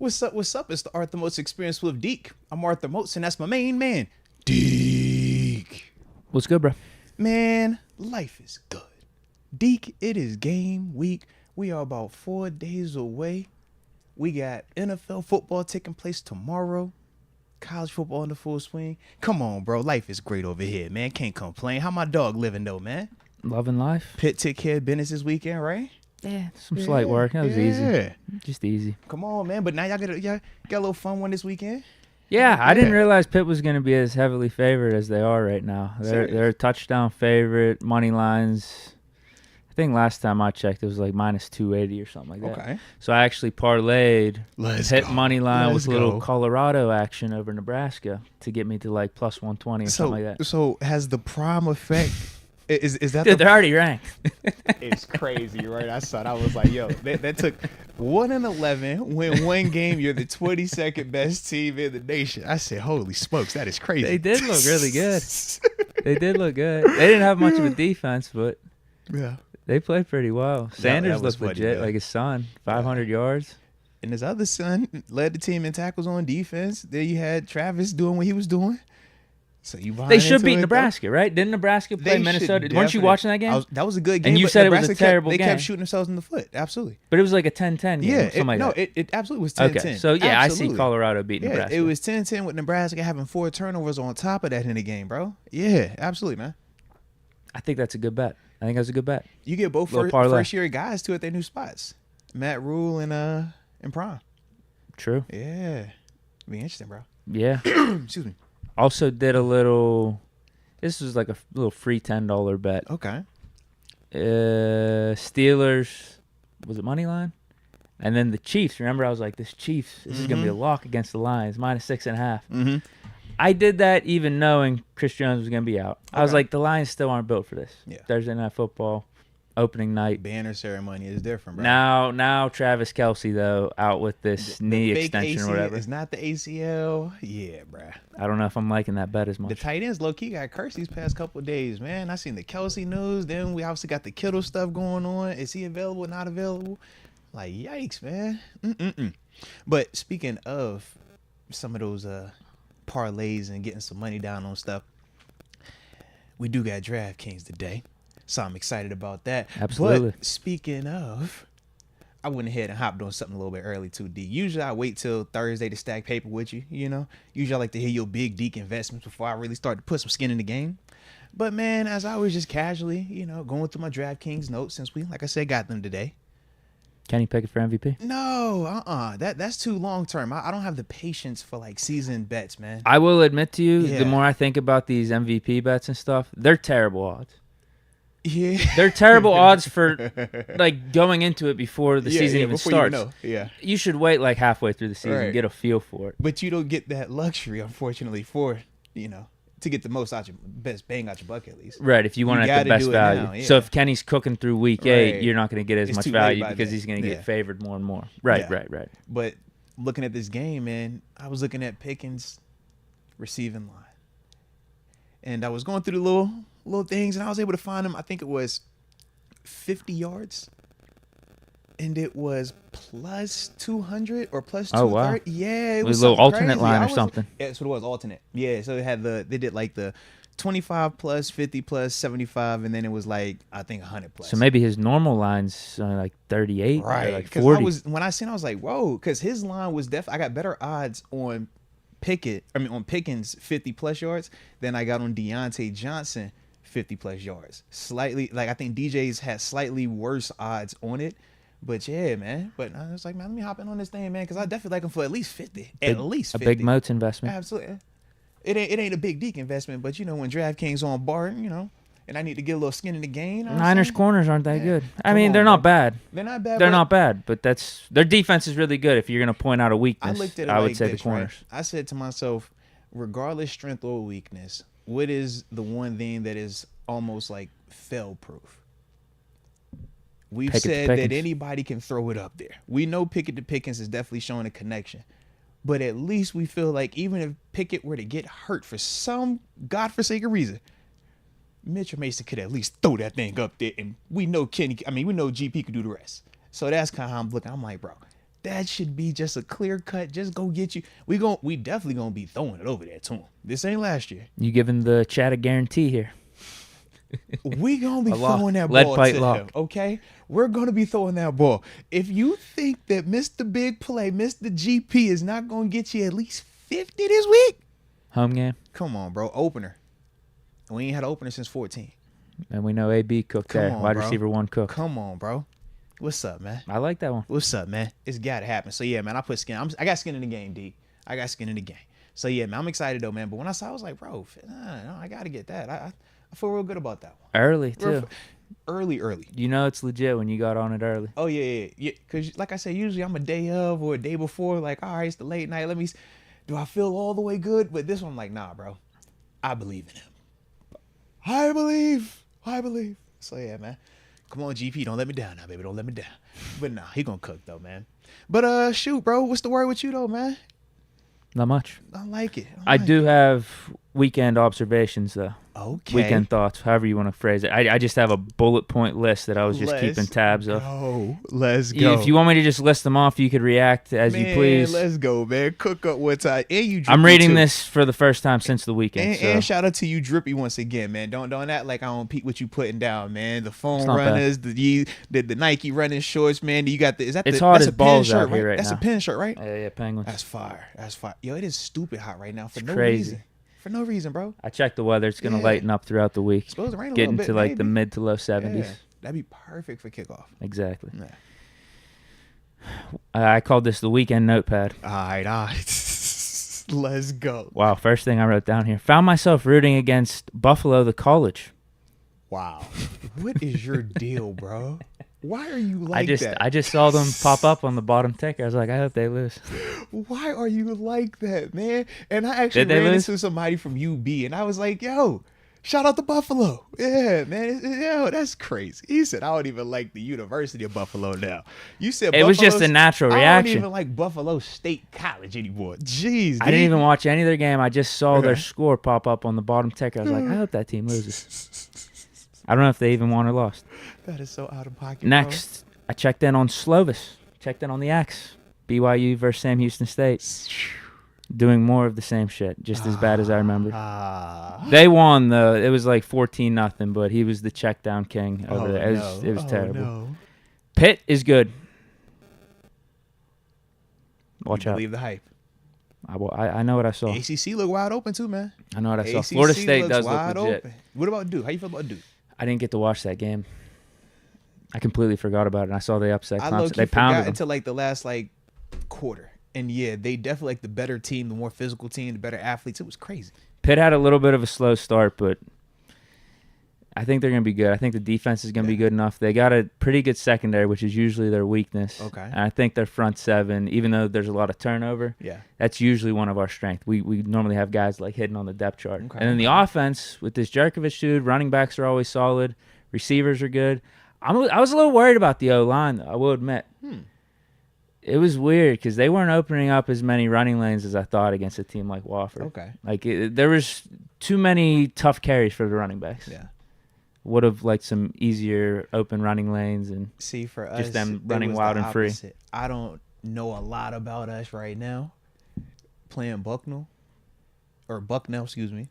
What's up? What's up? It's the Arthur Moats Experience with Deke. I'm Arthur Moats, and that's my main man, Deke. What's good, bro? Man, life is good. Deke, it is game week. We are about 4 days away. We got NFL football taking place tomorrow. College football in the full swing. Come on, bro. Life is great over here, man. Can't complain. How my dog living, though, man? Loving life. Pitt took care of business this weekend, right? Yeah, some slight work. That was easy. Just easy. Come on, man. But now y'all got a little fun one this weekend? Yeah, I didn't realize Pitt was going to be as heavily favored as they are right now. They're a touchdown favorite. Money lines, I think last time I checked, it was like minus 280 or something like that. Okay. So I actually parlayed Pitt money line Let's with a little Colorado action over Nebraska to get me to like plus 120 or something like that. So has the prime effect... Is that Dude, they're already ranked. It's crazy, right? I saw that. I was like, yo, that took 1-11, win one game. You're the 22nd best team in the nation. I said, holy smokes, that is crazy. They did look really good. They did look good. They didn't have much of a defense, but yeah, they played pretty well. Sanders was looked funny, legit, though. like his son, 500 yards. And his other son led the team in tackles on defense. Then you had Travis doing what he was doing. So they should beat Nebraska, right? Didn't Nebraska play Minnesota? Weren't you watching that game? That was a good game. And you said Nebraska it was a terrible game. They kept shooting themselves in the foot. Absolutely. But it was like a 10-10 game. Yeah, It absolutely was 10-10. Okay, so yeah, absolutely. I see Colorado beat Nebraska. It was 10-10 with Nebraska having 4 turnovers on top of that in the game, bro. Yeah, absolutely, man. I think that's a good bet. I think that's a good bet. You get both first-year guys, too, at their new spots. Matt Rule and Prime. True. Yeah. Be interesting, bro. Yeah. Excuse me. Also did a little... This was like a little free $10 bet. Okay. Steelers, was it money line? And then the Chiefs. Remember, I was like, this Chiefs, this is going to be a lock against the Lions, minus 6.5. Mm-hmm. I did that even knowing Chris Jones was going to be out. I was like, the Lions still aren't built for this. Yeah. Thursday Night Football, opening night. Banner ceremony is different, bro. Now Travis Kelce, though, out with this knee extension ACL, or whatever. It's not the ACL. Yeah, bro. I don't know if I'm liking that bet as much. The tight ends low-key got cursed these past couple of days, man. I seen the Kelce news. Then we obviously got the Kittle stuff going on. Is he available, not available? Like, yikes, man. But speaking of some of those parlays and getting some money down on stuff, we do got DraftKings today. So I'm excited about that. Absolutely. But speaking of, I went ahead and hopped on something a little bit early too, D. Usually I wait till Thursday to stack paper with you, you know. Usually I like to hear your big Deke investments before I really start to put some skin in the game. But man, as I was just casually, you know, going through my DraftKings notes since we, like I said, got them today. Kenny Pickett for MVP? No, that's too long term. I don't have the patience for like season bets, man. I will admit to you, the more I think about these MVP bets and stuff, they're terrible odds. Yeah, they're terrible odds for like going into it before the season even starts. You should wait like halfway through the season, get a feel for it. But you don't get that luxury, unfortunately, for to get the most out your best bang out your buck at least. Right, if you want to have the best value. Now, yeah. So if Kenny's cooking through week 8, you're not going to get as much value because he's going to get favored more and more. Right. But looking at this game, man, I was looking at Pickens' receiving line, and I was going through the little things, and I was able to find him. I think it was 50 yards, and it was plus 200 or plus 230. Oh, wow. Yeah, it was a little alternate line or something. Yeah, that's what it was, alternate. Yeah, so they did like the 25 plus, 50 plus, 75, and then it was like, I think 100 plus. So maybe his normal line's like 38 right, or like 40. When I seen it, I was like, whoa, because his line was definitely, I got better odds on on Pickens 50 plus yards than I got on Deontay Johnson 50 plus yards. Slightly, like I think DJ's had slightly worse odds on it. But yeah, man. But I was like, man, let me hop in on this thing, man, because I definitely like him for at least 50. At least 50. A big Moats investment. Absolutely. It ain't a big Deke investment, but you know, when DraftKings on Barton, you know, and I need to get a little skin in the game. Niners corners aren't that good. I mean, they're not bad. They're not bad. They're not bad, but their defense is really good. If you're going to point out a weakness, I looked at it I would like say this, the corners. Right? I said to myself, regardless strength or weakness, what is the one thing that is almost like fail-proof? We've said that anybody can throw it up there. We know Pickett to Pickens is definitely showing a connection. But at least we feel like even if Pickett were to get hurt for some godforsaken reason, Mitchell Mason could at least throw that thing up there. And we know we know GP could do the rest. So that's kind of how I'm looking. I'm like, bro, That should be just a clear cut. Just go get you. We definitely gonna be throwing it over there to him. This ain't last year. You giving the chat a guarantee here? We gonna be throwing that ball to him. Okay, we're gonna be throwing that ball. If you think that Mr. Big Play, Mr. GP is not gonna get you at least 50 this week, home game. Come on, bro. Opener. We ain't had an opener since 14. And we know AB cooked there. Wide receiver 1 cook. Come on, bro. What's up, man? I like that one. What's up, man? It's got to happen. So, yeah, man, I put skin. I got skin in the game, D. I got skin in the game. So, yeah, man, I'm excited, though, man. But when I saw it, I was like, bro, I got to get that. I feel real good about that one. Early, too. Early. You know it's legit when you got on it early. Oh, yeah. Because, like I said, usually I'm a day of or a day before. Like, all right, it's the late night. Do I feel all the way good? But this one, I'm like, nah, bro. I believe in him. I believe. So, yeah, man. Come on, GP. Don't let me down now, baby. Don't let me down. But, nah, he gonna cook, though, man. But, shoot, bro. What's the word with you, though, man? Not much. I like it. I do have weekend observations, though. Okay. Weekend thoughts, however you want to phrase it. I just have a bullet point list that I was just keeping tabs of. Let's go. If you want me to just list them off, you could react as you please. Let's go, man. Cook up one time. And you I'm reading this for the first time since the weekend. And shout out to you, Drippy, once again, man. Don't act like I don't peep what you putting down, man. The foam runners, the Nike running shorts, man. You got it's hot as balls out here right now. That's a pin shirt, right? Yeah, Penguins. That's fire. Yo, it is stupid hot right now for no crazy reason. For no reason, bro. I checked the weather. It's going to lighten up throughout the week. Supposed to rain a Getting little bit, to like maybe. the mid to low 70s. Yeah, that'd be perfect for kickoff. Exactly. Yeah. I called this the weekend notepad. All right. Let's go. Wow, first thing I wrote down here. Found myself rooting against Buffalo, the college. Wow. What is your deal, bro? Why are you like that? I just saw them pop up on the bottom ticker. I was like, I hope they lose. Why are you like that, man? And I actually ran into somebody from UB, and I was like, yo, shout out to Buffalo. Yeah, man. That's crazy. He said, I don't even like the University of Buffalo now. You said Buffalo. It was just a natural reaction. I don't even like Buffalo State College anymore. Jeez. I didn't even watch any of their game. I just saw their score pop up on the bottom ticker. I was like, I hope that team loses. I don't know if they even won or lost. That is so out of pocket. Next, bro. I checked in on Slovis. Checked in on the X. BYU versus Sam Houston State. Doing more of the same shit. Just as bad as I remember. They won, though. It was like 14-0, but he was the check down king over there. It was terrible. No. Pitt is good. Watch out. Believe the hype. I know what I saw. ACC look wide open, too, man. I know what I saw. Florida State does look legit. Open. What about Duke? How you feel about Duke? I didn't get to watch that game. I completely forgot about it. And I saw the upset. They pounded them until like the last quarter. And yeah, they definitely the better team, the more physical team, the better athletes. It was crazy. Pitt had a little bit of a slow start, but I think they're going to be good. I think the defense is going to be good enough. They got a pretty good secondary, which is usually their weakness. Okay. And I think their front seven, even though there's a lot of turnover, that's usually one of our strengths. We normally have guys hidden on the depth chart. Okay. And then the offense, with this Jerkovich dude, running backs are always solid. Receivers are good. I was a little worried about the O-line, though, I will admit. It was weird because they weren't opening up as many running lanes as I thought against a team like Wofford. Okay. There was too many tough carries for the running backs. Yeah. Would have liked some easier open running lanes and for us, just them running wild and free. I don't know a lot about us right now playing Bucknell, excuse me.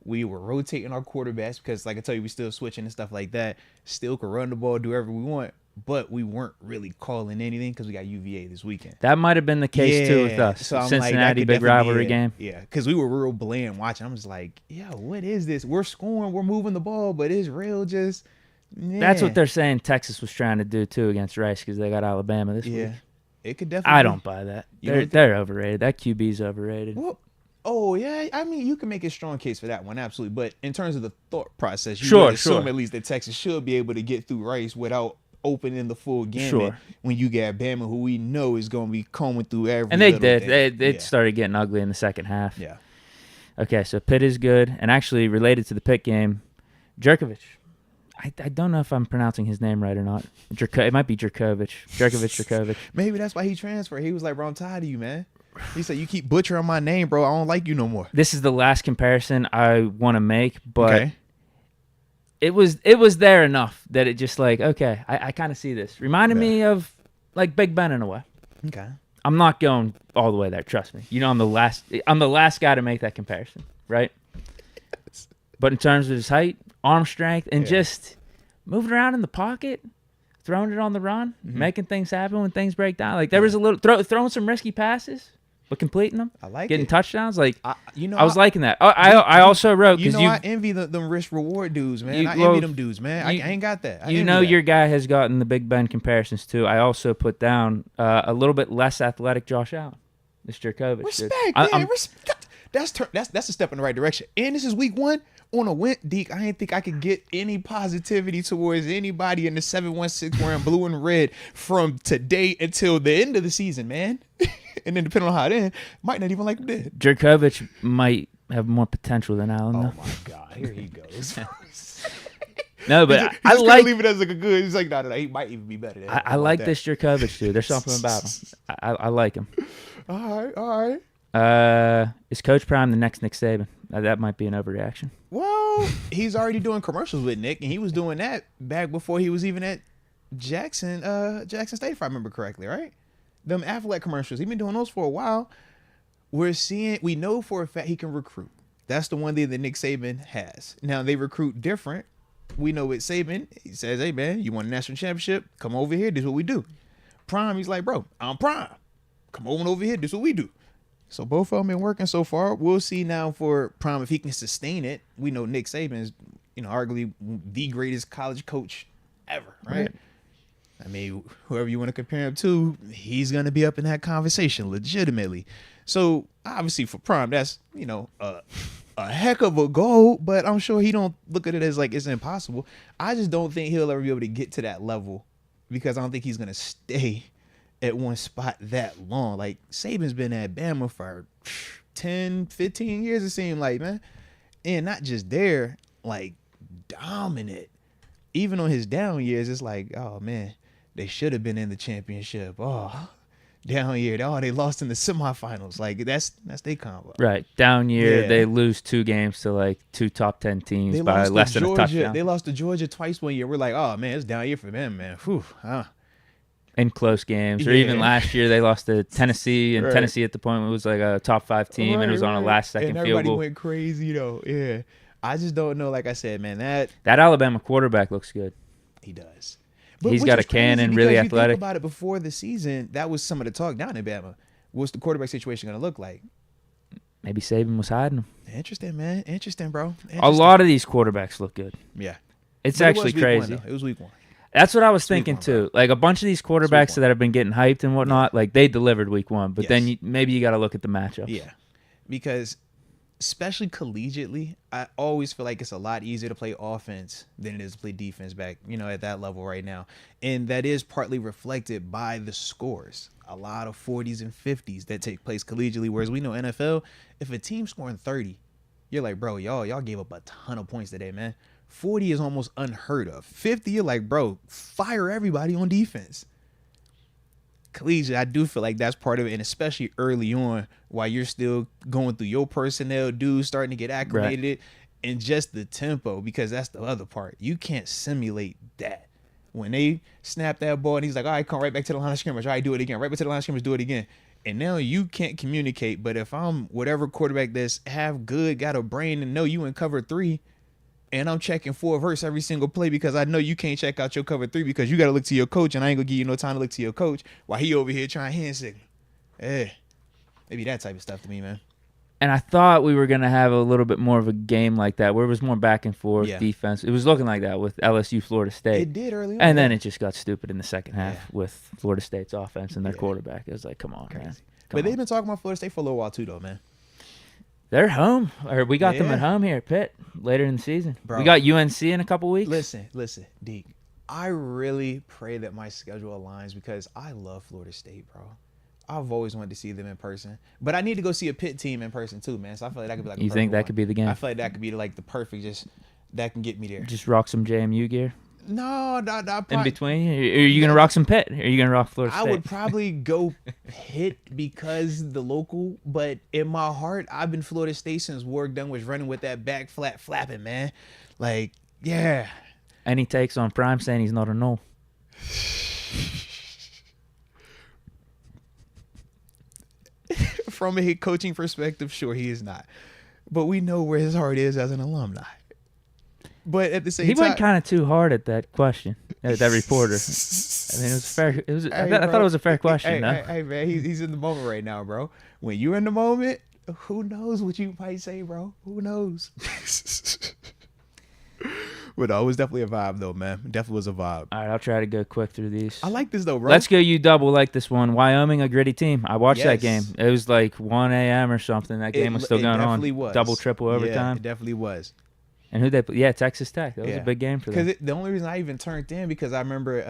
We were rotating our quarterbacks because, like I tell you, we still switching and stuff like that. Still could run the ball, do whatever we want, but we weren't really calling anything because we got UVA this weekend. That might have been the case too with us. So Cincinnati, big rivalry game. Yeah, because we were real bland watching. I'm just like, yo, what is this? We're scoring, we're moving the ball, but it's real just. Yeah. That's what they're saying Texas was trying to do too against Rice because they got Alabama this week. Yeah, it could definitely. I don't buy that. They're overrated. That QB's overrated. Well, oh yeah, I mean you can make a strong case for that one, absolutely. But in terms of the thought process, you would assume at least that Texas should be able to get through Rice without opening the full gamut when you got Bama, who we know is going to be combing through every. And they did. It started getting ugly in the second half. Yeah. Okay, so Pitt is good, and actually related to the Pitt game, Jerkovich. I don't know if I'm pronouncing his name right or not. It might be Jerkovich. Maybe that's why he transferred. He was like, bro, I'm tired of you, man. He said, you keep butchering my name, bro. I don't like you no more. This is the last comparison I want to make, but it was there enough that it just okay, I kind of see this. Reminded me of Big Ben in a way. Okay. I'm not going all the way there. Trust me. You know, I'm the last guy to make that comparison, right? But in terms of his height, arm strength, and just moving around in the pocket, throwing it on the run, making things happen when things break down. Like there was a little throwing some risky passes, but completing them. I like getting it. touchdowns. Like I was liking that. I also wrote because I envy them risk reward dudes, man. I envy them dudes, man. I ain't got that. Your guy has gotten the Big Ben comparisons too. I also put down a little bit less athletic Josh Allen, this Jerkovich. Respect, man. Respect. That's a step in the right direction. And this is week 1. On a win, Deke, I didn't think I could get any positivity towards anybody in the 716 wearing blue and red from today until the end of the season, man. And then depending on how it ends, might not even like him then. Jerkovich might have more potential than Allen. Oh my God, here he goes. No, but I like leave it as like a good. He's like, no, he might even be better. I like this Jerkovich dude. There's something about him. I like him. All right. Is Coach Prime the next Nick Saban? That might be an overreaction. Well, he's already doing commercials with Nick, and he was doing that back before he was even at Jackson State, if I remember correctly, right? Them Affleck commercials. He's been doing those for a while. We know for a fact he can recruit. That's the one thing that Nick Saban has. Now, they recruit different. We know with Saban, he says, hey, man, you want a national championship? Come over here. This is what we do. Prime, he's like, bro, I'm Prime. Come over here. This is what we do. So both of them been working so far. We'll see now for Prime if he can sustain it. We know Nick Saban is, arguably the greatest college coach ever, right? I mean, whoever you want to compare him to, he's going to be up in that conversation legitimately. So obviously for Prime, that's, a heck of a goal, but I'm sure he don't look at it as like it's impossible. I just don't think he'll ever be able to get to that level because I don't think he's going to stay at one spot that long. Like Saban's been at Bama for 10, 15 years, it seemed like, man. And not just there, like dominant. Even on his down years, it's like, oh man, they should have been in the championship. Oh, down year. Oh, they lost in the semifinals. Like that's their combo. Right. Down year, they lose 2 games to like 2 top 10 teams by less than a touchdown. They lost to Georgia twice one year. We're like, oh man, it's down year for them, man. Whew, in close games, or even last year they lost to Tennessee, and Tennessee at the point was like a top 5 team, and it was on a last-second field goal. And everybody went crazy though. Yeah, I just don't know. Like I said, man, that Alabama quarterback looks good. He does. He's got a cannon, really athletic. Think about it, before the season, that was some of the talk down in Bama. What's the quarterback situation going to look like? Maybe Saban was hiding him. Interesting, man. Interesting, bro. A lot of these quarterbacks look good. Yeah, it's actually crazy. It was week 1. That's what I was thinking too. Like a bunch of these quarterbacks that have been getting hyped and whatnot, like they delivered week 1, but then maybe you got to look at the matchups. Yeah, because especially collegiately, I always feel like it's a lot easier to play offense than it is to play defense back, at that level right now. And that is partly reflected by the scores. A lot of 40s and 50s that take place collegiately, whereas we know NFL, if a team's scoring 30, you're like, bro, y'all gave up a ton of points today, man. 40 is almost unheard of. 50, you're like, bro, fire everybody on defense. Collegiate, I do feel like that's part of it, and especially early on while you're still going through your personnel, dudes starting to get acclimated, and just the tempo, because that's the other part. You can't simulate that. When they snap that ball and he's like, all right, come right back to the line of scrimmage. All right, do it again. Right back to the line of scrimmage, do it again. And now you can't communicate, but if I'm whatever quarterback that's half good, got a brain and know you in cover 3, and I'm checking 4 verse every single play because I know you can't check out your cover 3 because you got to look to your coach, and I ain't going to give you no time to look to your coach while he over here trying hand signal. Maybe that type of stuff to me, man. And I thought we were going to have a little bit more of a game like that where it was more back and forth defense. It was looking like that with LSU, Florida State. It did early on. And then it just got stupid in the second half with Florida State's offense and their quarterback. It was like, come on, man. But they've been talking about Florida State for a little while too, though, man. They're home. Or we got them at home here at Pitt later in the season. Bro, we got UNC in a couple weeks. Listen, Deke. I really pray that my schedule aligns because I love Florida State, bro. I've always wanted to see them in person. But I need to go see a Pitt team in person too, man. So I feel like that could be like You think that could be the game? I feel like that could be like the perfect, that can get me there. Just rock some JMU gear? No, in between? Are you going to rock some Pitt? Or are you going to rock Florida State? I would probably go Pitt because the local, but in my heart, I've been Florida State since Warwick Dunn was running with that back flat flapping, man. Like, yeah. Any takes on Prime saying he's not a no? from a head coaching perspective, sure, he is not. But we know where his heart is as an alumni. But at the same time, he went kind of too hard at that question, at that reporter. I mean, it was fair. It was. I thought it was a fair question. Hey, man, he's in the moment right now, bro. When you're in the moment, who knows what you might say, bro? Who knows? But no, it was definitely a vibe, though, man. Definitely was a vibe. All right, I'll try to go quick through these. I like this, though, bro. Let's go UW. Like this one. Wyoming, a gritty team. I watched that game. It was like 1 a.m. or something. That game was still going on. Was. Double, triple overtime. It definitely was. And who they play? Yeah, Texas Tech. That was a big game for them. Because the only reason I even turned in because I remember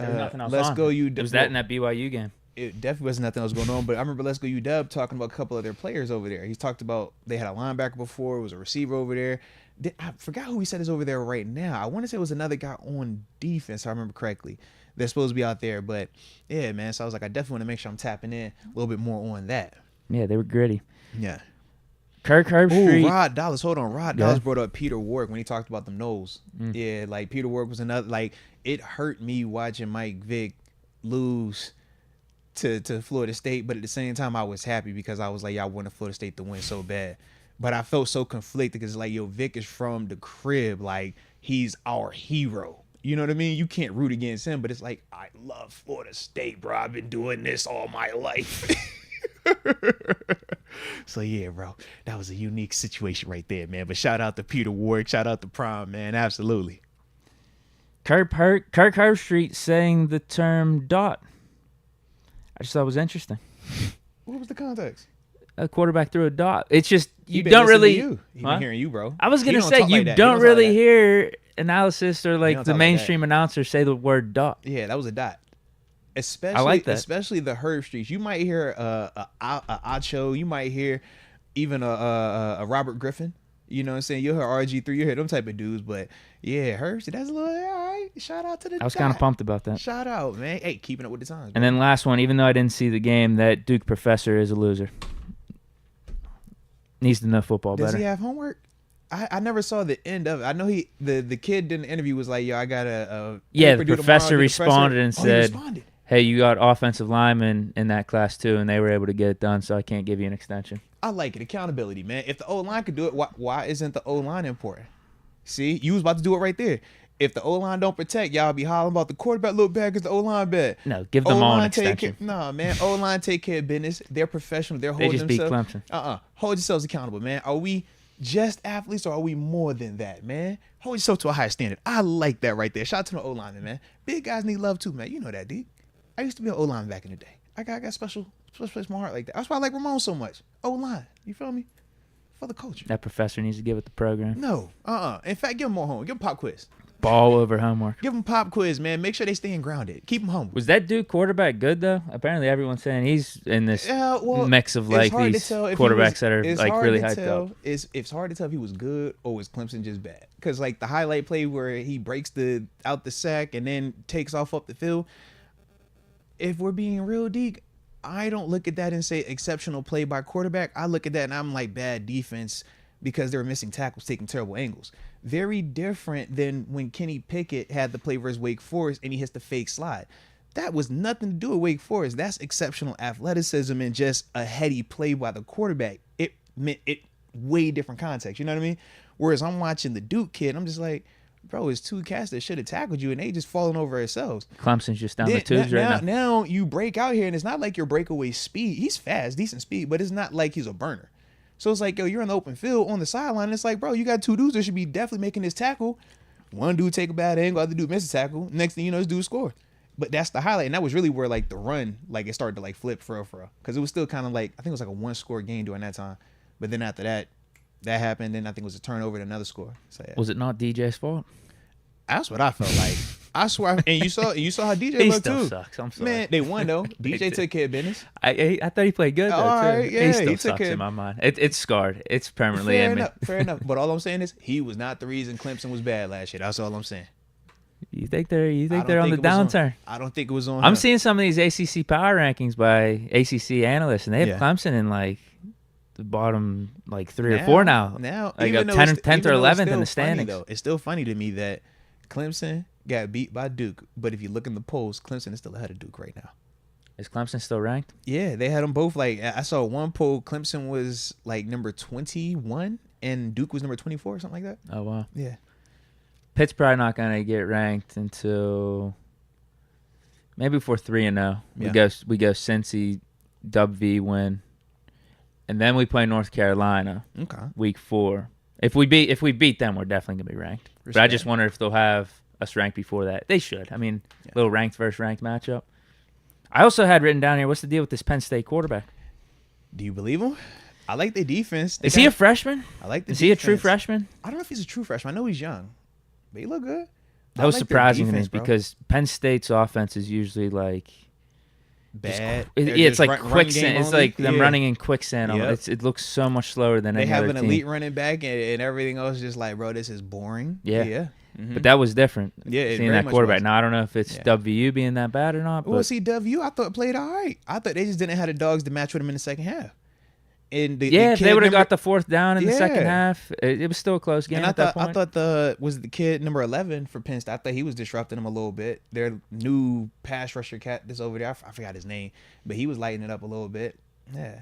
Let's Go UW. It was that in that BYU game. It definitely wasn't nothing else going on, but I remember Let's Go UW talking about a couple of their players over there. He talked about they had a linebacker before, it was a receiver over there. I forgot who he said is over there right now. I want to say it was another guy on defense, if I remember correctly. They're supposed to be out there, but yeah, man. So I was like, I definitely want to make sure I'm tapping in a little bit more on that. Yeah, they were gritty. Yeah. Herbstreit. Rod Dallas. Hold on. Rod Dallas brought up Peter Warrick when he talked about them nose. Yeah, like Peter Warrick was another. Like it hurt me watching Mike Vick lose to Florida State, but at the same time I was happy because I was like, y'all wanted Florida State to win so bad. But I felt so conflicted because like, yo, Vic is from the crib. Like he's our hero. You know what I mean? You can't root against him, but it's like, I love Florida State, bro. I've been doing this all my life. So yeah, bro, that was a unique situation right there, man. But shout out to Peter Warrick, shout out to Prime, man. Absolutely. Kirk Herbstreit saying the term dot. I just thought it was interesting. What was the context? A quarterback threw a dot. It's just you been don't really. He been hearing you, bro. I was gonna say you don't really hear analysis or like the mainstream announcers say the word dot. Yeah, that was a dot. Especially, I like that. Especially the Herbstreits. You might hear a Acho. You might hear even a Robert Griffin. You know what I'm saying? You'll hear RG3. You hear them type of dudes. But yeah, Herbstreit, that's a little, all right. Shout out to the I was kind of pumped about that. Shout out, man. Hey, keeping up with the times. Bro. And then last one, even though I didn't see the game, that Duke professor is a loser. Needs to know football better. Does he have homework? I never saw the end of it. I know the kid in the interview was like, yo, I got a the professor responded and said, hey, you got offensive linemen in that class too, and they were able to get it done, so I can't give you an extension. I like it. Accountability, man. If the O-line could do it, why isn't the O-line important? See, you was about to do it right there. If the O-line don't protect, y'all be hollering about the quarterback look bad because the O-line bad. No, give them all an extension. Nah, man. O-line take care of business. They're professional. They're holding themselves. They just beat Clemson. Hold yourselves accountable, man. Are we just athletes or are we more than that, man? Hold yourself to a higher standard. I like that right there. Shout out to the O-lineman, man. Big guys need love too, man. You know that, Deke. I used to be an O-line back in the day. I got special place in my heart like that. That's why I like Ramon so much. O-line. You feel me? For the culture. That professor needs to give it the program. No. In fact, give them more homework. Give them pop quiz. Ball over homework. Give them pop quiz, man. Make sure they staying grounded. Keep them humble. Was that Duke quarterback good, though? Apparently everyone's saying he's in this mix of like these quarterbacks that are like really hyped up. It's hard to tell if he was good or was Clemson just bad. Because like the highlight play where he breaks out the sack and then takes off up the field. If we're being real, Deke, I don't look at that and say exceptional play by quarterback. I look at that and I'm like bad defense because they were missing tackles, taking terrible angles. Very different than when Kenny Pickett had the play versus Wake Forest and he hits the fake slide. That was nothing to do with Wake Forest. That's exceptional athleticism and just a heady play by the quarterback. It meant it way different context. You know what I mean? Whereas I'm watching the Duke kid, I'm just like, bro, it's two cats that should have tackled you and they just falling over themselves. Clemson's just down the tubes right now. Now you break out here and it's not like your breakaway speed. He's fast, decent speed, but it's not like he's a burner. So it's like, yo, you're in the open field on the sideline. It's like, bro, you got two dudes that should be definitely making this tackle. One dude take a bad angle, other dude miss a tackle. Next thing you know, this dude scored. But that's the highlight. And that was really where like the run, like it started to like flip for real. Because it was still kind of like, I think it was like a one-score game during that time. But then after that happened. Then I think it was a turnover to another score. So, yeah. Was it not DJ's fault? That's what I felt like. I swear, and you saw how DJ looked too. He still sucks. I'm sorry. Man, they won though. DJ took care of business. I thought he played good though too. Right, yeah, he still sucks in my mind. It's scarred. It's permanently in me. Fair enough. But all I'm saying is he was not the reason Clemson was bad last year. That's all I'm saying. You think they're on the downturn? I don't think it was on. I'm seeing some of these ACC power rankings by ACC analysts, and they have Clemson in like the bottom like 3 or 4 now. Now, like 10th or 11th in the standings. Though, it's still funny to me that Clemson got beat by Duke, but if you look in the polls, Clemson is still ahead of Duke right now. Is Clemson still ranked? Yeah, they had them both. Like, I saw one poll. Clemson was like number 21, and Duke was number 24, or something like that. Oh wow. Yeah. Pitt's probably not gonna get ranked until maybe before 3-0. We go Cincy, Dub V win, and then we play North Carolina. Okay. Week 4. If we beat them, we're definitely gonna be ranked. Respect. But I just wonder if they'll have us ranked before that. They should. I mean, little ranked versus ranked matchup. I also had written down here, what's the deal with this Penn State quarterback? Do you believe him? I like their defense. Is he a freshman? I like the defense. Is he a true freshman? I don't know if he's a true freshman. I know he's young, but he look good. That was surprising to me because Penn State's offense is usually like bad. It's like quicksand. It's like them running in quicksand. Yep. It looks so much slower than any other team. They have an elite running back, and everything else is just like, bro, this is boring. Yeah. Mm-hmm. But that was different. Yeah, seeing that quarterback. Now I don't know if it's WU being that bad or not. Well, see, WU, I thought played all right. I thought they just didn't have the dogs to match with him in the second half. And if they would have got the fourth down in the second half, it was still a close game at that point. I thought the kid number 11 for Penn State. I thought he was disrupting them a little bit. Their new pass rusher cat that's over there. I forgot his name, but he was lighting it up a little bit. Yeah.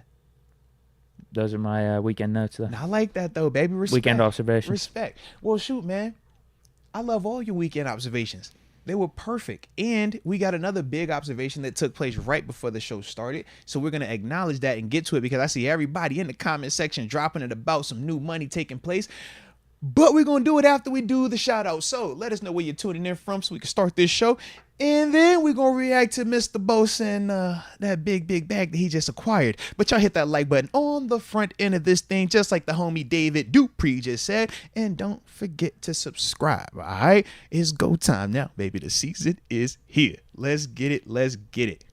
Those are my weekend notes, though. I like that, though, baby. Respect. Weekend observations. Respect. Well, shoot, man. I love all your weekend observations. They were perfect. And we got another big observation that took place right before the show started. So we're going to acknowledge that and get to it because I see everybody in the comment section dropping it about some new money taking place. But we're going to do it after we do the shout out. So let us know where you're tuning in from so we can start this show. And then we're going to react to Mr. Bosa and that big bag that he just acquired. But y'all hit that like button on the front end of this thing, just like the homie David Dupree just said. And don't forget to subscribe, all right? It's go time now, baby. The season is here. Let's get it. Let's get it.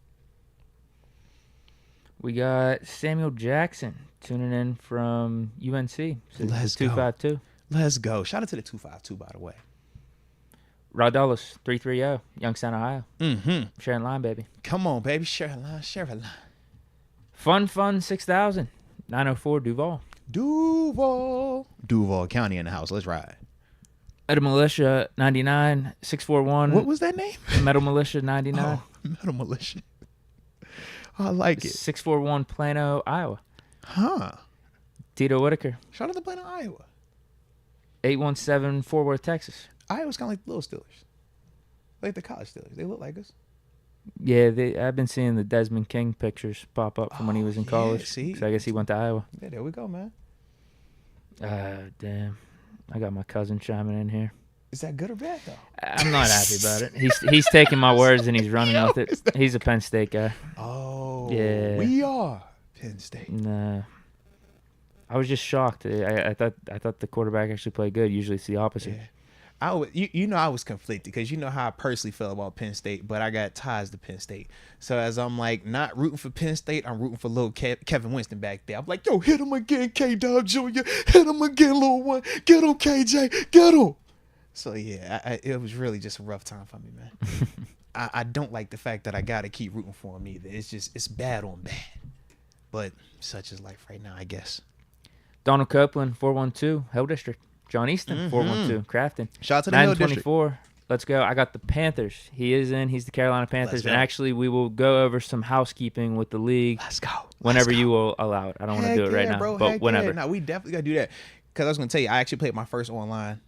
We got Samuel Jackson tuning in from UNC. Let's go. 252. Let's go. Shout out to the 252, by the way. Rod-Dulles, 330, Youngstown, Ohio. Mm-hmm. Sharing line, baby. Come on, baby. Share a line. Share a line. Fun, 6,000. 904, Duval. Duval County in the house. Let's ride. Metal Militia, 99, 641. What was that name? Metal Militia, 99. Oh, Metal Militia. I like it. 641, Plano, Iowa. Huh. Tito Whitaker. Shout out to Plano, Iowa. 817, Fort Worth, Texas. Iowa's kind of like the little Steelers. Like the college Steelers. They look like us. Yeah, I've been seeing the Desmond King pictures pop up from when he was in college. See? So I guess he went to Iowa. Yeah, there we go, man. Damn. I got my cousin chiming in here. Is that good or bad, though? I'm not happy about it. He's taking my words and he's running with it. He's a Penn State guy. Oh. Yeah. We are Penn State. Nah. I was just shocked. I thought the quarterback actually played good. Usually it's the opposite. Yeah. I was conflicted because you know how I personally feel about Penn State, but I got ties to Penn State. So as I'm like not rooting for Penn State, I'm rooting for little Kevin Winston back there. I'm like, yo, hit him again, K-Dog Jr. Hit him again, little one. Get him, KJ. Get him. So yeah, it was really just a rough time for me, man. I don't like the fact that I gotta keep rooting for him either. It's bad on bad. But such is life right now, I guess. Donald Copeland, 412, Hill District. John Easton, 412, Crafton. Shout out to the Hill District. 924. Let's go. I got the Panthers. He's the Carolina Panthers. And actually, we will go over some housekeeping with the league. Let's go. Whenever you will allow it. I don't want to do it right now, bro, but whenever. No, we definitely got to do that. Because I was going to tell you, I actually played my first online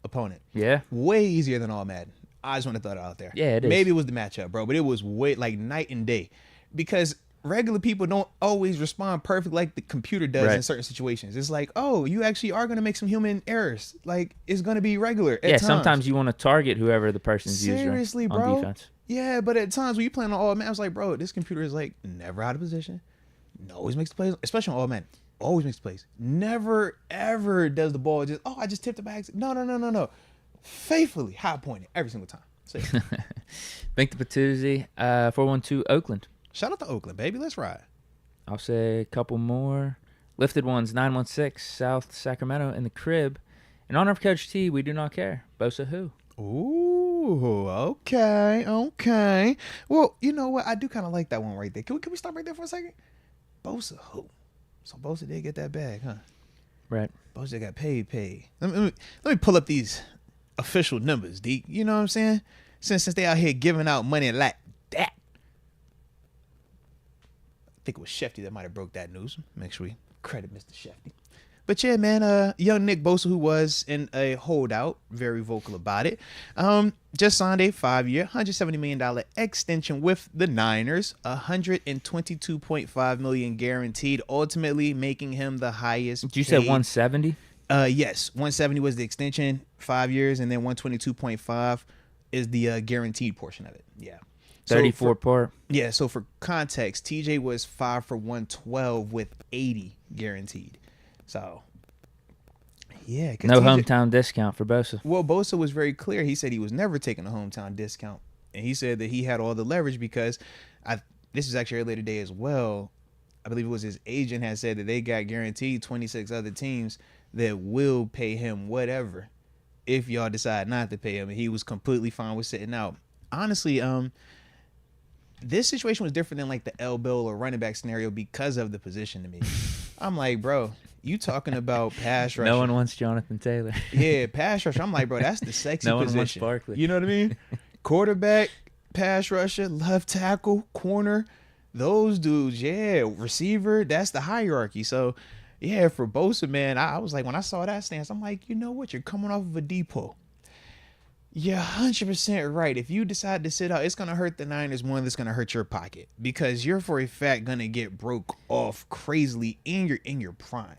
opponent. Yeah? Way easier than all Madden. I just want to throw it out there. Yeah, it is. Maybe it was the matchup, bro, but it was way like night and day. Because regular people don't always respond perfect like the computer does in certain situations. It's like, oh, you actually are going to make some human errors. Like, it's going to be regular at times. Sometimes you want to target whoever the person's Seriously, on bro. defense. Yeah, but at times when you playing on all man, I was like, bro, this computer is like never out of position. Always makes the plays, especially on all man. Always makes the plays. Never, ever does the ball just, I just tipped it by accident. No. Faithfully high pointed every single time. Bink the Patuzzi, 412 Oakland. Shout out to Oakland, baby. Let's ride. I'll say a couple more. Lifted Ones, 916, South Sacramento in the crib. In honor of Coach T, we do not care. Bosa who? Ooh, okay. Well, you know what? I do kind of like that one right there. Can we stop right there for a second? Bosa who? So Bosa did get that bag, huh? Right. Bosa got paid. Let me pull up these official numbers, Deke. You know what I'm saying? Since they out here giving out money like that. think it was Shefty that might have broke that news. Make sure we credit Mr. Shefty. But yeah, man, young Nick Bosa, who was in a holdout, very vocal about it, just signed a 5-year, $170 million extension with the Niners, $122.5 million guaranteed, ultimately making him the highest. Did you say 170? Yes, 170 was the extension, 5 years, and then 122.5 is the guaranteed portion of it. Yeah. 34 part. Yeah, so for context, TJ was 5 for 112 with 80 guaranteed. So, yeah. No hometown discount for Bosa. Well, Bosa was very clear. He said he was never taking a hometown discount. And he said that he had all the leverage because this is actually earlier today as well. I believe it was his agent had said that they got guaranteed 26 other teams that will pay him whatever if y'all decide not to pay him. And he was completely fine with sitting out. Honestly, this situation was different than like the L Bill or running back scenario because of the position to me. I'm like, bro, you talking about pass rusher. No one wants Jonathan Taylor. Yeah, pass rusher. I'm like, bro, that's the sexy no position. No one wants Barkley. You know what I mean? Quarterback, pass rusher, left tackle, corner. Those dudes, yeah. Receiver, that's the hierarchy. So, yeah, for Bosa, man, I was like, when I saw that stance, I'm like, you know what? You're coming off of a depot. You're 100% right. If you decide to sit out, it's going to hurt the Niners more than it's going to hurt your pocket because you're for a fact going to get broke off crazily in your prime.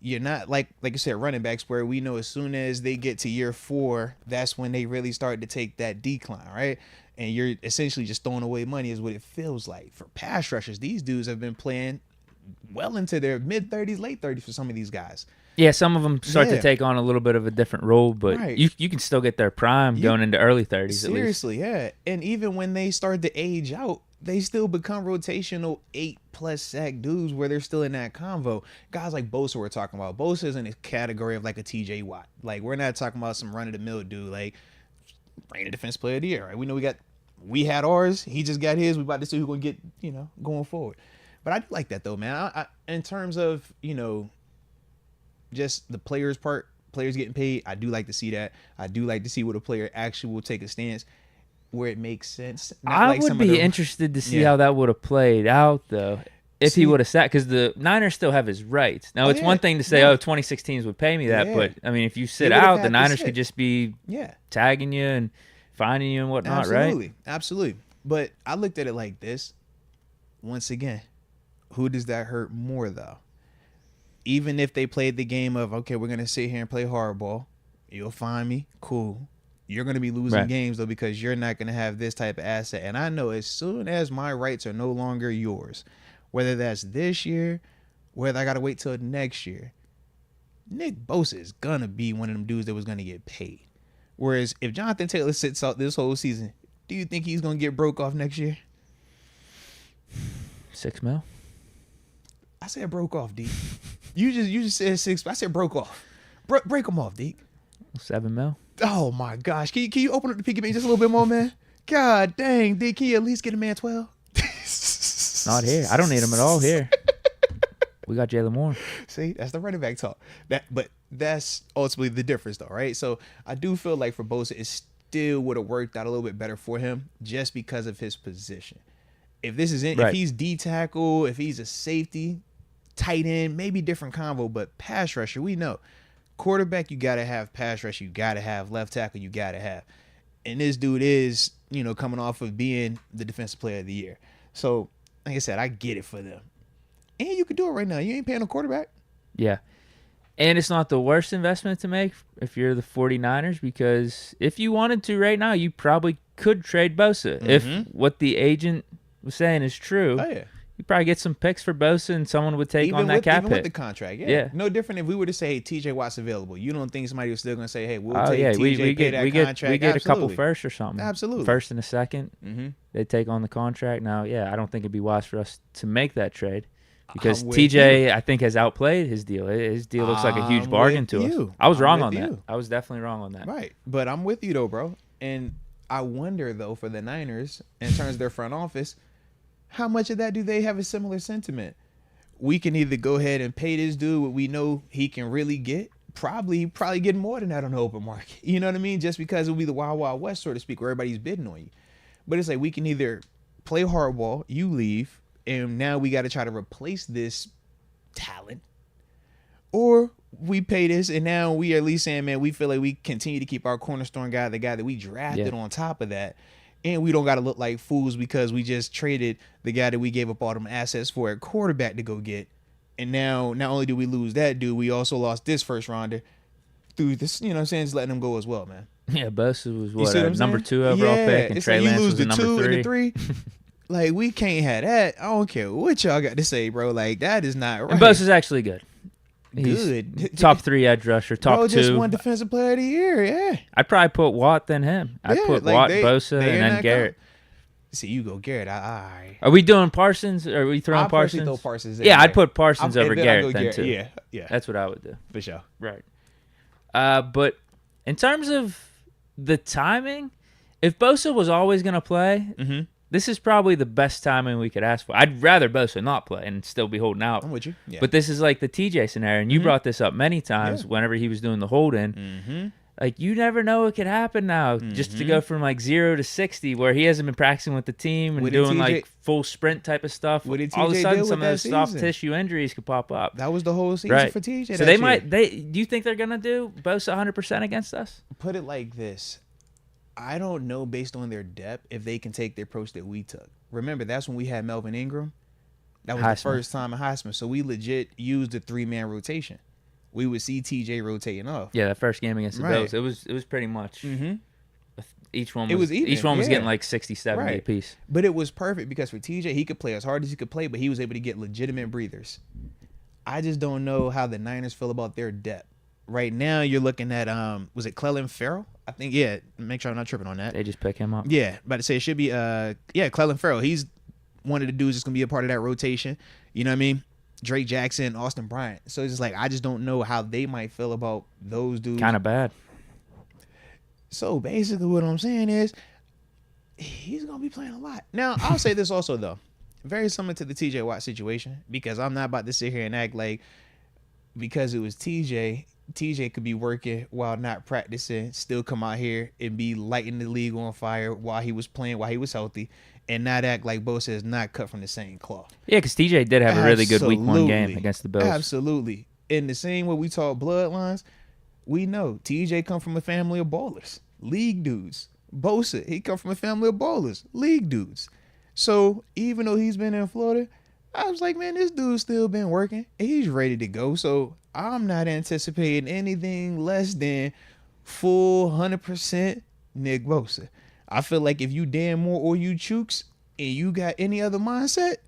You're not like you said, running backs where we know as soon as they get to year 4, that's when they really start to take that decline, right? And you're essentially just throwing away money is what it feels like. For pass rushers, these dudes have been playing well into their mid-30s, late 30s for some of these guys. Yeah, some of them start to take on a little bit of a different role, but you can still get their prime going into early 30s at least. Seriously, yeah. And even when they start to age out, they still become rotational 8+ sack dudes where they're still in that convo. Guys like Bosa we're talking about. Bosa is in a category of like a TJ Watt. Like, we're not talking about some run-of-the-mill dude. Like, bring the defense player of the year, right? We know we had ours. He just got his. We about to see who's going to get, going forward. But I do like that, though, man. I in terms of, just the players getting paid, I do like to see that. I do like to see what a player actually will take a stance where it makes sense. I would be interested to see how that would have played out, though, if he would have sat, because the Niners still have his rights. Now, it's one thing to say, 26 teams would pay me that, but, I mean, if you sit out, the Niners could just be tagging you and finding you and whatnot, right? Absolutely. But I looked at it like this. Once again, who does that hurt more, though? Even if they played the game of, okay, we're going to sit here and play hardball. You'll find me. Cool. You're going to be losing games, though, because you're not going to have this type of asset. And I know as soon as my rights are no longer yours, whether that's this year, whether I got to wait till next year, Nick Bosa is going to be one of them dudes that was going to get paid. Whereas if Jonathan Taylor sits out this whole season, do you think he's going to get broke off next year? $6 million. I said broke off, Deke. You just said 6. I said broke off. Break them off, Deke. $7 million. Oh my gosh! Can you open up the piggy bank just a little bit more, man? God dang, Deke, can you at least get a man 12? Not here. I don't need him at all here. We got Jalen Moore. See, that's the running back talk. But that's ultimately the difference, though, right? So I do feel like for Bosa, it still would have worked out a little bit better for him just because of his position. If this is if he's D tackle, if he's a safety, tight end, maybe different combo, but pass rusher, we know. Quarterback, you got to have. Pass rush, you got to have. Left tackle, you got to have. And this dude is, coming off of being the defensive player of the year. So, like I said, I get it for them. And you could do it right now. You ain't paying a quarterback. Yeah. And it's not the worst investment to make if you're the 49ers, because if you wanted to right now, you probably could trade Bosa. Mm-hmm. If what the agent was saying is true. Oh, yeah. You probably get some picks for Bosa and someone would take on that cap hit. Even with the contract, yeah. No different if we were to say, hey, TJ Watt's available. You don't think somebody was still going to say, hey, we'll take TJ, pay that contract? We get a couple firsts or something. Absolutely. First and a second. Mm-hmm. They take on the contract. Now, I don't think it'd be wise for us to make that trade because TJ, I think, has outplayed his deal. His deal looks like a huge bargain to us. I was wrong on that. I was definitely wrong on that. Right. But I'm with you, though, bro. And I wonder, though, for the Niners, in terms of their front office, how much of that do they have a similar sentiment? We can either go ahead and pay this dude what we know he can really get. Probably get more than that on the open market. You know what I mean? Just because it'll be the Wild Wild West, so to speak, where everybody's bidding on you. But it's like we can either play hardball, you leave, and now we got to try to replace this talent, or we pay this, and now we at least saying, man, we feel like we continue to keep our cornerstone guy, the guy that we drafted on top of that, and we don't got to look like fools because we just traded the guy that we gave up all them assets for at quarterback to go get. And now, not only do we lose that dude, we also lost this first rounder through this, you know what I'm saying, just letting him go as well, man. Yeah, Bosa was what number 2 overall pick, and Trey Lance was the number 3. Like, we can't have that. I don't care what y'all got to say, bro. Like, that is not right. And Bosa's actually good. Good. He's top 3 edge rusher, top 2. Just won defensive player of the year, yeah. I'd probably put Watt than him. I'd put Watt, Bosa, and then Garrett. See, you go Garrett. All right. Are we doing Parsons? Are we throwing Parsons? Throw Parsons in I'd put Parsons over Garrett then, too. Yeah. That's what I would do. For sure. Right. But in terms of the timing, if Bosa was always going to play, this is probably the best timing we could ask for. I'd rather Bosa not play and still be holding out. I'm with you. Yeah. But this is like the TJ scenario, and you brought this up many times whenever he was doing the hold-in. Like, you never know what could happen now. Just to go from, like, 0 to 60, where he hasn't been practicing with the team and doing, like, full sprint type of stuff. All of a sudden, some of those soft tissue injuries could pop up. That was the whole season for TJ. So do you think they're going to do Bosa 100% against us? Put it like this. I don't know, based on their depth, if they can take the approach that we took. Remember, that's when we had Melvin Ingram. That was the first time in Heisman. So we legit used the 3-man rotation. We would see TJ rotating off. Yeah, that first game against the Bills, it was pretty much each one was even. Each one was getting like 60, 70 apiece. But it was perfect because for TJ, he could play as hard as he could play, but he was able to get legitimate breathers. I just don't know how the Niners feel about their depth. Right now, you're looking at was it Clelin Ferrell? I think, make sure I'm not tripping on that. They just pick him up. Yeah, about to say it should be Clelin Ferrell. He's one of the dudes that's gonna be a part of that rotation. You know what I mean? Drake Jackson, Austin Bryant. So it's just like, I just don't know how they might feel about those dudes. Kind of bad. So basically what I'm saying is he's going to be playing a lot. Now, I'll say this also, though. Very similar to the TJ Watt situation, because I'm not about to sit here and act like because it was TJ could be working while not practicing, still come out here and be lighting the league on fire while he was playing, while he was healthy, and not act like Bosa is not cut from the same cloth. Yeah, because TJ did have a really good week 1 game against the Bills. Absolutely. In the same way we talk bloodlines, we know TJ come from a family of ballers, league dudes. Bosa, he come from a family of ballers, league dudes. So even though he's been in Florida, I was like, man, this dude's still been working. He's ready to go. So I'm not anticipating anything less than full 100% Nick Bosa. I feel like if you Dan Moore or you Chooks and you got any other mindset,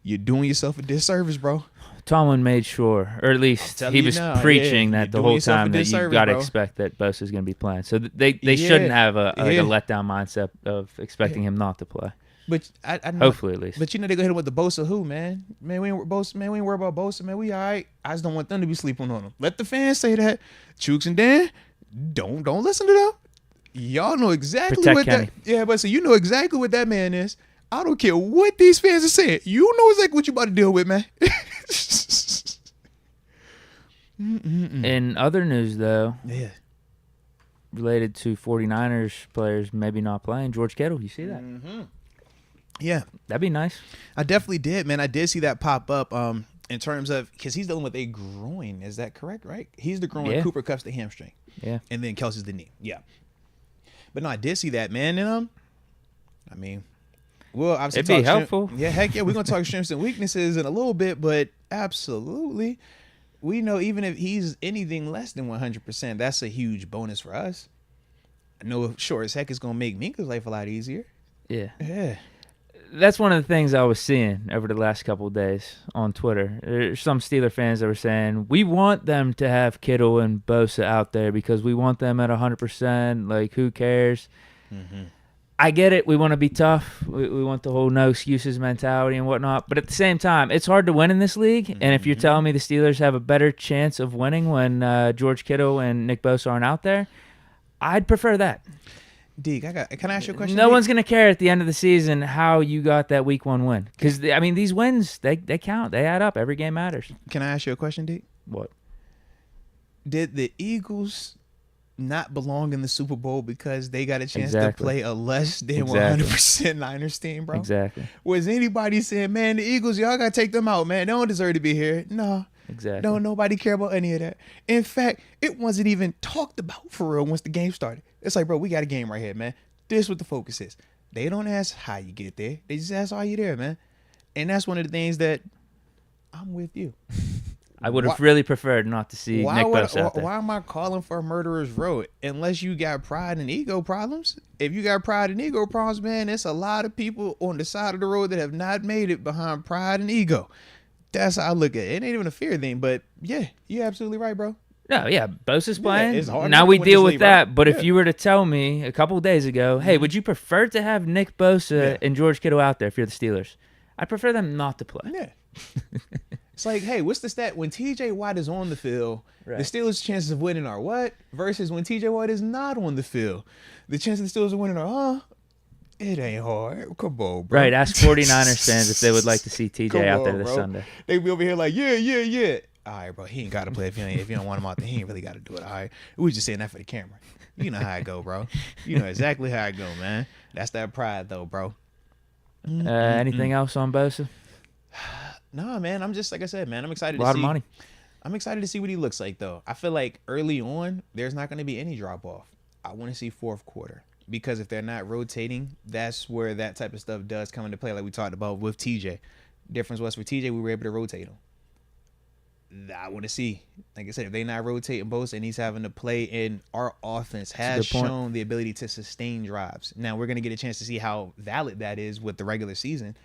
you're doing yourself a disservice, bro. Tomlin made sure, or at least he was preaching that the whole time, that you got to expect that Bosa's going to be playing. So they shouldn't have a letdown mindset of expecting him not to play. But I know, hopefully at least. But you know they go hit him with the Bosa who, man. Man, we ain't Bosa, man. We ain't worried about Bosa, man. We all right. I just don't want them to be sleeping on him. Let the fans say that. Chooks and Dan, don't listen to them. Y'all know exactly what Kenny. But so you know exactly what that man is. I don't care what these fans are saying. You know exactly what you about to deal with, man. In other news, though, related to 49ers players maybe not playing, George Kittle, you see that? Yeah. That'd be nice. I definitely did, man. I did see that pop up in terms of, because he's dealing with a groin. Is that correct, right? He's the groin. Cooper Kupp's the hamstring. Yeah. And then Kelsey's the knee. Yeah. But no, I did see that, man. And I mean, well, obviously it'd be helpful. Yeah, heck yeah. We're going to talk strengths and weaknesses in a little bit, but absolutely. We know even if he's anything less than 100%, that's a huge bonus for us. I know sure as heck it's going to make Minka's life a lot easier. Yeah. Yeah. That's one of the things I was seeing over the last couple of days on Twitter. There's some Steeler fans that were saying, we want them to have Kittle and Bosa out there because we want them at 100%. Like, who cares? I get it. We want to be tough. We want the whole no excuses mentality and whatnot. But at the same time, it's hard to win in this league. And if you're telling me the Steelers have a better chance of winning when George Kittle and Nick Bosa aren't out there, I'd prefer that. Deke, can I ask you a question? No one's going to care at the end of the season how you got that week 1 win. Because, I mean, these wins, they count. They add up. Every game matters. Can I ask you a question, Deke? What? Did the Eagles not belong in the Super Bowl because they got a chance to play a less than 100% Niners team, bro. Exactly. Was anybody saying, man, the Eagles, y'all got to take them out, man. They don't deserve to be here. No. Exactly. Don't nobody care about any of that. In fact, it wasn't even talked about for real once the game started. It's like, bro, we got a game right here, man. This is what the focus is. They don't ask how you get there. They just ask, are you there, man? And that's one of the things that I'm with you. I would have really preferred not to see Nick Bosa out there. Why am I calling for a murderer's row? Unless you got pride and ego problems. If you got pride and ego problems, man, there's a lot of people on the side of the road that have not made it behind pride and ego. That's how I look at it. It ain't even a fear thing, but yeah, you're absolutely right, bro. No, yeah, Bosa's playing. It's hard now we deal with that. Right? But if you were to tell me a couple of days ago, hey, would you prefer to have Nick Bosa and George Kittle out there if you're the Steelers? I prefer them not to play. Yeah. It's like, hey, what's the stat? When TJ Watt is on the field, the Steelers' chances of winning are what? Versus when TJ Watt is not on the field. The chances the Steelers of winning are, it ain't hard. Come on, bro. Right, ask 49ers fans if they would like to see TJ out there this Sunday. They be over here like, yeah. All right, bro, he ain't got to play if you don't want him out there. He ain't really got to do it, all right? We was just saying that for the camera. You know how I go, bro. You know exactly how I go, man. That's that pride, though, bro. Anything else on Bosa? No, man. I'm just, like I said, man, I'm excited to see. A lot of money. I'm excited to see what he looks like, though. I feel like early on, there's not going to be any drop-off. I want to see fourth quarter. Because if they're not rotating, that's where that type of stuff does come into play, like we talked about with TJ. Difference was for TJ, we were able to rotate him. I want to see, like I said, if they're not rotating Bosa and he's having to play in, our offense has shown the ability to sustain drives. Now, we're going to get a chance to see how valid that is with the regular season.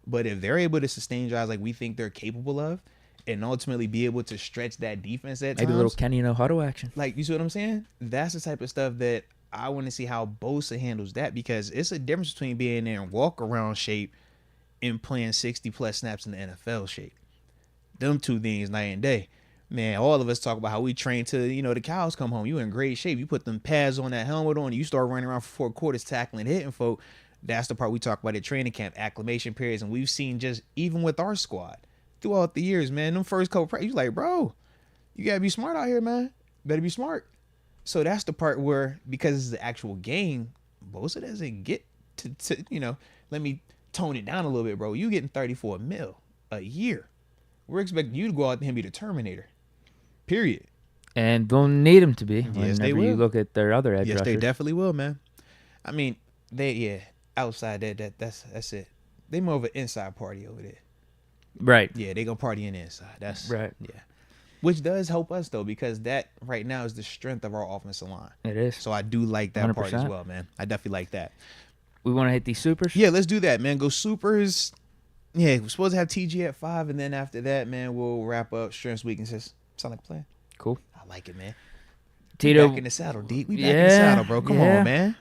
But if they're able to sustain drives like we think they're capable of and ultimately be able to stretch that defense at times. Maybe a little Kenny no huddle action. Like, you see what I'm saying? That's the type of stuff that I want to see how Bosa handles that, because it's a difference between being in walk-around shape and playing 60-plus snaps in the NFL shape. Them two things night and day. Man, all of us talk about how we train till, the cows come home. You in great shape. You put them pads on, that helmet on, you start running around for 4 quarters tackling, hitting folk. That's the part we talk about at training camp, acclimation periods. And we've seen just even with our squad throughout the years, man, them first couple practices, you like, bro, you got to be smart out here, man. Better be smart. So that's the part where, because it's the actual game, Bosa doesn't get to let me tone it down a little bit, bro. You getting $34 million a year. We're expecting you to go out there and be the Terminator. Period. And they'll need him to be. Yes, they will. You look at their other edge rushers. Yes, they definitely will, man. I mean, outside that's it. They more of an inside party over there. Right. Yeah, they gonna party in the inside. That's right. Yeah. Which does help us, though, because that right now is the strength of our offensive line. It is. So I do like that 100%. part as well, man. I definitely like that. We want to hit these supers? Yeah, let's do that, man. Go supers. Yeah, we're supposed to have TG at 5, and then after that, man, we'll wrap up strengths, weaknesses. Sound like a plan? Cool. I like it, man. Tito, back in the saddle, Deke. We back in the saddle, bro. Come on, man.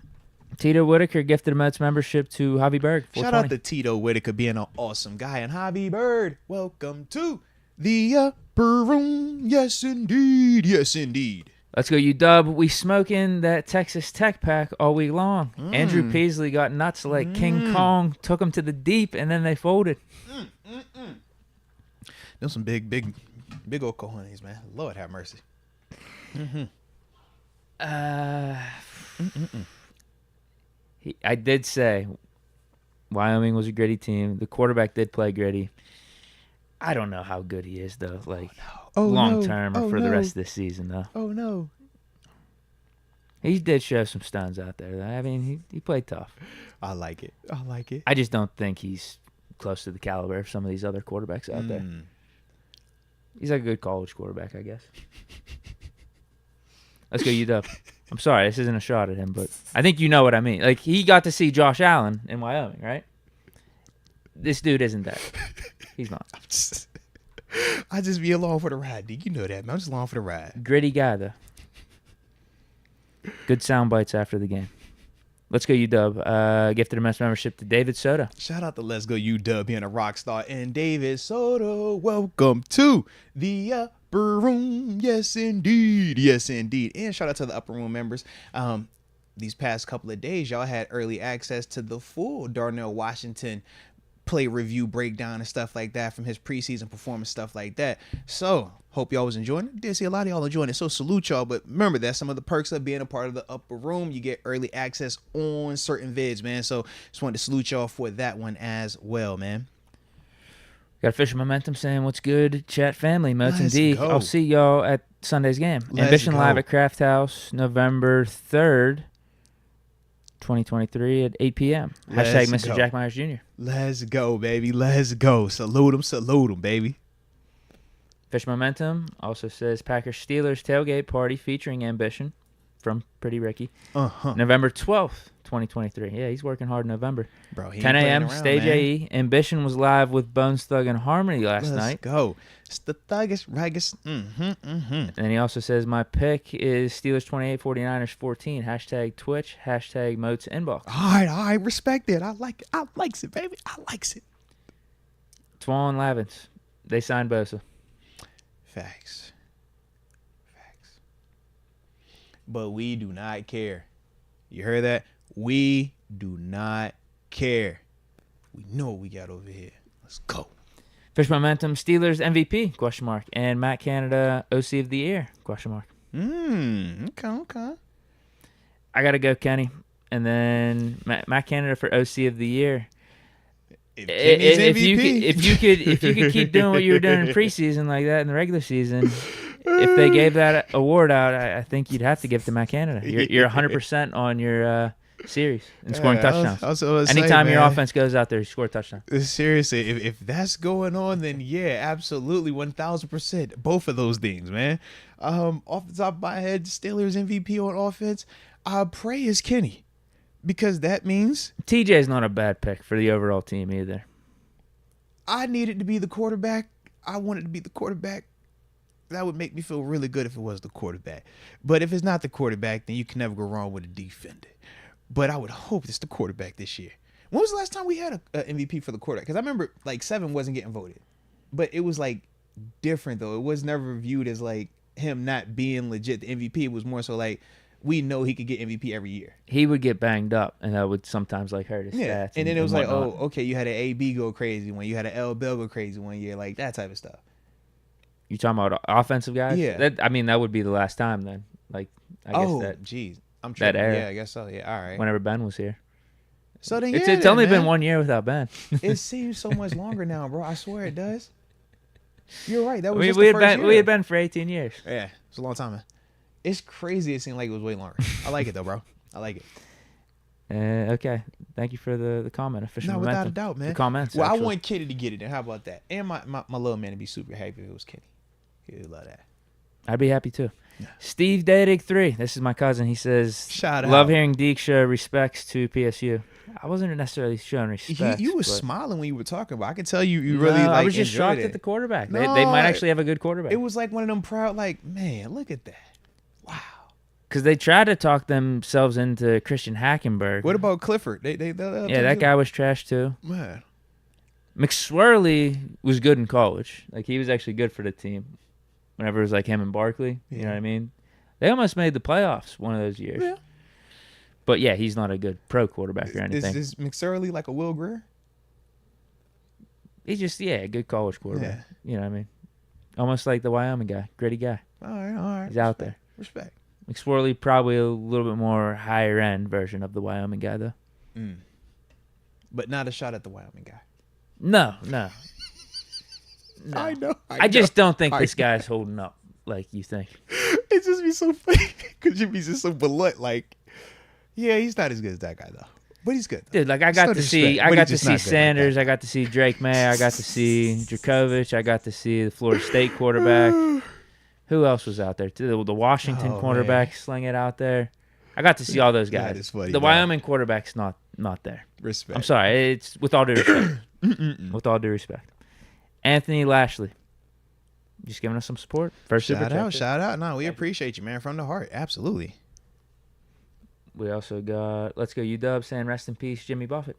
Tito Whitaker gifted a Moats membership to Javi Berg. Shout out to Tito Whitaker being an awesome guy. And Javi Bird, welcome to the upper room. Yes, indeed. Yes, indeed. Let's go, UW. We smoking that Texas Tech pack all week long. Andrew Peasley got nuts like King Kong, took him to the deep, and then they folded. There's some big old cojones, man. Lord have mercy. I did say Wyoming was a gritty team. The quarterback did play gritty. I don't know how good he is, though. Like, long term or for the rest of this season, though. Oh, no. He did show some stuns out there, though. I mean, he played tough. I like it. I just don't think he's close to the caliber of some of these other quarterbacks out there. He's like a good college quarterback, I guess. Let's go, UW. I'm sorry, this isn't a shot at him, but I think you know what I mean. Like, he got to see Josh Allen in Wyoming, right? This dude isn't that. He's not. I just be along for the ride, Deke. You know that, man. I'm just along for the ride. Gritty guy, though. Good sound bites after the game. Let's go, UW. Gifted a Moats membership to David Soda. Shout out to Let's Go UW being a rock star. And David Soda, welcome to the upper room. Yes, indeed. Yes, indeed. And shout out to the upper room members. These past couple of days, y'all had early access to the full Darnell Washington play review breakdown and stuff like that from his preseason performance, stuff like that. So hope y'all was enjoying it. Did see a lot of y'all enjoying it, so salute y'all. But remember, that's some of the perks of being a part of the upper room. You get early access on certain vids, man. So just wanted to salute y'all for that one as well, man. Got Official Momentum saying, what's good, chat family, Moats and Deke. I'll see y'all at Sunday's game. Ambition Live at Craft House, November 3rd, 2023 at 8 p.m. Hashtag Mr. Jack Myers Jr. Let's go, baby. Let's go. Salute him, baby. Fish Momentum also says Packers Steelers tailgate party featuring Ambition from Pretty Ricky. November 12th, 2023. Yeah, he's working hard in November. Bro, 10 a.m. Stage AE. Ambition was live with Bones Thug and Harmony last night. Let's go. It's the Thuggish, Raggis. And he also says my pick is Steelers 28, 49ers 14. Hashtag Twitch. Hashtag Moats Inbox. All right. Respect it. I like it, baby. I likes it. Twan Lavins. They signed Bosa. Facts. But we do not care. You heard that? We do not care. We know what we got over here. Let's go. Fish Momentum, Steelers MVP, ? And Matt Canada, OC of the Year, ? Okay. I got to go, Kenny. And then Matt Canada for OC of the Year. If you could keep doing what you were doing in preseason like that in the regular season, if they gave that award out, I think you'd have to give it to Matt Canada. You're 100% on your series and scoring touchdowns. Anytime your offense goes out there, you score a touchdown. Seriously, if that's going on, then yeah, absolutely, 1,000%. Both of those things, man. Off the top of my head, Steelers MVP on offense, I pray is Kenny. Because that means TJ's not a bad pick for the overall team either. I needed to be the quarterback. I wanted to be the quarterback. That would make me feel really good if it was the quarterback. But if it's not the quarterback, then you can never go wrong with a defender. But I would hope it's the quarterback this year. When was the last time we had a MVP for the quarterback? Because I remember like 7 wasn't getting voted. But it was like different though. It was never viewed as like him not being legit the MVP. It was more so like we know he could get MVP every year. He would get banged up, and that would sometimes like hurt his stats. And then it was like, oh, okay, you had an AB go crazy one, you had an L Bell go crazy one year, like that type of stuff. You talking about offensive guys? Yeah. That would be the last time then. Like, I guess that. Geez, I'm that era. Yeah, I guess so. Yeah, all right. Whenever Ben was here. So then, it's only been 1 year without Ben. It seems so much longer now, bro. I swear it does. You're right. That was we had been for 18 years. Yeah, it's a long time, man. It's crazy. It seemed like it was way longer. I like it though, bro. I like it. Okay. Thank you for the comment. Official no, momentum. without a doubt, man. The comments. Well, actually. I want Kitty to get it. And how about that? And my little man to be super happy if it was Kitty. He would love that. I'd be happy too. Yeah. Steve Dadig 3. This is my cousin. He says, shout out. Love hearing Deke show respects to PSU. I wasn't necessarily showing respect. You were smiling when you were talking about it. I could tell you really like I was just shocked it. at the quarterback. No, they might actually have a good quarterback. It was like one of them proud, like, man, look at that. Wow. Because they tried to talk themselves into Christian Hackenberg. What about Clifford? That guy was trash too. Man. McSwirly was good in college. Like, he was actually good for the team. Whenever it was like him and Barkley. You know what I mean? They almost made the playoffs one of those years. Yeah. But yeah, he's not a good pro quarterback or anything. Is McSorley like a Will Grier? He's just, a good college quarterback. Yeah. You know what I mean? Almost like the Wyoming guy. Gritty guy. All right. He's out there. Respect. McSorley probably a little bit more higher end version of the Wyoming guy, though. But not a shot at the Wyoming guy. No. I know. I just don't think this guy's holding up like you think. It just be so funny because you be just so blunt. Like, yeah, he's not as good as that guy though, but he's good. Dude, like I got to see Sanders, I got to see Drake May, I got to see Djokovic, I got to see the Florida State quarterback. Who else was out there? The Washington quarterback sling it out there. I got to see all those guys. That is funny, the Wyoming quarterback's not there. Respect. I'm sorry. It's with all due respect. With all due respect. Anthony Lashley. Just giving us some support. First shout out. No, we appreciate you, man, from the heart. Absolutely. We also got, let's go UW saying rest in peace, Jimmy Buffett.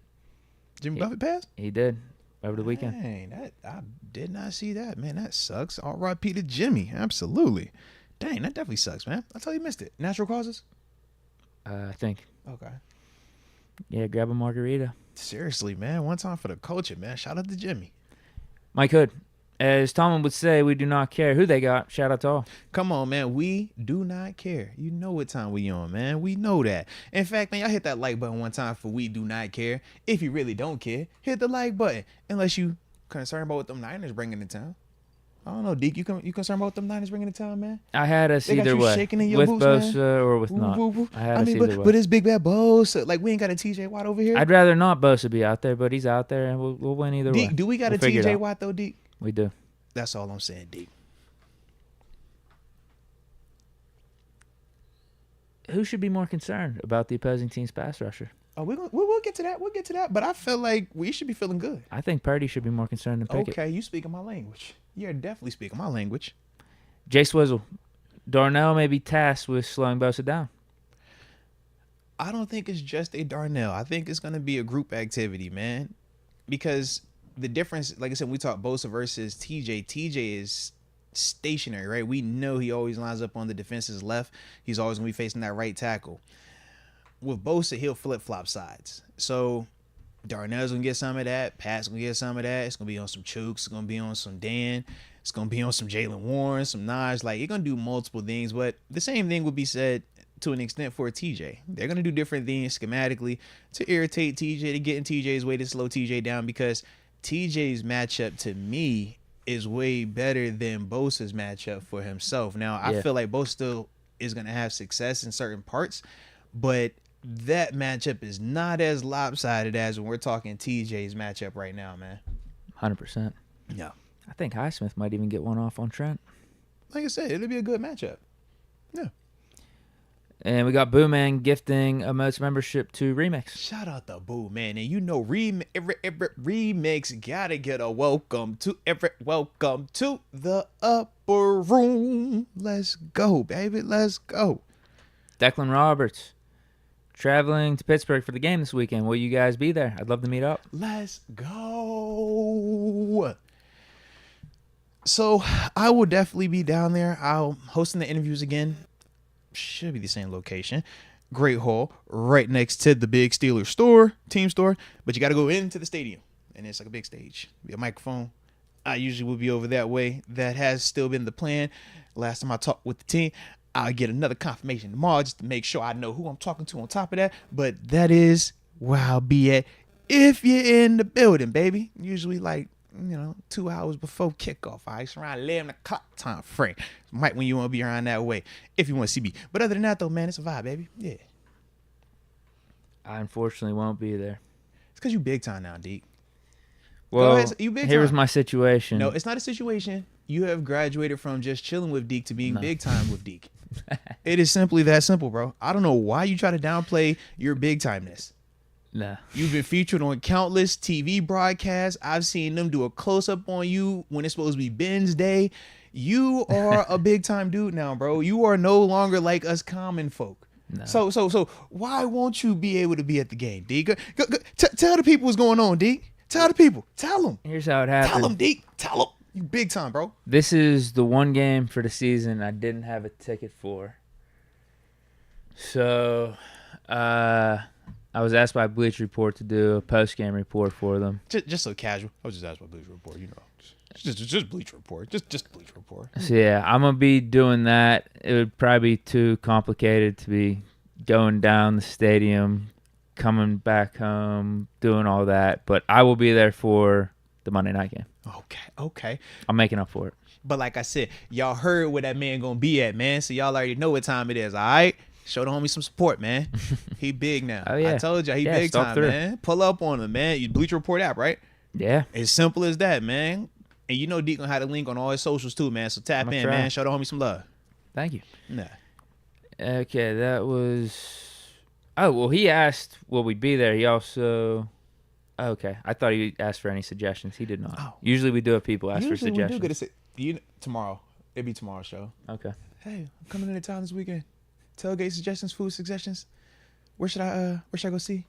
Buffett passed? He did over the weekend. Dang, I did not see that, man. That sucks. R.I.P. to Jimmy. Absolutely. Dang, that definitely sucks, man. I totally missed it. Natural causes? I think. Okay. Yeah, grab a margarita. Seriously, man. One time for the culture, man. Shout out to Jimmy. Mike Hood. As Tomlin would say, we do not care who they got. Shout out to all. Come on, man. We do not care. You know what time we on, man. We know that. In fact, man, y'all hit that like button one time for we do not care. If you really don't care, hit the like button. Unless you concerned about what them Niners bringing to town. I don't know, Deke. You concerned about what them Niners bringing to town, man? I had us either way. With boots, Bosa man? or with not. I had us either way. But it's big bad Bosa. Like, we ain't got a TJ Watt over here. I'd rather not Bosa be out there, but he's out there, and we'll win either way. Do we got a TJ Watt, though, Deke? We do. That's all I'm saying, Deke. Who should be more concerned about the opposing team's pass rusher? Oh, we'll get to that. We'll get to that. But I feel like we should be feeling good. I think Purdy should be more concerned than Pickett. Okay, you speaking my language. You're definitely speaking my language. Jay Swizzle. Darnell may be tasked with slowing Bosa down. I don't think it's just a Darnell. I think it's going to be a group activity, man. Because the difference, like I said, we talk Bosa versus TJ. TJ is stationary, right? We know he always lines up on the defense's left. He's always going to be facing that right tackle. With Bosa, he'll flip-flop sides. So Darnell's going to get some of that. Pat's going to get some of that. It's going to be on some Chooks. It's going to be on some Dan. It's going to be on some Jalen Warren, some Naj. Like, you're going to do multiple things. But the same thing would be said to an extent for TJ. They're going to do different things schematically to irritate TJ, to get in TJ's way, to slow TJ down, because TJ's matchup to me is way better than Bosa's matchup for himself. Now, I feel like Bosa still is going to have success in certain parts, but that matchup is not as lopsided as when we're talking TJ's matchup right now, man. 100%. Yeah. I think Highsmith might even get one off on Trent. Like I said, it'll be a good matchup. Yeah. And we got Boo Man gifting a Moats membership to Remix. Shout out to Boo Man. And you know every Remix gotta get a welcome to the upper room. Let's go, baby. Let's go. Declan Roberts. Traveling to Pittsburgh for the game this weekend. Will you guys be there? I'd love to meet up. Let's go. So I will definitely be down there. I'll hosting the interviews again. Should be the same location. Great Hall, right next to the big Steelers store, team store. But you got to go into the stadium, and it's like a big stage. Be a microphone. I usually will be over that way. That has still been the plan. Last time I talked with the team, I'll get another confirmation tomorrow just to make sure I know who I'm talking to on top of that. But that is where I'll be at if you're in the building, baby. Usually 2 hours before kickoff. All right, it's around 11 o'clock time frame. Right when you want to be around that way if you want to see me. But other than that, though, man, it's a vibe, baby. Yeah. I unfortunately won't be there. It's because you big time now, Deke. Well, here's my situation. No, it's not a situation. You have graduated from just chilling with Deke to being big time with Deke. It is simply that simple, bro. I don't know why you try to downplay your big timeness. Nah. You've been featured on countless TV broadcasts. I've seen them do a close-up on you when it's supposed to be Ben's day. You are a big-time dude now, bro. You are no longer like us common folk. No. So why won't you be able to be at the game, Deke? Tell the people what's going on, Deke. Tell the people. Tell them. Here's how it happened. Tell them, Deke. Tell them. You big time, bro. This is the one game for the season I didn't have a ticket for. So, I was asked by Bleacher Report to do a post-game report for them. Just so casual. I was just asked by Bleacher Report, you know. Just Bleacher Report. Just Bleacher Report. So, yeah, I'm going to be doing that. It would probably be too complicated to be going down the stadium, coming back home, doing all that. But I will be there for the Monday night game. Okay. I'm making up for it. But like I said, y'all heard where that man going to be at, man. So y'all already know what time it is, all right? Show the homie some support, man. He big now. Oh, yeah. I told you, he big time, man. Pull up on him, man. You Bleacher Report app, right? Yeah. As simple as that, man. And you know Deke gonna have a link on all his socials too, man. So tap in, man. Show the homie some love. Thank you. Nah. Okay, that was... Oh, well, he asked will we be there. He also... Okay, I thought he asked for any suggestions. He did not. Oh. Usually we do have people ask for suggestions. We do get tomorrow. It'll be tomorrow's show. Okay. Hey, I'm coming into town this weekend. Tailgate suggestions, food suggestions. Where should I go see?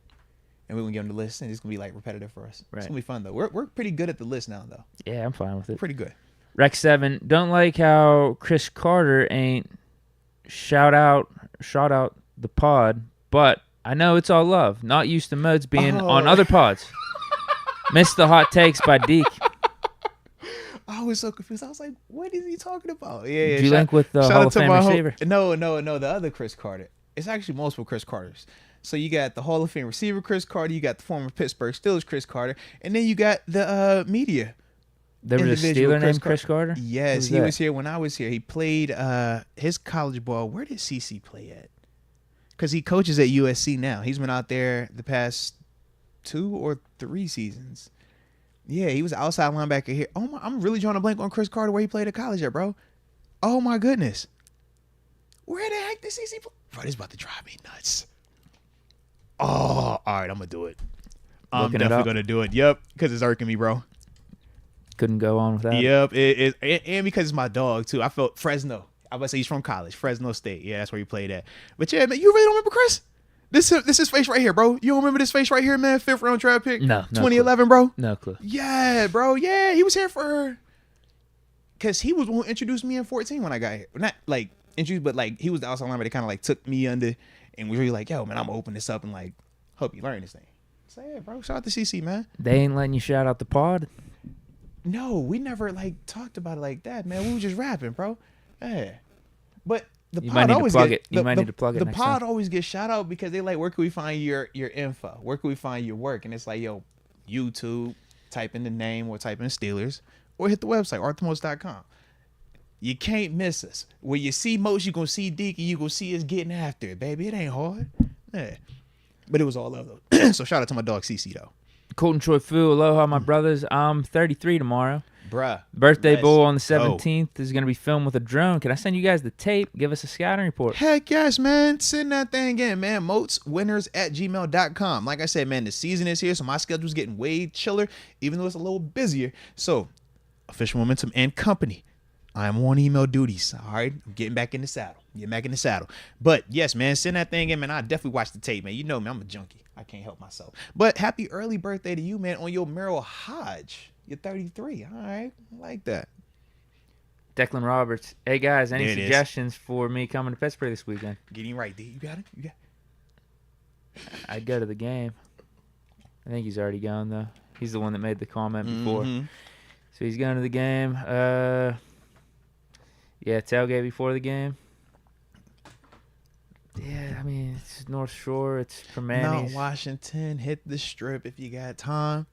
And we're gonna give them the list, and it's gonna be like repetitive for us. Right. It's gonna be fun though. We're pretty good at the list now though. Yeah, I'm fine with it. Pretty good. Rec 7, don't like how Chris Carter ain't shout out the pod, but I know it's all love. Not used to Moats being on other pods. Missed the hot takes by Deke. I was so confused. I was like, what is he talking about? Yeah. Did you link with the Hall of Fame receiver? No. The other Chris Carter. It's actually multiple Chris Carters. So you got the Hall of Fame receiver Chris Carter. You got the former Pittsburgh Steelers Chris Carter. And then you got the media. There was a Steeler named Chris Carter? Yes, he was here when I was here. He played his college ball. Where did CC play at? Because he coaches at USC now. He's been out there the past 2 or 3 seasons. Yeah, he was outside linebacker here. Oh my, I'm really drawing a blank on Chris Carter where he played at college at, bro. Oh my goodness. Where the heck did CC play? Bro, this is about to drive me nuts. Oh, all right, I'm going to do it. I'm definitely going to do it. Yep, because it's irking me, bro. Couldn't go on with that. Yep, and because it's my dog, too. I felt Fresno. I was about to say he's from college, Fresno State. Yeah, that's where he played at. But yeah, man, you really don't remember Chris? This is face right here, bro. You don't remember this face right here, man? 5th round draft pick? No 2011, bro? No clue. Yeah, bro. Yeah, he was here for... Because he was the one who introduced me in 14 when I got here. Not, like, introduced, but, like, he was the outside linebacker that kind of, like, took me under and was really like, yo, man, I'm going to open this up and, like, hope you learn this thing. So, yeah, bro, shout out to CC, man. They ain't letting you shout out the pod? No, we never, like, talked about it like that, man. We were just rapping, bro. Yeah. But... The you might need to plug it. You might need to plug it. The pod always gets shout out because they like, where can we find your info? Where can we find your work? And it's like, yo, YouTube, type in the name or type in Steelers or hit the website, arthmoats.com. You can't miss us. When you see Moats, you're going to see Deke and you're going to see us getting after it, baby. It ain't hard. Yeah. But it was all love, though. So shout out to my dog, CC, though. Colton Troy Fu, aloha, my brothers. I'm 33 tomorrow. Bruh. Birthday bowl on the 17th is going to be filmed with a drone. Can I send you guys the tape? Give us a scouting report. Heck yes, man. Send that thing in, man. Moatswinners@gmail.com. Like I said, man, the season is here, so my schedule's getting way chiller, even though it's a little busier. So, official momentum and company. I am on email duties. All right. I'm getting back in the saddle. But yes, man, send that thing in, man. I definitely watch the tape, man. You know me, I'm a junkie. I can't help myself. But happy early birthday to you, man, on your Merrill Hodge. You're 33. All right. I like that. Declan Roberts. Hey, guys, any suggestions for me coming to Pittsburgh this weekend? Getting right, D. You got it? I'd go to the game. I think he's already gone, though. He's the one that made the comment before. So he's going to the game. Yeah, tailgate before the game. Yeah, I mean, it's North Shore. It's Permanis. Mount Washington. Hit the Strip if you got time.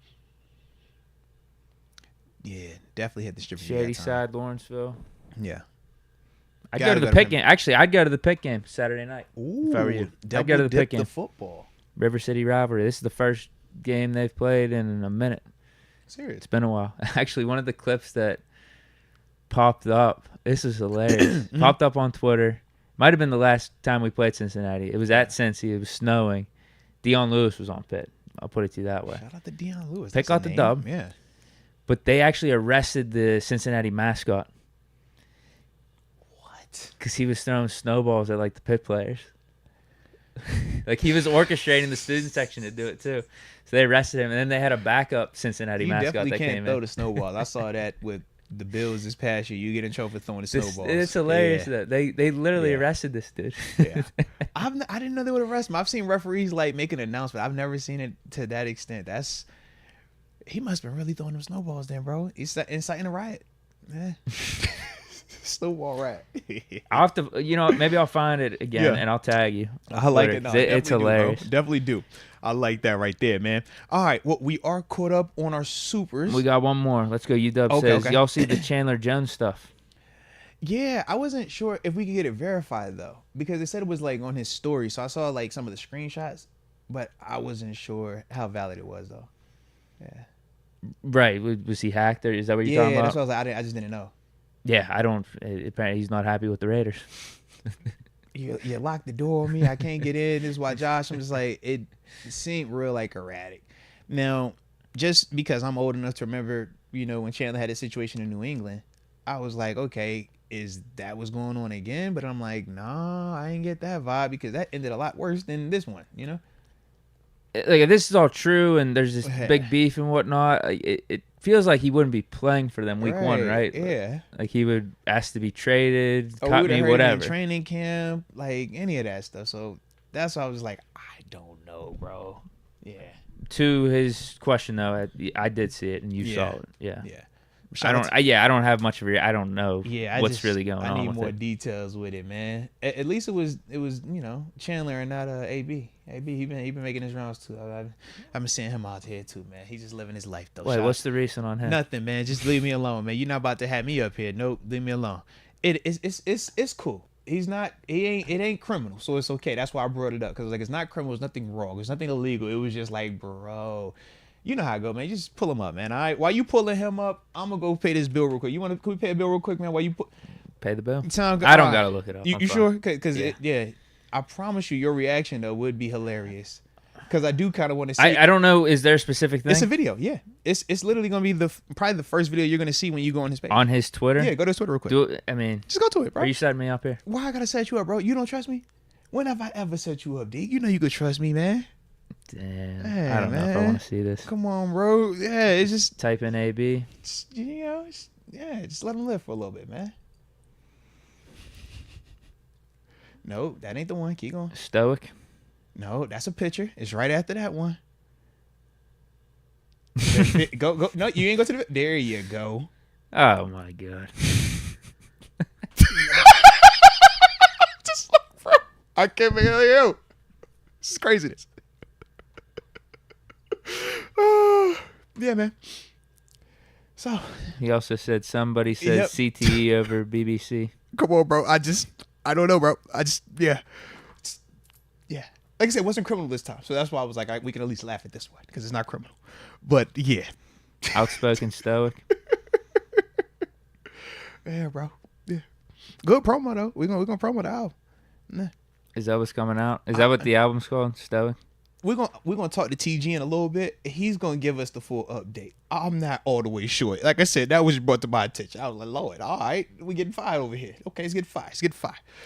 Yeah, definitely hit the Strip. Shady Side, Lawrenceville. Yeah. I'd go to the Pitt game. Actually, I'd go to the Pitt game Saturday night. Ooh, if I were you. I'd go to the Pitt game. The football. River City rivalry. This is the first game they've played in a minute. Serious? It's been a while. Actually, one of the clips that popped up, this is hilarious, popped up on Twitter. Might have been the last time we played Cincinnati. It was at Cincy. It was snowing. Dion Lewis was on Pitt. I'll put it to you that way. Shout out to Dion Lewis. Pick out the dub. Yeah. But they actually arrested the Cincinnati mascot. What? Because he was throwing snowballs at, like, the Pitt players. Like, he was orchestrating the student section to do it, too. So they arrested him, and then they had a backup Cincinnati mascot that came in. You definitely can't throw the snowballs. I saw that with the Bills this past year. You get in trouble for throwing the snowballs. It's hilarious. Yeah. They literally arrested this dude. Yeah. I didn't know they would arrest him. I've seen referees, like, make an announcement. I've never seen it to that extent. He must have been really throwing them snowballs then, bro. He's inciting a riot. Yeah. Snowball riot. I'll have to, maybe I'll find it again and I'll tag you. I like it. No, it's hilarious. Definitely do. I like that right there, man. All right. Well, we are caught up on our supers. We got one more. Let's go. UW says, y'all see the Chandler Jones stuff? Yeah, I wasn't sure if we could get it verified, though, because they said it was, like, on his story. So I saw, like, some of the screenshots, but I wasn't sure how valid it was, though. Yeah. Right. Was he hacked, or is that what you're talking about? Yeah, that's what I was like. I just didn't know. Yeah, apparently he's not happy with the Raiders. You locked the door on me. I can't get in. This is why I'm just like, it seemed real, like, erratic. Now, just because I'm old enough to remember, when Chandler had a situation in New England, I was like, okay, is that what's going on again? But I'm like, nah, I ain't get that vibe, because that ended a lot worse than this one, Like, if this is all true and there's this big beef and whatnot, it feels like he wouldn't be playing for them week one, right? Yeah. Like, he would ask to be traded, cut me, whatever. Training camp, like, any of that stuff. So That's why I was like, I don't know, bro. Yeah. To his question though, I did see it and you saw it. Yeah. Yeah. I don't have much of I don't know what's really going on. I need with more details with it, man. At least it was Chandler and not AB. He been making his rounds too. I've been seeing him out here too, man. He's just living his life though. Wait, what's the reason on him? Nothing, man. Just leave me alone, man. You're not about to have me up here. Nope, leave me alone. It's cool. It ain't criminal, so it's okay. That's why I brought it up, because like it's not criminal, there's nothing wrong, there's nothing illegal. It was just like, bro, you know how I go, man. Just pull him up, man. All right, while you pulling him up, I'm gonna go pay this bill real quick. Can we pay a bill real quick, man? While you pay the bill? I don't gotta look it up. You sure? Because I promise you, your reaction though would be hilarious. Because I do kind of want to see. I don't know. Is there a specific thing? It's a video. Yeah, it's literally gonna be probably the first video you're gonna see when you go on his page. On his Twitter. Yeah, go to his Twitter real quick. Just go to it, bro. Are you setting me up here? Why I gotta set you up, bro? You don't trust me? When have I ever set you up, Deke? You know you could trust me, man. Damn. Hey, I don't know if I want to see this. Come on, bro. Yeah, it's just type in AB. Just let him live for a little bit, man. No, that ain't the one. Keep going. Stoic. No, that's a picture. It's right after that one. Go. No, you ain't go to the. There you go. Oh my god. Just look, bro. I can't make it you. This is craziness. Yeah, man. So he also said somebody said CTE over BBC. Come on, bro. I don't know, bro. Yeah. Like I said, it wasn't criminal this time, so that's why I was like, we can at least laugh at this one because it's not criminal. But yeah, outspoken stoic. Yeah, bro. Yeah, good promo though. We're gonna promo the album. Nah. Is that what's coming out? Is that what the album's called? Stoic. We're gonna talk to TG in a little bit. He's gonna give us the full update. I'm not all the way sure. Like I said, that was brought to my attention. I was like, Lord, all right, we getting fired over here. Okay, let's get fired.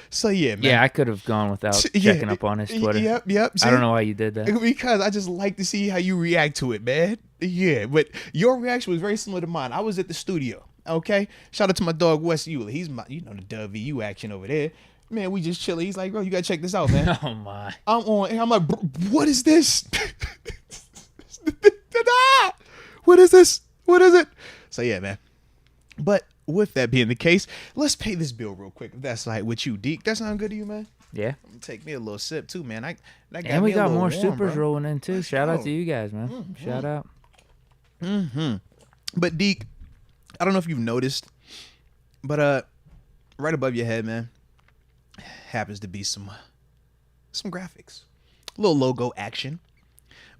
So yeah, man. Yeah, I could have gone without checking up on his Twitter. Yep. See, I don't know why you did that. Because I just like to see how you react to it, man. Yeah, but your reaction was very similar to mine. I was at the studio. Okay, shout out to my dog Wes Euler. He's my, the WVU action over there. Man, we just chilling. He's like, bro, you gotta check this out, man. Oh my! I'm like, bro, what is this? What is this? What is it? So yeah, man. But with that being the case, let's pay this bill real quick. If that's like with you, Deke. That sound good to you, man? Yeah. Take me a little sip too, man. And we got more supers rolling in too. Shout out to you guys, man. Mm-hmm. Shout out. Mm-hmm. But Deke, I don't know if you've noticed, but right above your head, man, happens to be some graphics, a little logo action.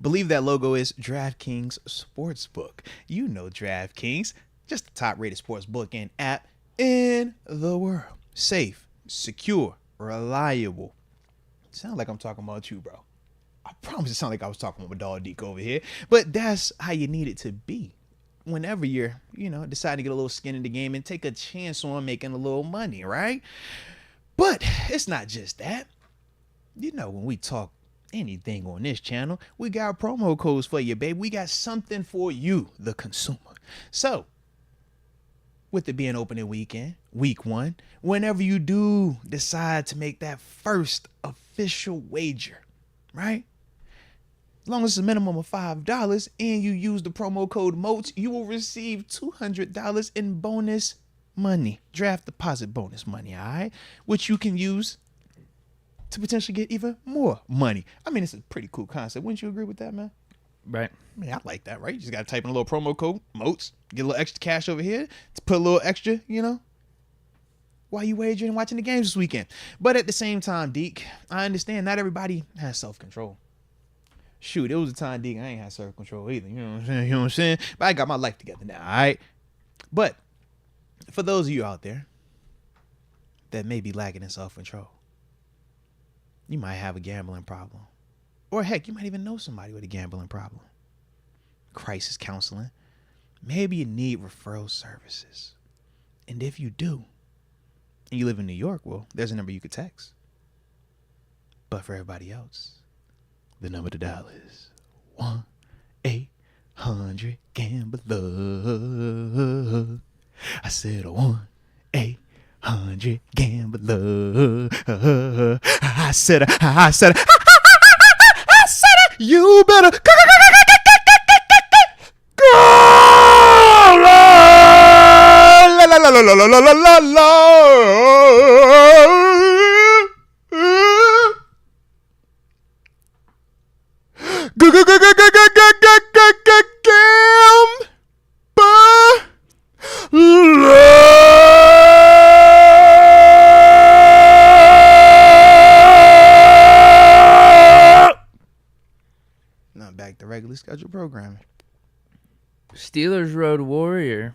Believe that logo is DraftKings Sportsbook. You know DraftKings, just the top-rated sportsbook and app in the world. Safe, secure, reliable. Sound like I'm talking about you, bro. I promise it sound like I was talking about my dog Deke over here. But that's how you need it to be whenever you're, deciding to get a little skin in the game and take a chance on making a little money, right? But it's not just that. When we talk anything on this channel, we got promo codes for you, babe. We got something for you, the consumer. So, with it being opening weekend, week 1, whenever you do decide to make that first official wager, right? As long as it's a minimum of $5 and you use the promo code Moats, you will receive $200 in bonus money, draft deposit bonus money, all right? Which you can use to potentially get even more money. I mean, it's a pretty cool concept. Wouldn't you agree with that, man? Right. I mean, I like that, right? You just got to type in a little promo code, Moats, get a little extra cash over here to put a little extra, while you wagering and watching the games this weekend. But at the same time, Deke, I understand not everybody has self-control. Shoot, it was a time, Deke, I ain't had self-control either. You know what I'm saying? But I got my life together now, all right? But for those of you out there that may be lacking in self-control, you might have a gambling problem. Or heck, you might even know somebody with a gambling problem. Crisis counseling. Maybe you need referral services. And if you do, and you live in New York, well, there's a number you could text. But for everybody else, the number to dial is 1-800-GAMBLER. I said 1-800 100 gambler. I said, you better go. La la la la la la la la la. Now back to regularly scheduled programming. Steelers Road Warrior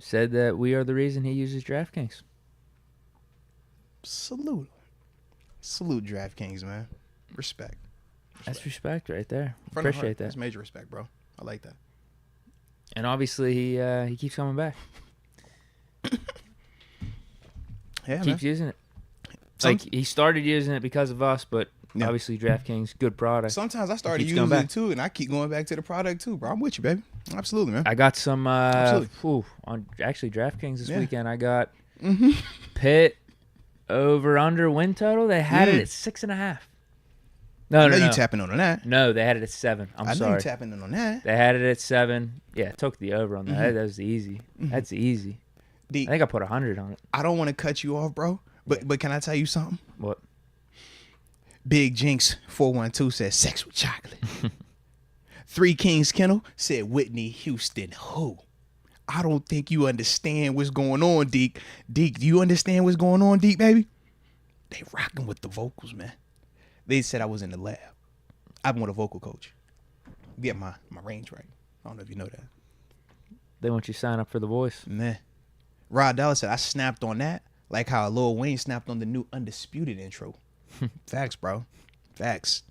said that we are the reason he uses DraftKings. Salute DraftKings, man. Respect. That's respect right there. Appreciate that. That's major respect, bro. I like that. And obviously he keeps coming back. Yeah, keeps using it. Like he started using it because of us, but obviously DraftKings, good product. Sometimes I started using it too, and I keep going back to the product too, bro. I'm with you, baby. Absolutely, man. I got some on actually DraftKings this weekend. I got Pitt over under win total. They had it at 6.5. No, you tapping on that. No, they had it at 7. I'm sorry. I know you tapping in on that. They had it at 7. Yeah, took the over on that. That was easy. That's easy. I think I put 100 on it. I don't want to cut you off, bro, but can I tell you something? What? Big Jinx 412 said sex with chocolate. 3 Kings Kennel said Whitney Houston. Who? I don't think you understand what's going on, Deke. Deke, do you understand what's going on, Deke, baby? They rocking with the vocals, man. They said I was in the lab. I'm with a vocal coach. Get my range right. I don't know if you know that. They want you to sign up for The Voice. Nah. Rod Dallas said I snapped on that like how Lil Wayne snapped on the new Undisputed intro. Facts, bro. Facts.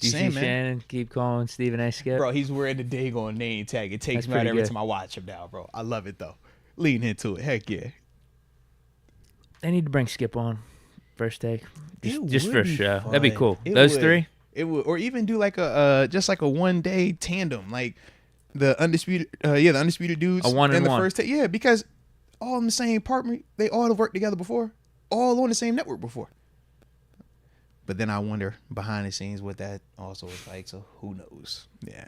You see Shannon keep calling Stephen A. Skip? Bro, he's wearing the Dagon name tag. It takes me out every time I watch him now, bro. I love it, though. Lean into it. Heck yeah. They need to bring Skip on. First take. Just for a show. Fun. That'd be cool. Those 3? It would, or even do like a just like a 1-day tandem, like the Undisputed dudes. A 1 and the 1. first take. Yeah, because all in the same apartment, they all have worked together before, all on the same network before. But then I wonder behind the scenes what that also is like. So who knows? Yeah.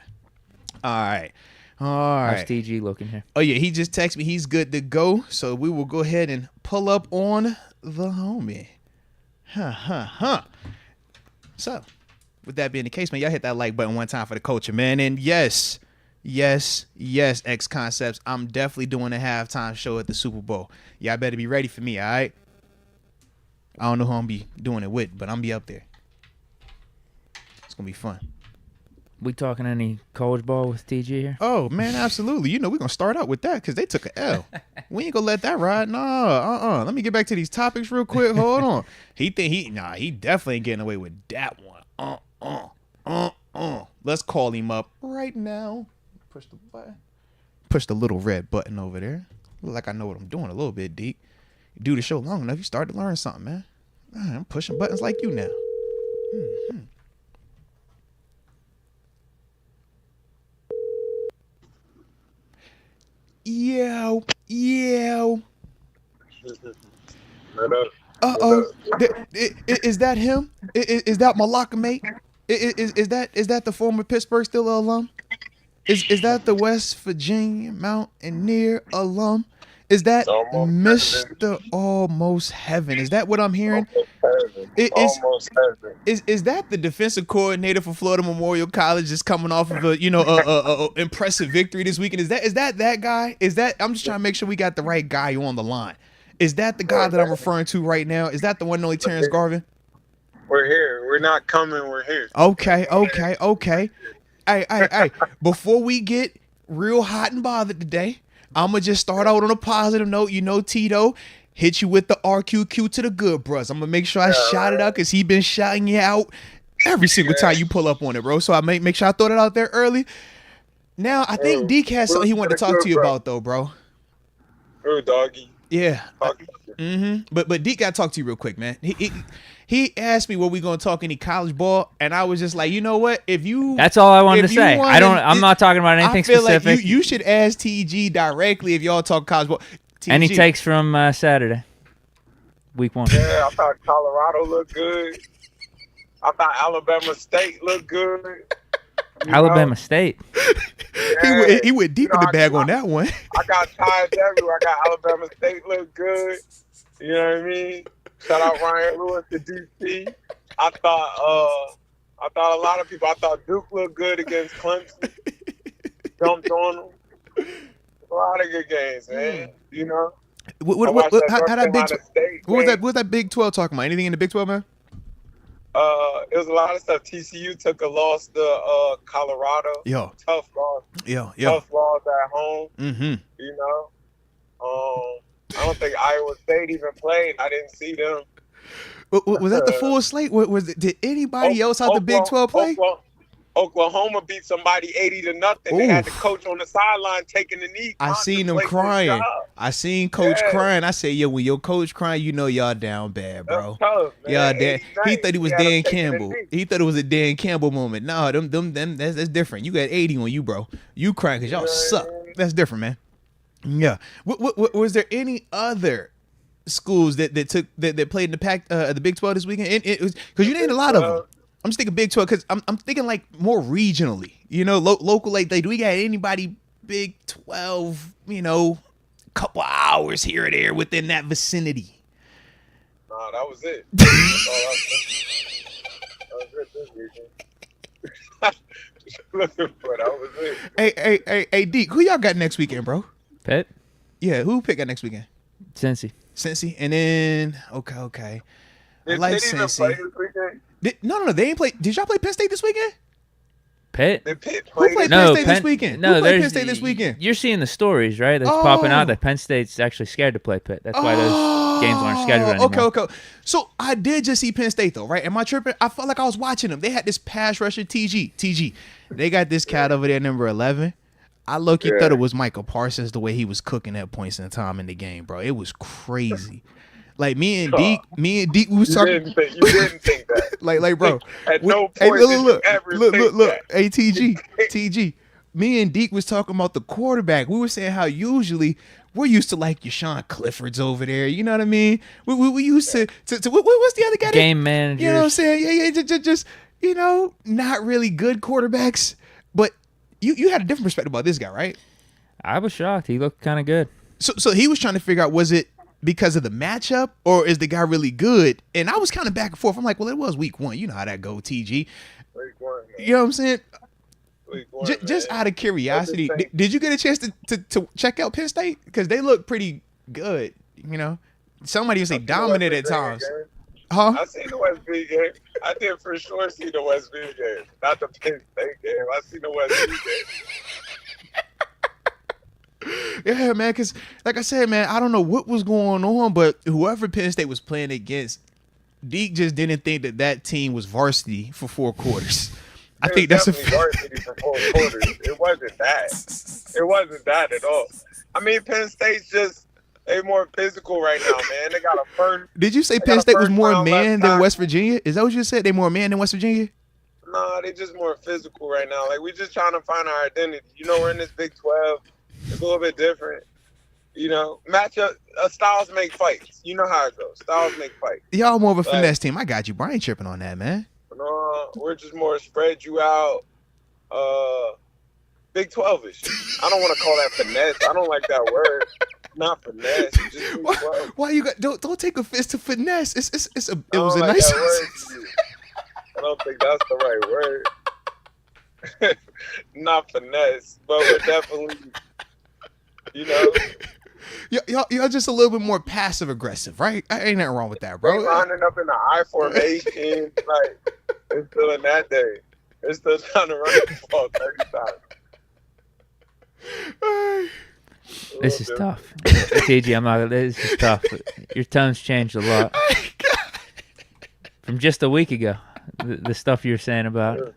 All right. How's TG looking here? Oh yeah, he just texted me. He's good to go. So we will go ahead and pull up on the homie. So, with that being the case, man, y'all hit that like button one time for the culture, man. And yes, X Concepts, I'm definitely doing a halftime show at the Super Bowl. Y'all better be ready for me, all right? I don't know who I'm be doing it with, but I'm be up there. It's gonna be fun. We talking any college ball with TG here? Oh man, absolutely. You know we're gonna start out with that because they took an L. We ain't gonna let that ride. No, Let me get back to these topics real quick. Hold on. He definitely ain't getting away with that one. Let's call him up right now. Push the button. Push the little red button over there. Look like I know what I'm doing a little bit, Deke. You do the show long enough, you start to learn something, man. I'm pushing buttons like you now. Yo. Is that him? Is that Malaka mate? Is that the former Pittsburgh Steelers alum? Is that the West Virginia Mountaineer alum? Is that Mr. Almost Heaven? Is that what I'm hearing? Almost Heaven. Is that the defensive coordinator for Florida Memorial College just coming off of a impressive victory this weekend? Is that guy? I'm just trying to make sure we got the right guy on the line. Is that the guy that I'm referring to right now? Is that the one and only Terence Garvin? We're here. We're not coming. We're here. Okay. Hey. Before we get real hot and bothered today, I'm going to just start out on a positive note. You know, Tito hit you with the RQQ to the good, bros. I'm going to make sure I shout it out because he been shouting you out every single time you pull up on it, bro. So I make sure I throw that out there early. Now, I think Deke has something he wanted to talk to you about, though, bro. Oh, doggy. Yeah. But Deke got to talk to you real quick, man. He asked me, were we going to talk any college ball? And I was just like, you know what? That's all I wanted to say. I'm not talking about anything specific. Like you should ask TG directly if y'all talk college ball. Any takes from Saturday, week 1? Yeah, I thought Colorado looked good. I thought Alabama State looked good. Alabama State. Yeah. He went deep in the bag on that one. I got ties everywhere. I got Alabama State look good. You know what I mean? Shout out Ryan Lewis to DC. I thought a lot of people. I thought Duke looked good against Clemson. Jumped on them. A lot of good games, man. You know. What was that Big 12 talking about? Anything in the Big 12, man? It was a lot of stuff. TCU took a loss to Colorado. Tough loss. Tough loss at home. Mm-hmm. You know. I don't think Iowa State even played. I didn't see them. Was that the full slate? Did anybody else out the Big 12 play? Oklahoma beat somebody 80-0. They had the coach on the sideline taking the knee. I seen him crying. I seen Coach crying. I said, yo, when your coach crying, you know y'all down bad, bro. Tough, y'all down. He thought he was Dan Campbell. He thought it was a Dan Campbell moment. No, them that's different. You got 80 on you, bro. You crying because y'all suck. That's different, man. Yeah. What was there any other schools that played in the Big 12 this weekend? It was because you named a lot of them. I'm just thinking Big 12 because I'm thinking like more regionally, you know, local. Like, do we got anybody Big 12? You know, couple hours here or there within that vicinity. Nah, that was it. That was it this weekend. Looking for that was it. Hey, Deke, who y'all got next weekend, bro? Pitt? Yeah, who Pitt got next weekend? Cincy. And then okay. Did I like Pitt even play this weekend? No, they ain't play. Did y'all play Penn State this weekend? Pitt? Did Pitt Who play played Penn State this weekend? No, Who played Penn State this weekend? You're seeing the stories, right? That's popping out that Penn State's actually scared to play Pitt. That's why those games aren't scheduled anymore. Okay. So I did just see Penn State though, right? Am I tripping? I felt like I was watching them. They had this pass rusher, TG. They got this cat over there, number 11. I low-key thought it was Michael Parsons the way he was cooking at points in time in the game, bro. It was crazy. Like me and Deke, we was talking. You didn't think that. like, bro. At no point did you ever think look. that. Hey, TG. Me and Deke was talking about the quarterback. We were saying how usually we're used to like your Sean Clifford's over there. You know what I mean? We used to what's the other guy? Game manager. You know what I'm saying? Yeah. Just you know, not really good quarterbacks. But you had a different perspective about this guy, right? I was shocked. He looked kind of good. So he was trying to figure out, was it because of the matchup or is the guy really good? And I was kind of back and forth. I'm like, well, it was week 1. You know how that go, TG. Week 1, man. You know what I'm saying? Week 1, just out of curiosity, did you get a chance to check out Penn State? Because they look pretty good. You know, somebody would say dominant at times. Huh? I seen the West V game. I did for sure see the West V game, not the Penn State game. I seen the West V game. Yeah, man, because like I said, man, I don't know what was going on, but whoever Penn State was playing against, Deke just didn't think that team was varsity for 4 quarters. I think that's varsity for 4 quarters. It wasn't that. It wasn't that at all. I mean, Penn State's just they more physical right now, man. They got a first. Did you say Penn State was more man than West Virginia? Is that what you said? They more man than West Virginia? Nah, they just more physical right now. Like, we just trying to find our identity. You know, we're in this Big 12. It's a little bit different. You know, matchup styles make fights. You know how it goes. Styles make fights. Y'all more of a finesse team. I got you, bro. I ain't tripping on that, man. No, we're just more spread you out. Big 12ish. I don't want to call that finesse. I don't like that word. Not finesse. Just why you got? Don't take offense to finesse. It was a like nice. I don't think that's the right word. Not finesse, but we're definitely, you know. Y'all just a little bit more passive aggressive, right? Ain't nothing wrong with that, bro. We're lining up in the I formation, like it's still in that day. It's still trying to run the ball 30 times. This is tough. TG, I'm not. This is tough. Your tone's changed a lot from just a week ago. The stuff you were saying about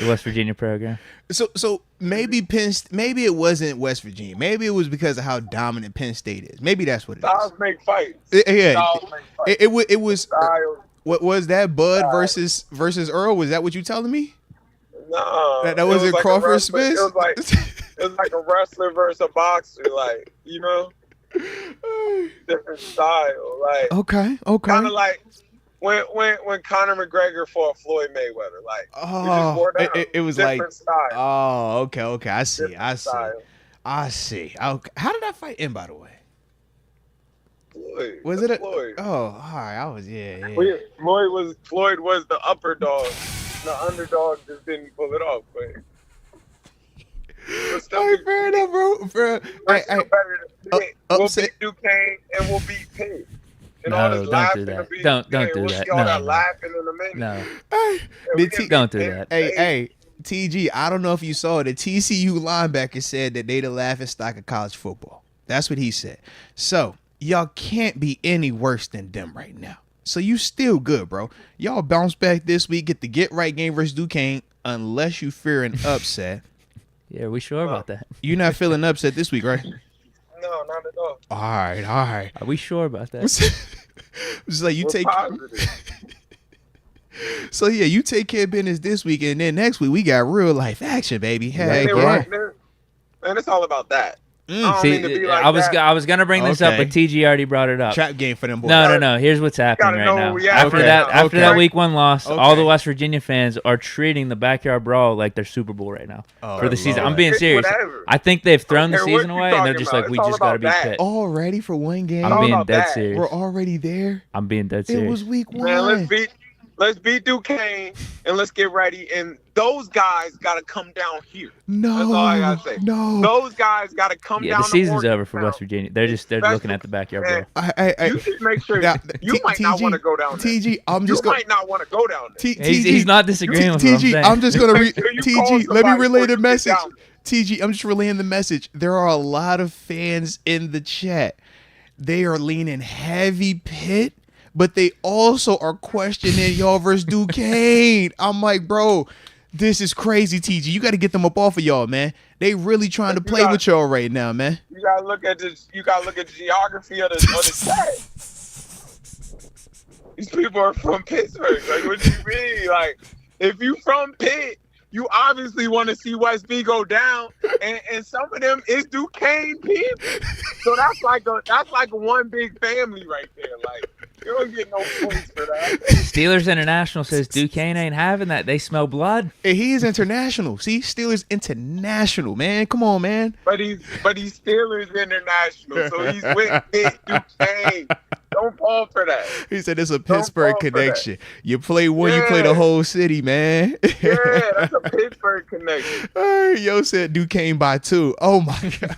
the West Virginia program. So maybe it wasn't West Virginia. Maybe it was because of how dominant Penn State is. Maybe that's what it is. Styles make fights. It was. Styles. What was that? Bud versus Earl? Was that what you telling me? No, that wasn't like Crawford Smith. It was like a wrestler versus a boxer, like, you know. Different style. Like okay. Kind of like when Conor McGregor fought Floyd Mayweather. Like it was different like style. Oh, okay. I see. Style. I see. Okay. How did that fight end, by the way? Floyd. Was it Floyd? Oh, all right. I was Floyd was the upper dog. The underdog just didn't pull it off. But fair enough, bro. We'll beat Duquesne and we'll beat Pitt. And all this laughing. Don't do we'll that. See all that laughing in a minute. No. Don't do that. Hey, TG, I don't know if you saw it. The TCU linebacker said that they the laughing stock of college football. That's what he said. So, y'all can't be any worse than them right now. So, you still good, bro. Y'all bounce back this week, get the get-right game versus Duquesne, unless you fear an upset. Yeah, we sure about that? You're not feeling upset this week, right? No, not at all. All right. Are we sure about that? It's like We're positive. So yeah, you take care of business this week, and then next week we got real life action, baby. Hey, man, it's all about that. I was gonna bring this up, but TG already brought it up. Trap game for them boys. No. Here's what's happening right now. After that week 1 loss, all the West Virginia fans are treating the backyard brawl like their Super Bowl right now for the season. I'm being serious. I think they've thrown the season away, and they're just like, we just gotta be Pitt. Already for one game. I'm being dead serious. We're already there. I'm being dead serious. It was week 1. Man, let's beat Duquesne and let's get ready. And those guys got to come down here. No, that's all I gotta say. No, those guys got to come down. Yeah, the season's over for West Virginia. They're looking at the backyard brawl. You just make sure you might not want to go down there. TG, might not want to go down there. He's not disagreeing with what I'm saying. I'm just gonna TG. Let me relay the message. TG, I'm just relaying the message. There are a lot of fans in the chat. They are leaning heavy Pitt, but they also are questioning y'all versus Duquesne. I'm like, bro, this is crazy, TG. You got to get them up off of y'all, man. They really trying to play with y'all right now, man. You gotta look at the geography of the chat. These people are from Pittsburgh. Like, what do you mean? Like, if you from Pitt, you obviously want to see West V go down, and some of them is Duquesne people. So that's like one big family right there. Like, you don't get no points for that. Steelers International says Duquesne ain't having that. They smell blood. Hey, he is international. See, Steelers International, man. Come on, man. But he's Steelers International, so he's with Pitt Duquesne. Don't fall for that. He said it's a Pittsburgh connection. You play one, you play the whole city, man. Yeah, that's a Pittsburgh connection. Yo said Duquesne by 2. Oh my God.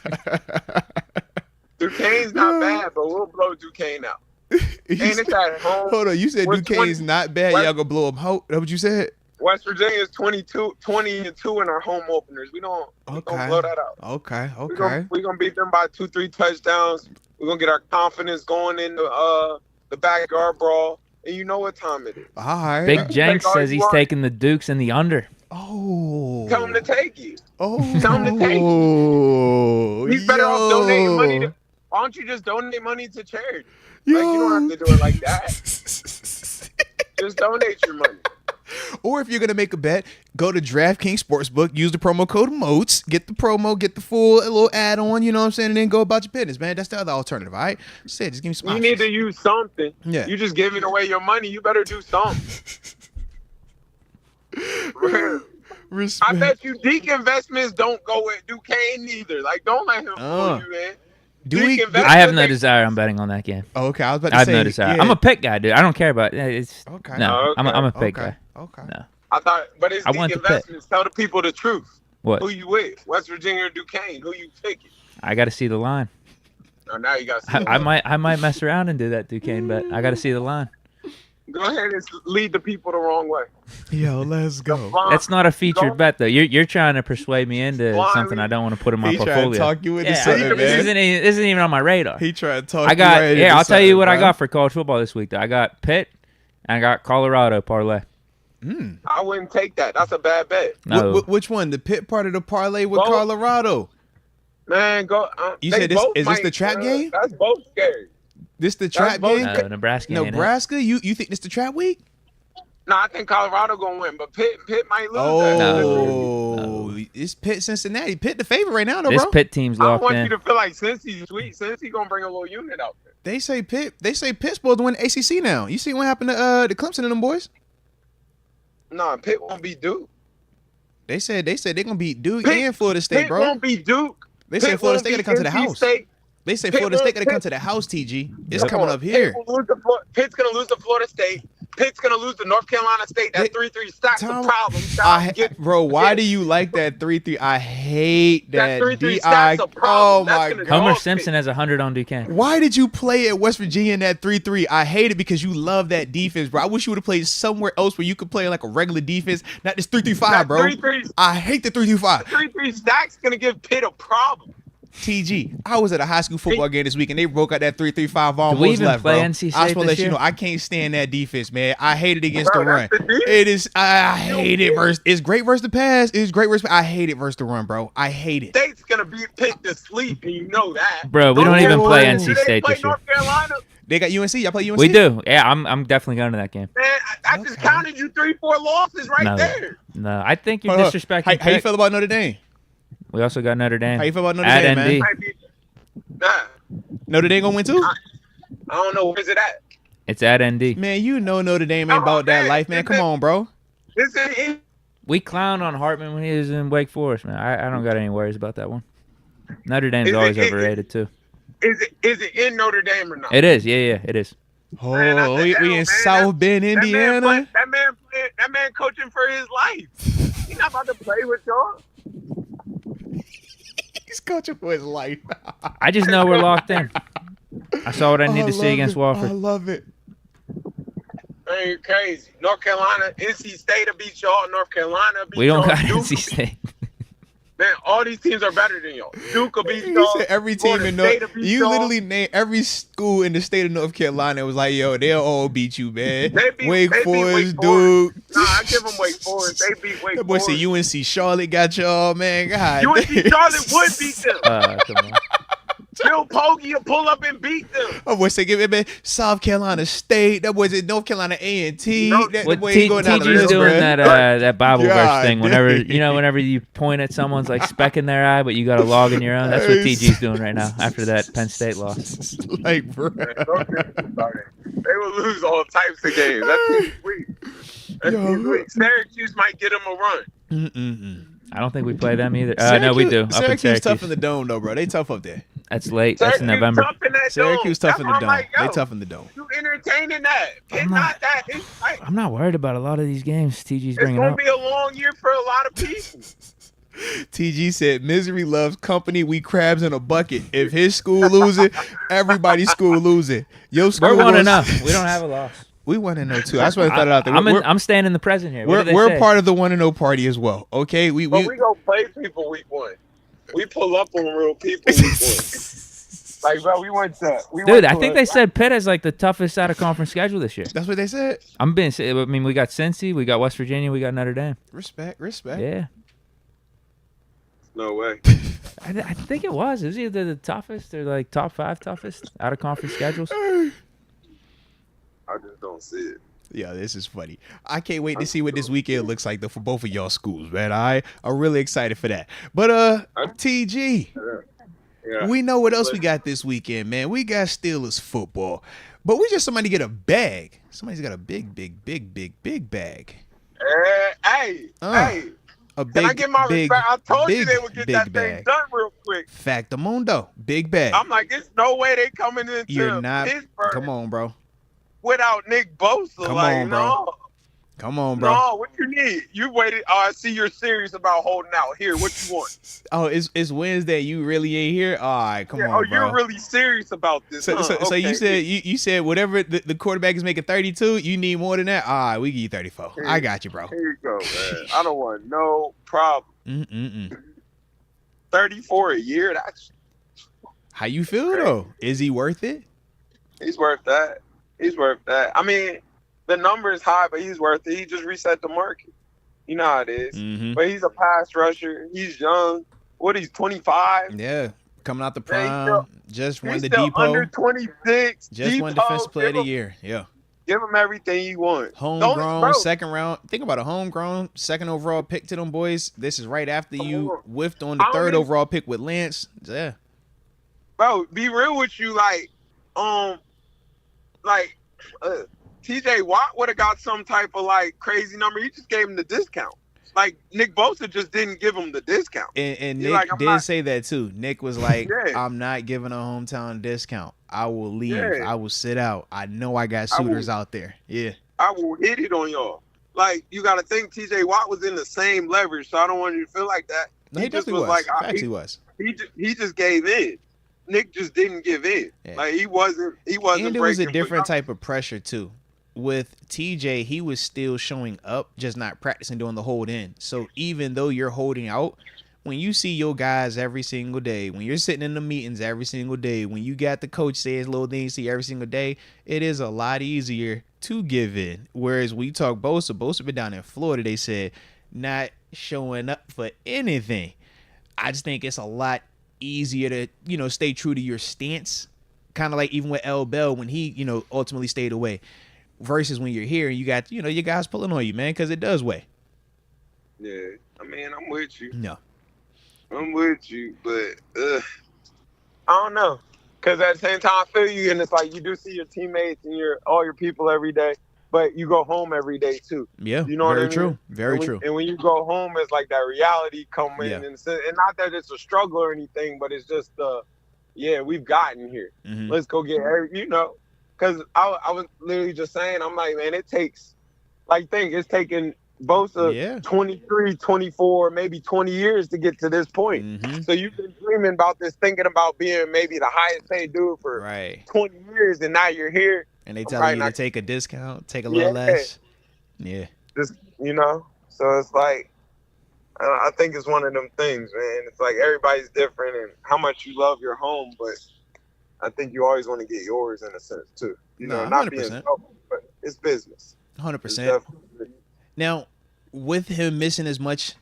Duquesne's not bad, but we'll blow Duquesne out. And it's at home. Hold on, you said Duquesne's not bad. Y'all gonna blow them out? That's what you said? West Virginia is 20-2 in our home openers. We don't blow that out. Okay. We're gonna beat them by 2-3 touchdowns. We're gonna get our confidence going in the backyard brawl. And you know what time it is. All right. Big Jenks says he's taking the Dukes in the under. Oh. Tell him to take you. Oh. Tell him to take you. He's better off donating money to. Why don't you just donate money to charity? Like, you don't have to do it like that. Just donate your money. Or if you're going to make a bet, go to DraftKings Sportsbook, use the promo code Moats, get the promo, get the full little add-on, you know what I'm saying, and then go about your business, man. That's the other alternative, all right? Just give me some options. You need to use something. Yeah. You just giving away your money. You better do something. I bet you Deke investments don't go with Duquesne neither. Like, don't let him fool you, man. I have no desire on betting on that game. Oh, okay, I was about to say. I have no desire. Yeah. I'm a Pitt guy, dude. I don't care about it. It's okay. No, okay. I'm a Pitt guy. Okay. No. I thought, but it's Deke investments. Tell the people the truth. What? Who you with? West Virginia or Duquesne? Who you picking? I got to see the line. Oh, now you got to see I might mess around and do that Duquesne bet. I got to see the line. Go ahead and lead the people the wrong way. Yo, let's go. That's not a featured bet, though. You're trying to persuade me into something I don't want to put in my portfolio. He trying to talk you into something, man. This isn't even on my radar. He trying to talk you right into I'll tell you what I got for college football this week, though. I got Pitt and I got Colorado parlay. I wouldn't take that. That's a bad bet. No. Which one? The Pitt part of the parlay with Colorado? Man, go. You said is this the trap game? That's both scary. This the trap game? Nebraska. Nebraska? You think this the trap week? No, I think Colorado gonna win, but Pitt might lose. Oh, It's Pitt, Cincinnati. Pitt the favorite right now, though, this bro. Pitt team's I locked want in. you to feel like Cincy's sweet. Cincy gonna bring a little unit out there. They say Pitt. They say Pitt's supposed to win the ACC now. You see what happened to the Clemson and them boys? Nah, Pitt won't beat Duke. They said they're gonna beat Duke Pitt, and Florida State, Pitt bro. won't beat Duke. They said Pitt Florida won't State gotta beat come to the NC house. State. They say Pitt Florida State gotta Pitt- come to the house, TG. It's Come coming on. up here. Pitt's gonna lose to Florida State. Pitt's gonna lose to North Carolina State. That 3-3 stacks Tom, of problems. Bro, why do you like that 3-3? I hate that 3-3 stacks of Oh problems. my That's god. Homer Simpson has 100 on Duquesne. Why did you play at West Virginia in that 3-3? I hate it because you love that defense, bro. I wish you would have played somewhere else where you could play like a regular defense, not this 3-3-5, bro. 3-3 I hate the 3-3-5. 3-3 stacks gonna give Pitt a problem. TG, I was at a high school football game this week and they broke out that 3-3-5 almost we even left, play bro. NC State I just want to this let you year? know I can't stand that defense, man. I hate it against Bro, the run. that's the defense. It is. I hate it versus. It's great versus the pass. It's great versus. I hate it versus the run, bro. I hate it. State's gonna beat Pitt to sleep, and you know that. Bro, we don't even play NC Do they State play this year. North Carolina? They got UNC. Y'all play UNC. We do. Yeah, I'm definitely going to that game. Man, I just counted you 3-4 losses right there. No, I think you're Hold on. disrespecting How you Pitt. feel about Notre Dame? We also got Notre Dame. How you feel about Notre At Dame, ND. man? Nah, Notre Dame gonna win too? I don't know. Where's it at? It's at ND. Man, you know Notre Dame ain't about that life, man. Come on, bro. This is We clowned on Hartman when he was in Wake Forest, man. I don't got any worries about that one. Notre Dame's always overrated, too. Is it in Notre Dame or not? It is. Yeah, it is. Oh, Man, we in man, South Bend, Indiana. That man coaching for his life. He's not about to play with y'all. He's coaching for his life. I just know we're locked in. I saw what I need to see against I Wofford. love it. Man, you're crazy. North Carolina, NC State will beat y'all. North Carolina beat We don't y'all. got Duke NC will State. Man, all these teams are better than y'all. Duke will beat You y'all. said every team Florida in State North. will beat You y'all. literally named every school in the state of North Carolina. It was like, yo, they'll all beat you, man. They beat Wake Wake Forest, Forest. Duke. Nah, I give them Wake Forest. They beat Wake That boy Forest. said UNC Charlotte got y'all, man. God. UNC damn. Charlotte would beat them. Come on. Bill Pogge will pull up and beat them. That boy said, give it, man. South Carolina State. That boy said North Carolina A&T. No, That What boy ain't going down the TG's list, doing bruh. that Bible verse God thing. Whenever you point at someone's like speck in their eye, but you got a log in your own. That's what TG's doing right now after that Penn State loss. Like, bro. Man, don't get me started. They will lose all types of games. That's too sweet. That's too sweet. Syracuse might get them a run. I don't think we play them either. No, we do. Up in Syracuse tough Syracuse. in the dome, though, bro. They tough up there. That's late. That's in Syracuse November. tough in that Syracuse dome. tough in the That's dome. why I'm like, yo, They tough in the dome. You entertaining that? It's I'm not not- that. It's like I'm not worried about a lot of these games TG's it's bringing gonna up. be a long year for a lot of people. TG said, misery loves company. We crabs in a bucket. If his school losing, everybody's school losing. Your school We're 1-0. lost- We don't have a loss. We 1-0 too. I just want to throw it out there. I'm staying in the present here. What do they We're say? part of the 1-0 party as well. Okay, But we gonna play people week one. We pull up on real people week one. Like, bro, we went to. Dude, I think they said Pitt has like the toughest out of conference schedule this year. That's what they said. I mean, we got Cincy, we got West Virginia, we got Notre Dame. Respect. Yeah, No way. I think it was. It was either the toughest or like top 5 toughest out of conference schedules. I just don't see it. Yeah, this is funny. I can't wait to see what this weekend looks like for both of y'all schools, man. I are really excited for that. But TG, Yeah. we know what else we got this weekend, man. We got Steelers football, but we just somebody get a bag. Somebody's got a big bag. Hey. A Can big, I get my big, respect? I told you big, they would get big that bag. thing done real quick. Factamundo, big bag. I'm like, there's no way they coming into You're not. Pittsburgh Come on, bro. without Nick Bosa. Come like, on, bro. no. Come on, bro. No, what you need? You waited. I see you're serious about holding out. Here, what you want? Oh, it's Wednesday. You really ain't here? All right, come on, Oh, bro. you're really serious about this. So Okay. you said whatever the quarterback is making 32, you need more than that. All right, we give you 34. I got you, bro. Here you go, man. I don't want no problem. 34 a year. That's How you feel though? Is he worth it? he's worth that. He's worth that. I mean, the number is high, but he's worth it. He just reset the market. You know how it is. Mm-hmm. But he's a pass rusher. He's young. What? He's 25. Yeah, coming out the Yeah, prime, just won He's the still depot, under 26. just won Depot, defensive player of the give him- year. Yeah, Give him everything you want. Homegrown, second round. Think about a homegrown, second overall pick to them boys. This is right after you whiffed on the third overall pick with Lance. Yeah. Bro, be real with you, TJ Watt would have got some type of crazy number. He just gave him the discount. Like Nick Bosa just didn't give him the discount. And Nick did say that too. Nick was like, I'm not giving a hometown discount. I will leave. I will sit out. I know I got suitors out there. Yeah. I will hit it on y'all. Like, you got to think TJ Watt was in the same leverage, so I don't want you to feel like that. No, he definitely was. He was. He just gave in. Nick just didn't give in. Yeah. Like, he wasn't. And it was a different type of pressure too. With TJ, he was still showing up, just not practicing doing the hold in. So even though you're holding out, when you see your guys every single day, when you're sitting in the meetings every single day, when you got the coach say his little things to you every single day, it is a lot easier to give in. Whereas we talk Bosa been down in Florida, they said not showing up for anything. I just think it's a lot easier to, stay true to your stance. Kind of like even with L. Bell when he, ultimately stayed away. Versus when you're here and you got, your guys pulling on you, man, because it does weigh. Yeah, I mean, I'm with you. No. I'm with you, but I don't know. Because at the same time, I feel you, and it's like you do see your teammates and all your people every day, but you go home every day, too. Yeah, you know what I mean? True. Very true. And when you go home, it's like that reality coming in. And not that it's a struggle or anything, but it's just we've gotten here. Mm-hmm. Let's go get Because I was literally just saying, I'm like, man, it's taking Bosa 23, 24, maybe 20 years to get to this point. Mm-hmm. So you've been dreaming about this, thinking about being maybe the highest paid dude for 20 years, and now you're here. And they tell you to take a discount, take a little less. Yeah. Just, so it's like, I think it's one of them things, man. It's like everybody's different and how much you love your home, but I think you always want to get yours in a sense too. Not 100%. Being selfish, but it's business. 100%. Now, with him missing as much,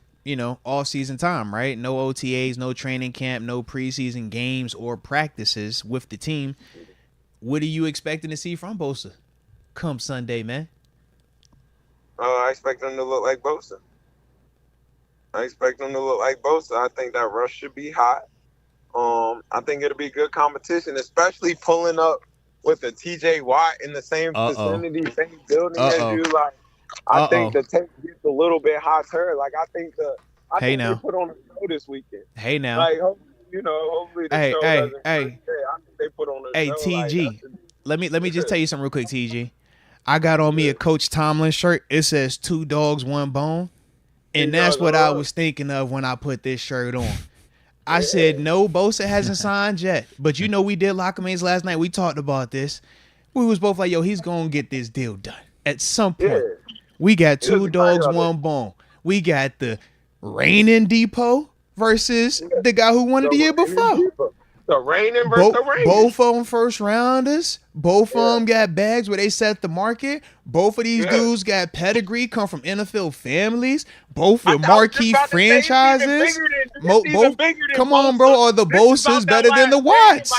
all-season time, right? No OTAs, no training camp, no preseason games or practices with the team. What are you expecting to see from Bosa come Sunday, man? I expect him to look like Bosa. I think that rush should be hot. I think it'll be good competition, especially pulling up with a TJ Watt in the same vicinity, same building as you. Like, I think the tape gets a little bit hotter. Like, I think they put on a show this weekend. Hey, now. Like, hopefully the show doesn't. I think they put on a show. TG, let me just tell you something real quick, TG. I got on me a Coach Tomlin shirt. It says 2 dogs, 1 bone. And that's what I was thinking of when I put this shirt on. I said, no, Bosa hasn't signed yet. But we did Lockamaze last night. We talked about this. We was both like, yo, he's going to get this deal done. At some point, we got 2 dogs, 1 bone. We got the reigning Depot versus the guy who won it the year before. The reigning versus the reigning. Both of them first rounders. Both of them got bags where they set the market. Both of these dudes got pedigree, come from NFL families. Both with marquee franchises. Come on, bro. Are the Bosas better than the Watts?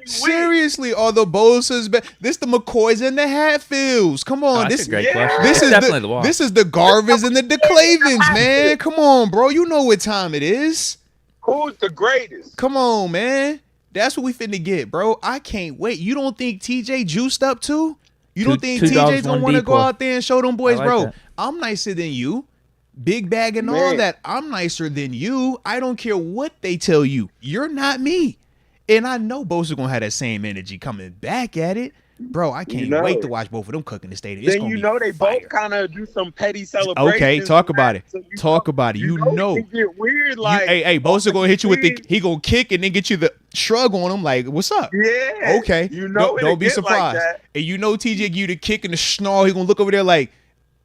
Seriously, are the Bosas better? This the McCoys and the Hatfields. Come on. This is a great question. This is the Garvins and the DeClavins, man. Come on, bro. You know what time it is. Who's the greatest? Come on, man. That's what we finna get, bro. I can't wait. You don't think TJ juiced up too? You don't think TJ's gonna want to go out there and show them boys, bro? That. I'm nicer than you. Big bag and all that. I'm nicer than you. I don't care what they tell you. You're not me. And I know Bosa's gonna have that same energy coming back at it. Bro, I can't wait to watch both of them cook in the stadium. It's then they fire. both kind of do some petty celebrations. Okay, talk about it. So talk about it. You know. It get weird, like, hey, Bosa gonna hit you with he gonna kick and then get you the shrug on him like, what's up? Yeah. Okay. Don't be surprised. Like, and TJ give you the kick and the snarl. He gonna look over there like,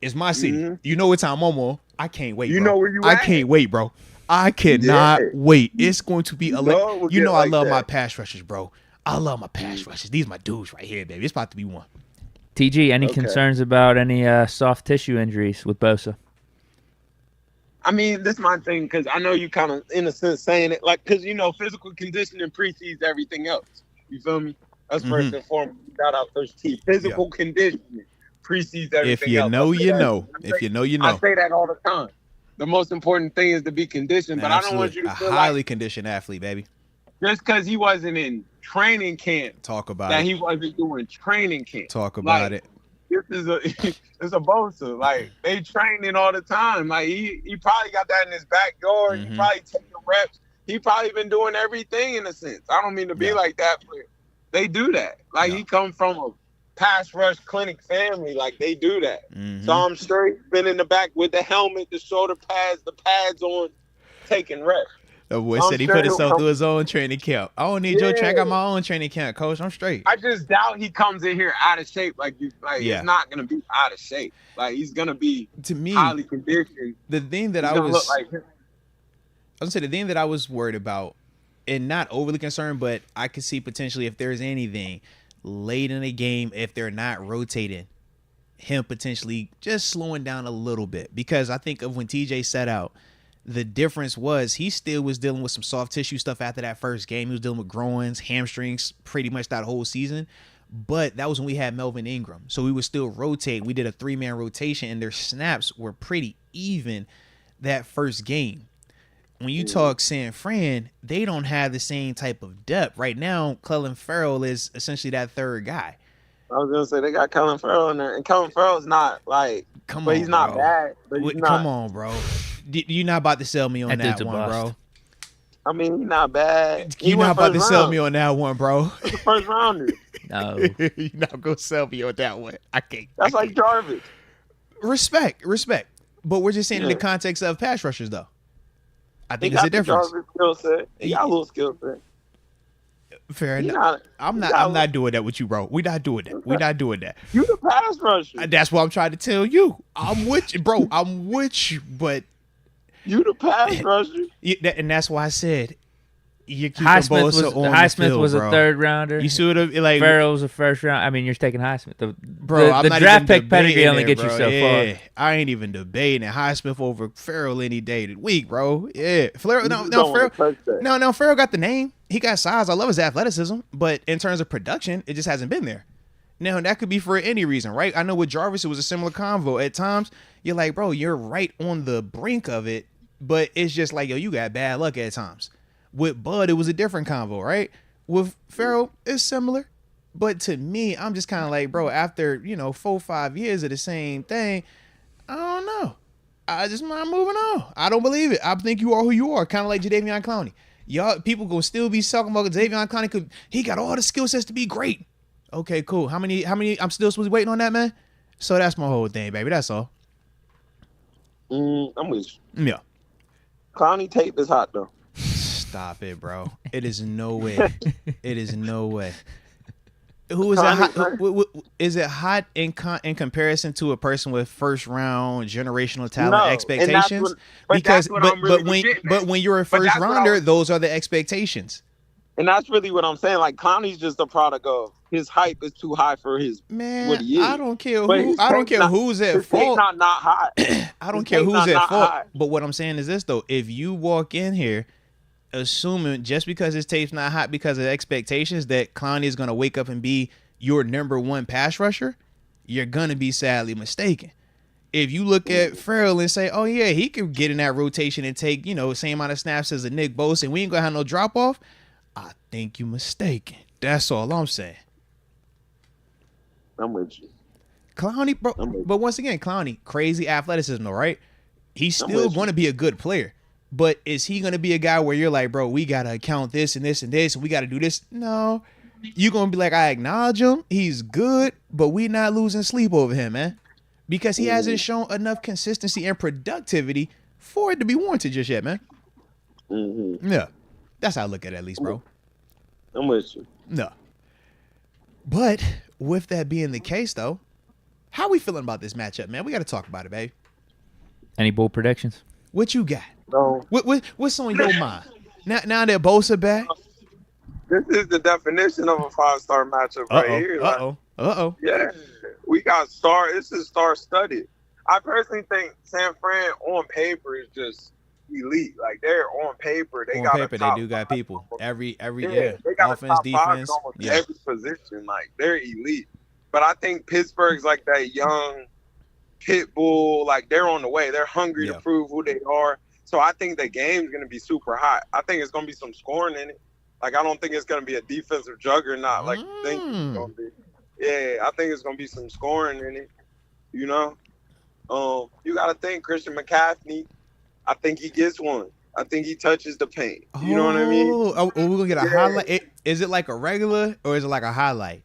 it's my city. Mm-hmm. You know what time I'm on. I can't wait, bro. You know where you at. I can't wait, bro. I cannot wait. It's going to be I love my pass rushers, bro. I love my pass rushes. These are my dudes right here, baby. It's about to be one. TG, any concerns about any soft tissue injuries with Bosa? I mean, this is my thing, because I know you kind of, in a sense, saying it, like, because, physical conditioning precedes everything else. You feel me? That's first and foremost. Shout out Coach T. Physical conditioning precedes everything else. If you know, you know. If you know, you know. I say that all the time. The most important thing is to be conditioned, but Absolutely. I don't want you to feel highly conditioned athlete, baby. Just because he wasn't in training camp, talk about that it. He wasn't doing training camp. Talk about it. This is it's a Bosa. Like, they training all the time. Like, he probably got that in his backyard. He probably taking reps. He probably been doing everything in a sense. I don't mean to be like that, but they do that. Like, he come from a pass rush clinic family. Like, they do that. So I'm straight, been in the back with the helmet, the shoulder pads, the pads on, taking reps. The boy said he put himself through his own training camp. I don't need your track. I got my own training camp, coach. I'm straight. I just doubt he comes in here out of shape. He's not gonna be out of shape. Like, he's gonna be, to me, highly conditioned. The thing that I was gonna say, the thing that I was worried about, and not overly concerned, but I could see potentially if there's anything late in the game, if they're not rotating, him potentially just slowing down a little bit. Because I think of when TJ set out, the difference was he still was dealing with some soft tissue stuff after that first game. He was dealing with groins, hamstrings, pretty much that whole season. But that was when we had Melvin Ingram. So we would still rotate. We did a 3-man rotation, and their snaps were pretty even that first game. When you talk San Fran, they don't have the same type of depth. Right now, Clelin Ferrell is essentially that third guy. I was going to say, they got Clelin Ferrell in there. And Clelin Ferrell's not, he's not bad. But he's not. Come on, bro. You're not about to sell me on that one, bro. I mean, he's not bad. You're not about to sell me on that one, bro. It's the first rounder. No. You're not going to sell me on that one. I can't. That's like Jarvis. Respect. But we're just saying in the context of pass rushers, though. I think it's a difference. He got a little skill set. Fair enough. I'm not doing that with you, bro. We're not doing that. We're not doing that. You the pass rusher. That's what I'm trying to tell you. I'm with you, bro. I'm with you, but you the pass rusher. And that's why I said you keep Highsmith was a third rounder. You see what like Farrell was a first round. I mean, you're taking Highsmith. I'm the not draft even pick pedigree only gets you so far. I ain't even debating it. Highsmith over Farrell any day of the week, bro. Yeah, Farrell got the name. He got size. I love his athleticism, but in terms of production, it just hasn't been there. Now, that could be for any reason, right? I know with Jarvis, it was a similar convo. At times, you're like, bro, you're right on the brink of it, but it's just like, yo, you got bad luck at times. With Bud, it was a different convo, right? With Farrell, it's similar. But to me, I'm just kind of like, bro, after, 4 or 5 years of the same thing, I don't know. I just mind moving on. I don't believe it. I think you are who you are, kind of like Jadeveon Clowney. Y'all, people gonna still be talking about Jadeveon Clowney. He got all the skill sets to be great. Okay, cool. How many? I'm still supposed to be waiting on that, man? So that's my whole thing, baby. That's all. I'm with you. Yeah. Clowney tape is hot, though. Stop it, bro. It is no way. It is no way. Who is it hot? Is it hot in comparison to a person with first round generational talent expectations? But when you're a first rounder, those are the expectations. And that's really what I'm saying. Like, Clowney's just a product of his hype is too high for his what he is. I don't care who's at fault. Not hot. I don't care who's at fault. But what I'm saying is this though: if you walk in here assuming just because his tape's not hot because of expectations that Clowney is gonna wake up and be your number one pass rusher, you're gonna be sadly mistaken. If you look at Farrell and say, oh yeah, he could get in that rotation and take, same amount of snaps as a Nick Bosa and we ain't gonna have no drop off, I think you're mistaken. That's all I'm saying. I'm with you. Clowney, bro, but once again, Clowney, crazy athleticism, though, right? He's still going to be a good player. But is he going to be a guy where you're like, bro, we got to account this and this and this, and we got to do this? No. You're going to be like, I acknowledge him. He's good, but we not losing sleep over him, man. Because he hasn't shown enough consistency and productivity for it to be warranted just yet, man. Mm-hmm. Yeah. That's how I look at it, at least, bro. I'm with you. No. But with that being the case, though, how we feeling about this matchup, man? We got to talk about it, baby. Any bold predictions? What you got? No. What's on your mind? Now that Bosa back? This is the definition of a 5-star matchup right here. Yeah. We got star. This is star-studded. I personally think San Fran on paper is just elite. Like, they're on paper. They do got people. Every they got offense, defense. Every position. Like, they're elite. But I think Pittsburgh's like that young pit bull. Like, they're on the way. They're hungry to prove who they are. So I think the game's going to be super hot. I think it's going to be some scoring in it. Like, I don't think it's going to be a defensive juggernaut like you think it's going to be. Yeah, I think it's going to be some scoring in it, you know? You got to think Christian McCaffrey, I think he gets one. I think he touches the paint. You know what I mean? Oh, we're going to get a highlight. Is it like a regular or is it like a highlight?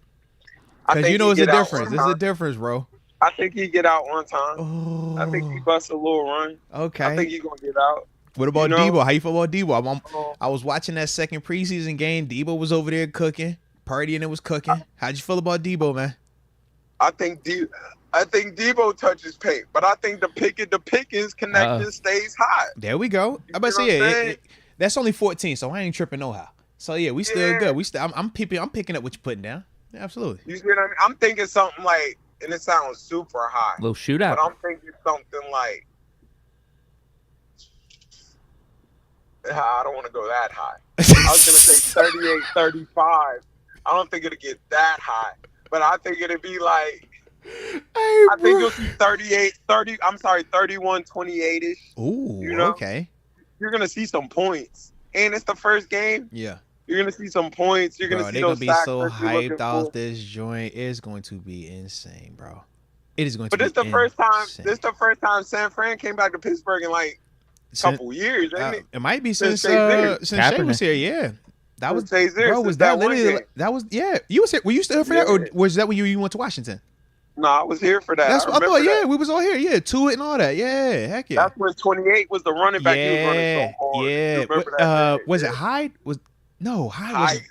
Because you know it's a difference. It's a difference, bro. I think he get out one time. Oh. I think he busts a little run. Okay. I think he's going to get out. What about Debo? How you feel about Debo? I was watching that second preseason game. Debo was over there cooking, partying and was cooking. How'd you feel about Debo, man? I think Debo touches paint, but I think the Pickens connection stays hot. There we go. I'm about to say that's only 14, so I ain't tripping no how. So yeah, we still good. I'm picking up what you're putting down. Yeah, absolutely. You see what I mean? I'm thinking something like, and it sounds super high. Little shootout. But I'm thinking something like, I don't want to go that high. I was going to say 38, 35. I don't think it'll get that high. But I think it'll be like, I think you'll see 31, 28-ish. Ooh, you know? Okay. You're going to see some points. And it's the first game. Yeah. You're going to see some points. You're going to see those sacks. They're going to be so hyped off this joint. It's going to be insane, bro. It is going to be insane. But this is the first time San Fran came back to Pittsburgh in like a couple years, ain't it? It might be since Shea was here, yeah. That was bro. Was that literally? That was You was here. Were you still here for that, or was that when you went to Washington? No, I was here for that. That's what I thought. Yeah, we was all here. Yeah, to it and all that. Yeah, heck yeah. That's when 28 was the running back. He was running so hard. Yeah. Was it Hyde? Hyde.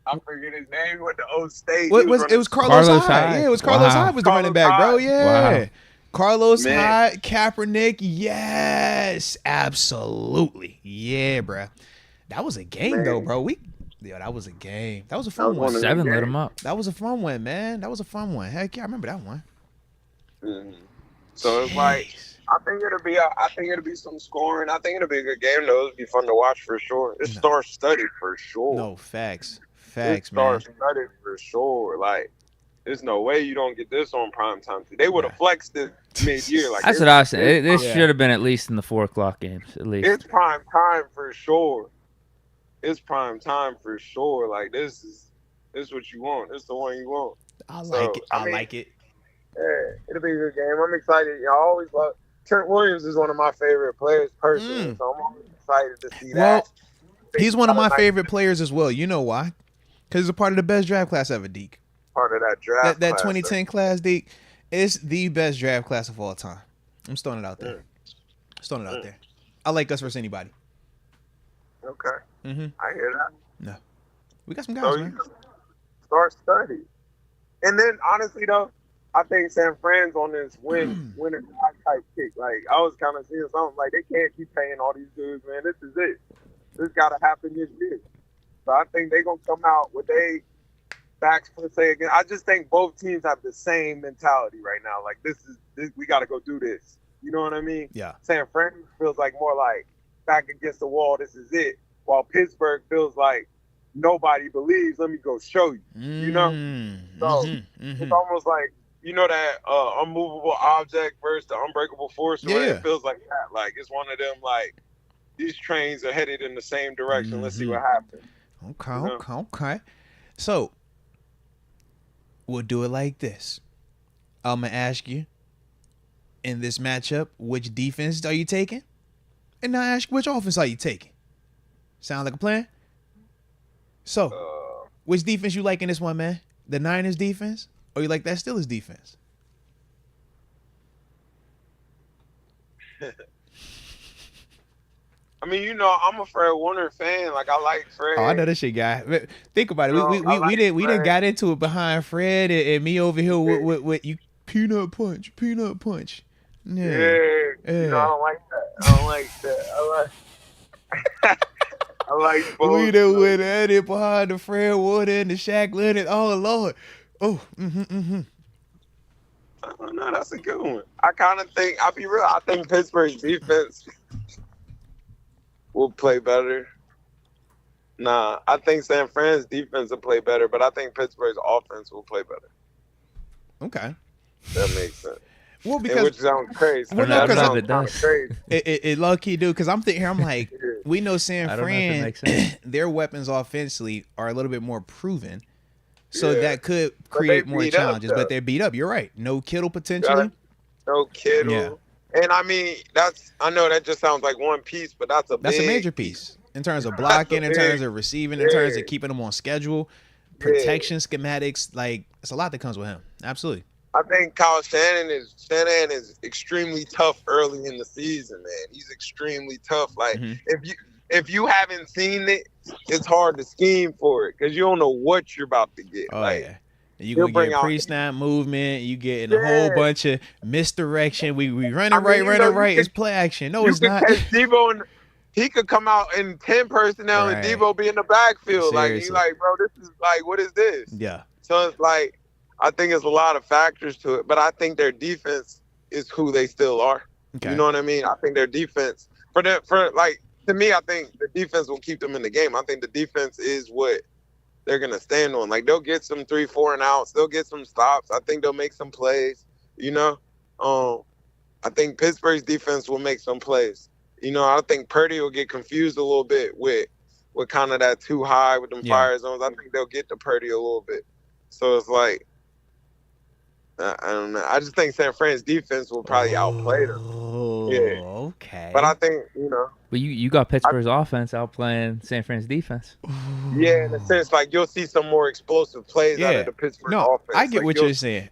I forget his name. Went to Old State. It was Carlos Hyde. Yeah, it was Carlos Hyde was the running back, bro. Yeah. Wow. Carlos Hyde, Kaepernick. Yes, absolutely. Yeah, bro. That was a game, though, bro. That was a game. That was a fun one. 7 lit him up. That was a fun one, man. That was a fun one. Heck yeah, I remember that one. Mm-hmm. So it's like, I think it'll be some scoring. I think it'll be a good game, though. It'll be fun to watch for sure. It's star-studded for sure. No, facts, man. Star-studded for sure. Like, there's no way you don't get this on primetime. They would have flexed this mid-year. Like, that's what I was saying. This should have been at least in the 4 o'clock games, at least. It's prime time for sure. It's prime time for sure. Like, this is what you want. This is the one you want. I like it. Yeah, it'll be a good game. I'm excited. I always love Trent Williams is one of my favorite players personally, so I'm always excited to see that. Well, he's one of my favorite players as well. You know why? Because he's a part of the best draft class ever, Deke. Part of that draft that 2010 class, Deke, is the best draft class of all time. I'm just throwing it out there. I like us versus anybody. Okay. Mm-hmm. I hear that. No. We got some guys, man. Start studying. And then, honestly, though, I think San Fran's on this winner type kick. Like, I was kind of seeing something like they can't keep paying all these dudes, man. This is it. This got to happen this year. So I think they're going to come out with their backs per se again. I just think both teams have the same mentality right now. Like, this we got to go do this. You know what I mean? Yeah. San Fran feels like more like back against the wall, this is it. While Pittsburgh feels like nobody believes, let me go show you. You know? So it's almost like, you know, that unmovable object versus the unbreakable force. Yeah. Right? It feels like that. Like, it's one of them, like, these trains are headed in the same direction. Let's see what happens. Okay. So, we'll do it like this. I'm going to ask you, in this matchup, which defense are you taking? And now ask which offense are you taking? Sound like a plan? So, which defense you like in this one, man? The Niners defense? Or you like that Steelers defense? I mean, you know, I'm a Fred Warner fan. Like, I like Fred. Oh, I know this shit, guy. Think about it. We didn't got into it behind Fred and me over here with you peanut punch. Yeah. You know, I don't like that. I like both. We done went at it behind the Fred Warner and the Shaq Leonard. Oh, Lord. Oh, No, that's a good one. I kind of think, I'll be real, I think Pittsburgh's defense will play better. Nah, I think San Fran's defense will play better, but I think Pittsburgh's offense will play better. Okay. That makes sense. Well, because which sounds crazy. Well, no, because it does. Crazy. It low key do. Because I'm thinking here, I'm like, we know San Fran, their weapons offensively are a little bit more proven, so that could create more challenges. But they're beat up. You're right. No Kittle potentially. No Kittle. Yeah. And I mean, I know that just sounds like one piece, but that's a major piece in terms of blocking, in terms of receiving, in terms of keeping them on schedule, protection schematics. Like, it's a lot that comes with him. Absolutely. I think Kyle Shanahan is extremely tough early in the season, man. He's extremely tough. Like, if you haven't seen it, it's hard to scheme for it because you don't know what you're about to get. Oh, like, yeah. You're going to get pre-snap movement. You get in a whole bunch of misdirection. We running right. It's play action. No, it's not. Debo and he could come out in 10 personnel and Debo be in the backfield. Seriously. Like, he's like, bro, this is like, what is this? Yeah. So it's like, I think it's a lot of factors to it, but I think their defense is who they still are. Okay. You know what I mean? I think their defense to me, I think the defense will keep them in the game. I think the defense is what they're going to stand on. Like, they'll get some 3, 4 and outs. They'll get some stops. I think they'll make some plays, you know? I think Pittsburgh's defense will make some plays. You know, I think Purdy will get confused a little bit with kind of that too high with them fire zones. I think they'll get to Purdy a little bit. So it's like, I don't know. I just think San Fran's defense will probably outplay them. Yeah. Okay. But I think, you know. But you got Pittsburgh's offense outplaying San Fran's defense. Yeah, in a sense, like, you'll see some more explosive plays out of the Pittsburgh offense. I get what you're saying.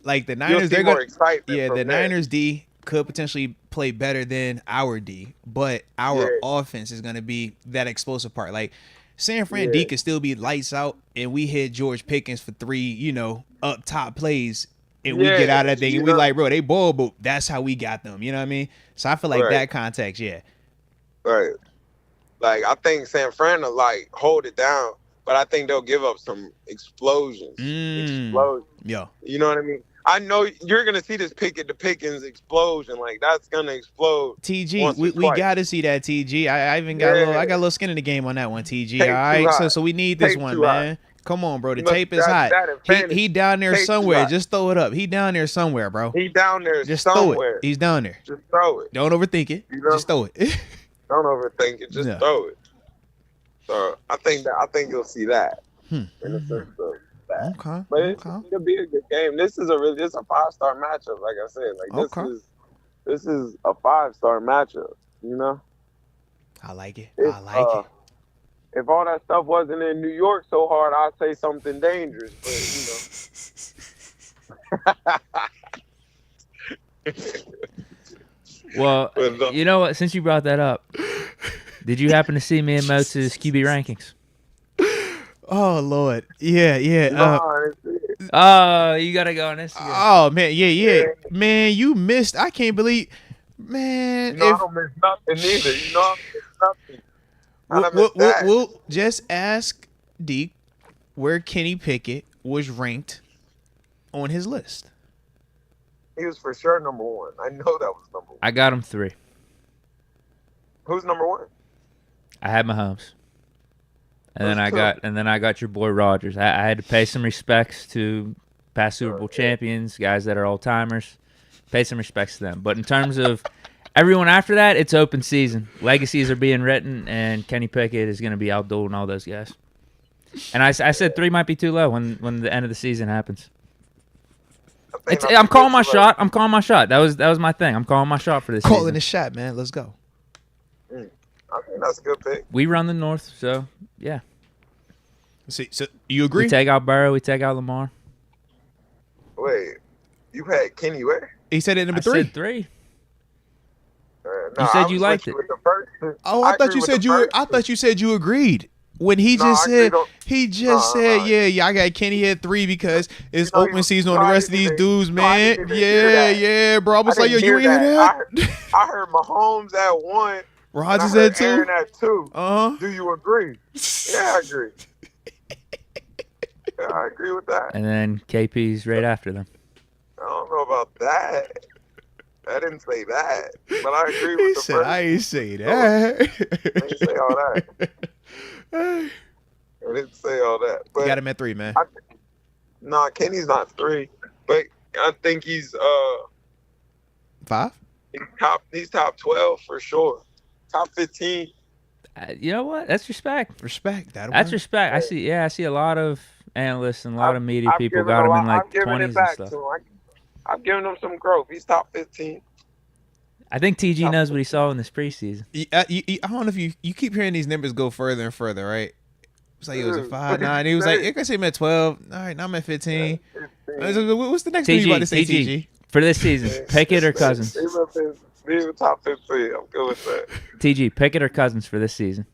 Like, the Niners, they're going to. Yeah, the Niners D could potentially play better than our D, but our offense is going to be that explosive part. Like, San Fran D could still be lights out, and we hit George Pickens for 3, you know, up top plays, and we get out of that thing, and we like, bro, they ball, but that's how we got them. You know what I mean? So I feel like that context, Right. Like, I think San Fran will, like, hold it down, but I think they'll give up some explosions. Yeah. You know what I mean? I know you're going to see this Pickens explosion. Like, that's going to explode. TG, we got to see that, TG. I even got I got a little skin in the game on that one, TG. All right? So we need this one, man. Come on, bro. The tape is hot. He down there somewhere. Just throw it up. He down there somewhere, bro. He down there just somewhere. Throw it. He's down there. Just throw it. Don't overthink it. You know? Just throw it. Don't overthink it. Just throw it. So I think you'll see that in a sense of that. Okay. But it'll be a good game. This is a 5-star matchup. Like I said, like this is a 5-star matchup. You know. I like it. I like it. If all that stuff wasn't in New York so hard, I'd say something dangerous. But, you know. Well, you know what? Since you brought that up, did you happen to see me and Moats' QB rankings? Oh, Lord. Yeah. Oh, you got to go on Instagram. Oh, man. Yeah. Man, you missed. I can't believe. Man. You know, I don't miss nothing either. You know, I don't miss nothing. We'll just ask Deke where Kenny Pickett was ranked on his list. He was for sure number 1. I know that was number 1. I got him 3. Who's number 1? I had Mahomes. And then I got your boy Rodgers. I had to pay some respects to past Super Bowl champions, guys that are old timers. Pay some respects to them. But in terms of everyone after that, it's open season. Legacies are being written, and Kenny Pickett is going to be outdueling all those guys. And I said 3 might be too low when the end of the season happens. I'm calling my shot. That was my thing. I'm calling my shot for this season. Calling the shot, man. Let's go. I think that's a good pick. We run the North, so yeah. See, so you agree? We take out Burrow. We take out Lamar. Wait, you had Kenny where? He said it number 3. I said 3. You said you liked it. Oh, I thought you said you. I thought you said you agreed. When he just said, yeah, I got Kenny at 3 because it's open season on the rest of these dudes, man. Yeah, bro. I was like, yo, you ain't hear that? I heard Mahomes at 1. Rodgers at 2. Aaron at 2. Uh-huh. Do you agree? Yeah, I agree. Yeah, I agree with that. And then KP's right after them. I don't know about that. I didn't say that, but I agree with the first. I ain't say that. I didn't say all that. I didn't say all that. But you got him at 3, man. Nah, Kenny's not 3, but I think he's 5. He's top 12 for sure. Top 15. You know what? That's respect. Respect. That's respect. I see a lot of analysts and a lot of media people got him in like 20s and stuff. I've given him some growth. He's top 15. I think TG knows what he saw in this preseason. I don't know if you keep hearing these numbers go further and further, right? It's like, it was a 5'9". He was like, I can say him at 12. All right, now I'm at 15. What's the next thing you about to say, TG? For this season, Pickett or Cousins? He's a top 15. I'm good with that. TG, Pickett or Cousins for this season?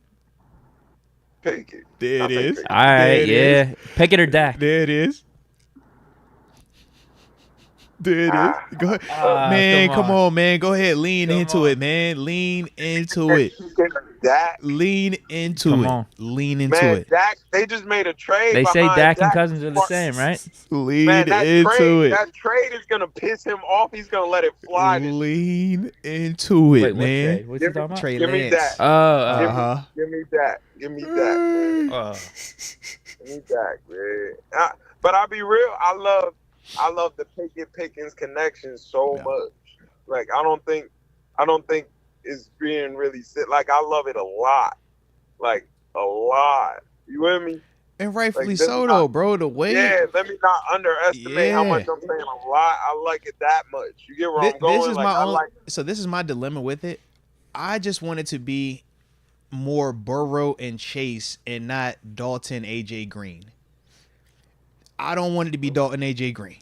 Pickett. There it is. All right, yeah. Pickett or Dak? There it is. There it is. Go ahead. Man, come on, man. Go ahead. Lean into it, man. Lean into it. Lean into it. Lean into it. Dak, they just made a trade. They say Dak and Cousins are the same, right? Lean into it. That trade is going to piss him off. He's going to let it fly. Lean into it, man. What's he talking about? Give me that. Give me that. Give me that. Give me Dak, man. But I'll be real. I love the Pickens connection so much. Like I don't think it's being really like I love it a lot. Like a lot. You with me? And rightfully so though, bro. The way let me not underestimate how much I'm saying a lot. I like it that much. You get where I'm going? So this is my dilemma with it. I just want it to be more Burrow and Chase and not Dalton, AJ Green. I don't want it to be Dalton, AJ Green.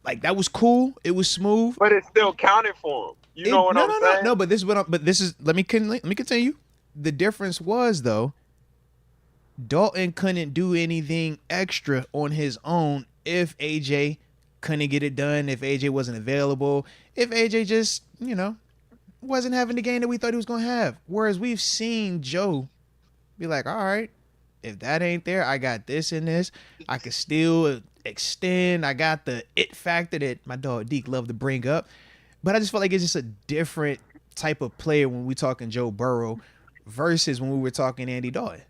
Like that was cool. It was smooth. But it still counted for him. You know what I'm saying? No, but this is let me continue. The difference was though, Dalton couldn't do anything extra on his own if AJ couldn't get it done, if AJ wasn't available, if AJ just, wasn't having the game that we thought he was going to have. Whereas we've seen Joe be like, all right, if that ain't there, I got this and this. I can still extend. I got the it factor that my dog Deke loved to bring up. But I just felt like it's just a different type of player when we talking Joe Burrow versus when we were talking Andy Dalton.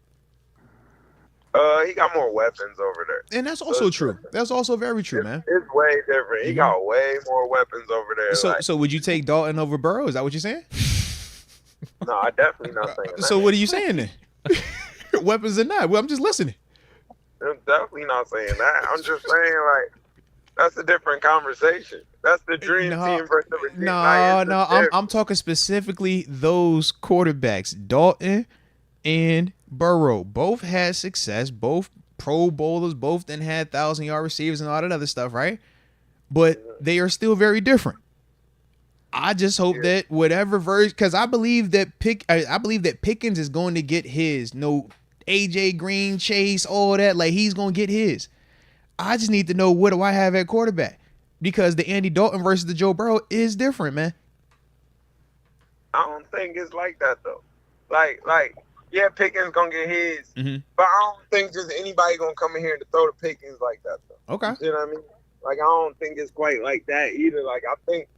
He got more weapons over there. And that's also true. That's also very true, man. It's way different. He got way more weapons over there. So would you take Dalton over Burrow? Is that what you're saying? No, I definitely not saying that. So what are you saying then? Weapons or not? Well, I'm just listening. I'm definitely not saying that. I'm just saying, like, that's a different conversation. That's the dream team versus the team. No. I'm talking specifically those quarterbacks, Dalton and Burrow. Both had success. Both Pro Bowlers. Both then had 1,000-yard receivers and all that other stuff, right? But they are still very different. I just hope that whatever version, because I believe that Pickens is going to get his. No AJ Green, Chase, all that. Like he's going to get his. I just need to know what do I have at quarterback, because the Andy Dalton versus the Joe Burrow is different, man. I don't think it's like that though. Like yeah, Pickens gonna get his, but I don't think just anybody gonna come in here and throw the Pickens like that though. Okay, you know what I mean? Like I don't think it's quite like that either. Like I think,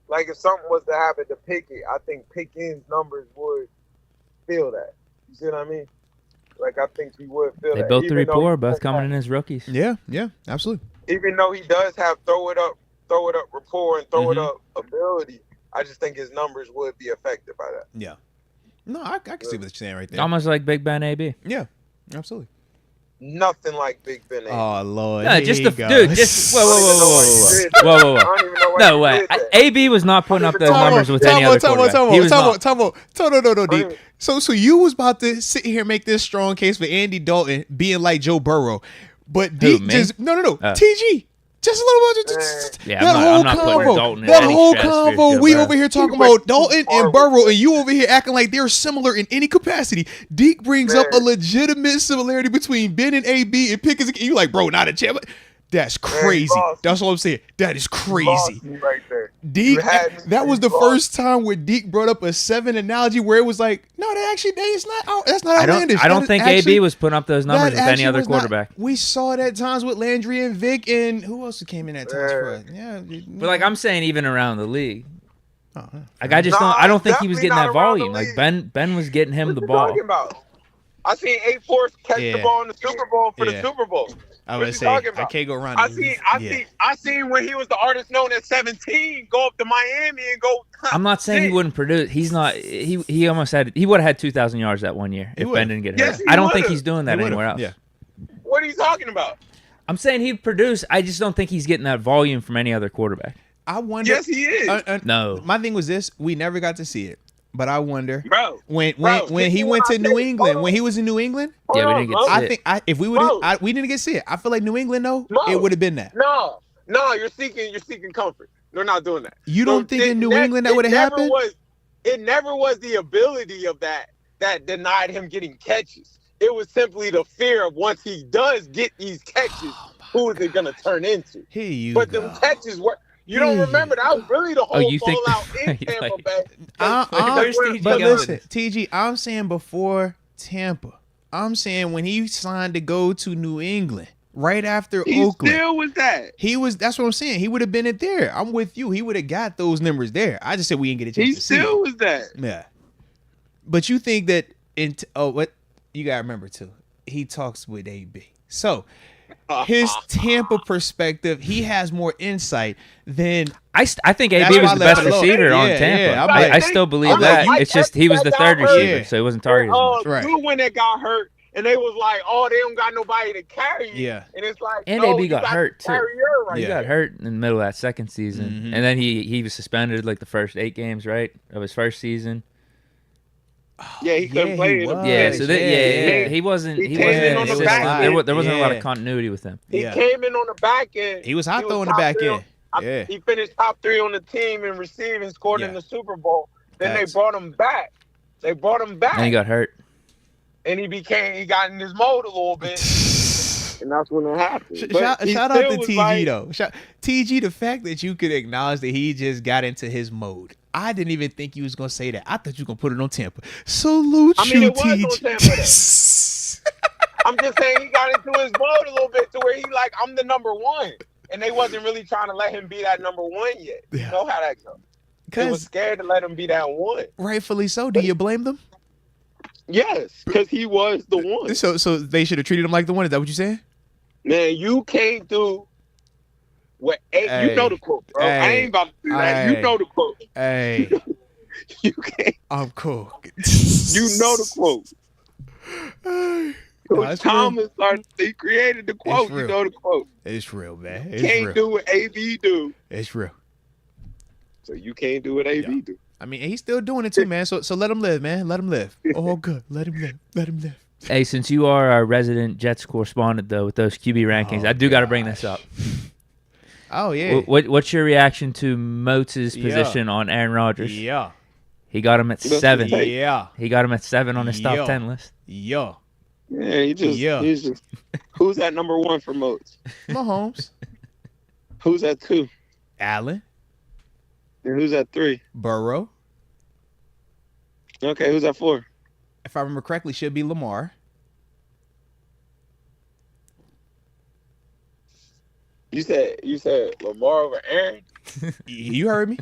like if something was to happen to Pickett, I think Pickens' numbers would feel that. You see what I mean? Like I think he would feel that. They built the rapport, both coming in as rookies. Yeah, absolutely. Even though he does have throw it up rapport and throw it up ability, I just think his numbers would be affected by that. Yeah. No, I can see what you're saying right there. Almost like Big Ben AB. Yeah, absolutely. Nothing like Big Ben AB. Oh Lord, no, just whoa. No way. AB was not putting up those numbers with any other quarterback. No, Deke. So you was about to sit here and make this strong case for Andy Dalton being like Joe Burrow, but Deke just TG. Just a little bit. I'm not putting Dalton in that whole convo. We over here talking about Dalton and Burrow, and you over here acting like they're similar in any capacity. Deke brings up a legitimate similarity between Ben and AB and Pickens. And you like, bro, not a champ. That's crazy. That's what I'm saying. That is crazy. Right there. Deke, that was the first time where Deke brought up a 7 analogy where it was like, no, that's not outlandish. I don't think AB was putting up those numbers with any other quarterback. We saw it at times with Landry and Vic, and who else came in at times for us? Yeah. But like I'm saying, even around the league. Like I don't think he was getting that volume. Like Ben was getting him the ball. I seen 8-4 catch the ball in the Super Bowl for the Super Bowl. I would say I can't go around. I seen when he was the artist known as 17 go up to Miami and go. I'm not saying he wouldn't produce. He's not. He almost had. He would have had 2,000 yards that 1 year if Ben didn't get hurt. Yes, I don't think he's doing that anywhere else. Yeah. What are you talking about? I'm saying he'd produce. I just don't think he's getting that volume from any other quarterback. I wonder. Yes, he is. No. My thing was this: we never got to see it, but I wonder, bro, when he went to New England, when he was in New England. Yeah, we didn't get to see it. I think if we would, we didn't get to see it. I feel like New England, though, it would have been that. No, you're seeking comfort. They're not doing that. You don't think in New England that would have happened? It never was the ability of that denied him getting catches. It was simply the fear of once he does get these catches, who is it going to turn into? Them catches were. You don't remember that was really the whole fallout in Tampa Bay. But listen, TG, I'm saying before Tampa. I'm saying when he signed to go to New England right after Oakland. He still was that. That's what I'm saying. He would have been it there. I'm with you. He would have got those numbers there. I just said we didn't get a chance to see. He still was that. Yeah. But you think that what you gotta remember too, he talks with AB. So his Tampa perspective, he has more insight than I think AB was the best receiver on Tampa. Yeah, I still believe that. It's just he was the third receiver, so he wasn't targeted as much. Right. When they got hurt, and they was like, "Oh, they don't got nobody to carry you." Yeah. And it's like, and AB got hurt too. He got hurt in the middle of that second season, and then he was suspended like the first 8 games, right, of his first season. Yeah, he couldn't play. He wasn't. He wasn't on the back end. There wasn't a lot of continuity with him. He came in on the back end. He was hot though on the back end. Yeah. He finished top 3 on the team in receiving, scored in the Super Bowl. Then they brought him back. And he got hurt. And he got in his mode a little bit. And that's when it happened. Shout out to TG though. TG, the fact that you could acknowledge that he just got into his mode. I didn't even think you was gonna say that. I thought you were gonna put it on Tampa. Salute you, it was on Tampa. I'm just saying he got into his mode a little bit to where he like, I'm the number 1. And they wasn't really trying to let him be that number 1 yet. Yeah. You know how that goes. They was scared to let him be that 1. Rightfully so. Do you blame them? Yes, because he was the 1. So they should have treated him like the 1. Is that what you're saying? Man, you can't do what you know the quote, bro. I ain't about to do that. You know the quote. Hey. You can't. I'm cool. You know the quote. Coach Thomas he created the quote. You know the quote. It's real, man. You can't do what AB do. It's real. So you can't do what AB do. I mean, he's still doing it too, man. So let him live, man. Let him live. Oh, good. Let him live. Let him live. Hey, since you are our resident Jets correspondent, though, with those QB rankings, I do got to bring this up. Oh, yeah. What's your reaction to Moats' position on Aaron Rodgers? Yeah. He got him at 7. Yeah. He got him at 7 on his top 10 list. Yeah. Yeah, he's just who's at number 1 for Moats? Mahomes. Who's at 2? Allen. And who's at 3? Burrow. Okay, who's at 4? If I remember correctly, should be Lamar. You said Lamar over Aaron? You heard me.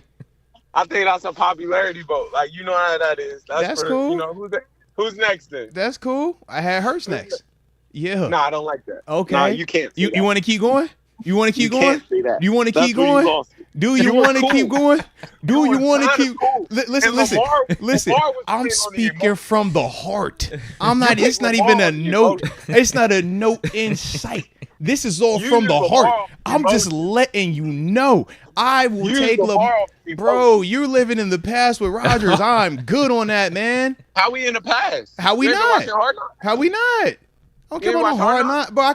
I think that's a popularity vote. Like, you know how that is. That's cool. You know, who's next then? That's cool. I had Hurts next. Yeah. No, I don't like that. Okay. No, you can't. You want to keep going? You want to keep going? Can't say that. You want to keep going? Do you want to keep going? Do you want to keep? Listen. I'm speaking from the heart. I'm not. It's not even a note. It's not a note in sight. This is all from the heart. I'm just letting you know. I will take Lamar. Bro, you're living in the past with Rodgers. I'm good on that, man. How we in the past? How we not? How we not? Okay, about no Hard Knock, bro. I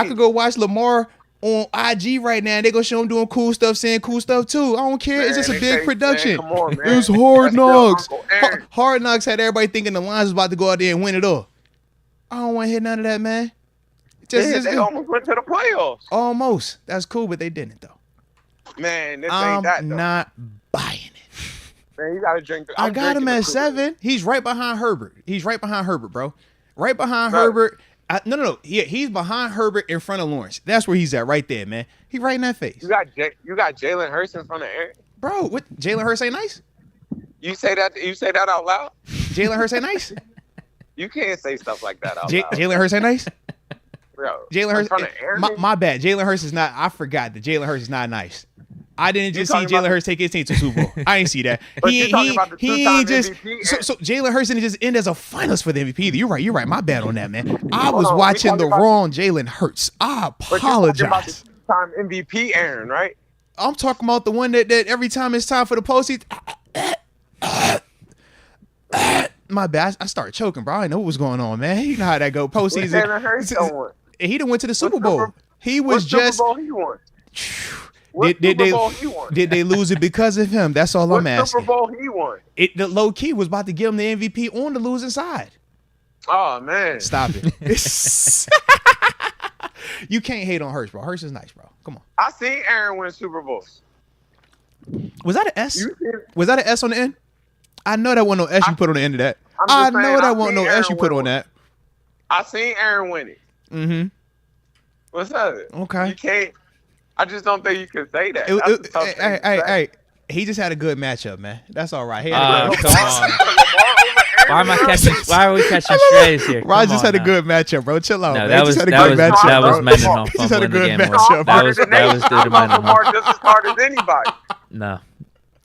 could go watch Lamar on IG right now. And they gonna show him doing cool stuff, saying cool stuff too. I don't care. Man, it's just a big production. Man, come on, man. It's Hard Knocks. Hard Knocks had everybody thinking the Lions was about to go out there and win it all. I don't want to hear none of that, man. They almost went to the playoffs. Almost. That's cool, but they didn't though. Man, this ain't that though. I'm not buying it. Man, you gotta drink. I got him at 7. He's right behind Herbert. Bro. Right behind Herbert. No. Yeah, he's behind Herbert in front of Lawrence. That's where he's at right there, man. He right in that face. You got Jalen Hurts in front of Aaron. Bro, what? Jalen Hurts ain't nice? You say that out loud? Jalen Hurts ain't nice? You can't say stuff like that out loud. Jalen Hurts ain't nice? Jalen Hurts. My bad. Jalen Hurts is not. I forgot that Jalen Hurts is not nice. I didn't just see Jalen Hurts take his team to the Super Bowl. I ain't see that. He ain't just. So Jalen Hurts didn't just end as a finalist for the MVP either. You're right. My bad on that, man. I was watching the wrong Jalen Hurts. I apologize. But you're talking about the 2-time MVP Aaron, right? I'm talking about the one that every time it's time for the postseason. My bad. I started choking, bro. I didn't know what was going on, man. You know how that go. Postseason. Jalen Hurts going? He done went to the Super Bowl. He was just. Super Bowl he won? Did they lose it because of him? That's all I'm asking. Super Bowl he won? The low key was about to give him the MVP on the losing side. Oh man, stop it! You can't hate on Hurts, bro. Hurts is nice, bro. Come on. I seen Aaron win Super Bowls. Was that an S? Was that an S on the end? I know that wasn't no S you put on the end of that. I know that wasn't no S you put on that. I seen Aaron win it. Mm-hmm. What's that? Okay. You can't. I just don't think you can say that. Hey, he just had a good matchup, man. That's all right. Come on. Why are we catching strays here? Rod just had a good matchup, bro. Chill out. No, that was Mendenhall. He just had a good matchup. That was due to Mendenhall. Lamar just as smart as anybody. No,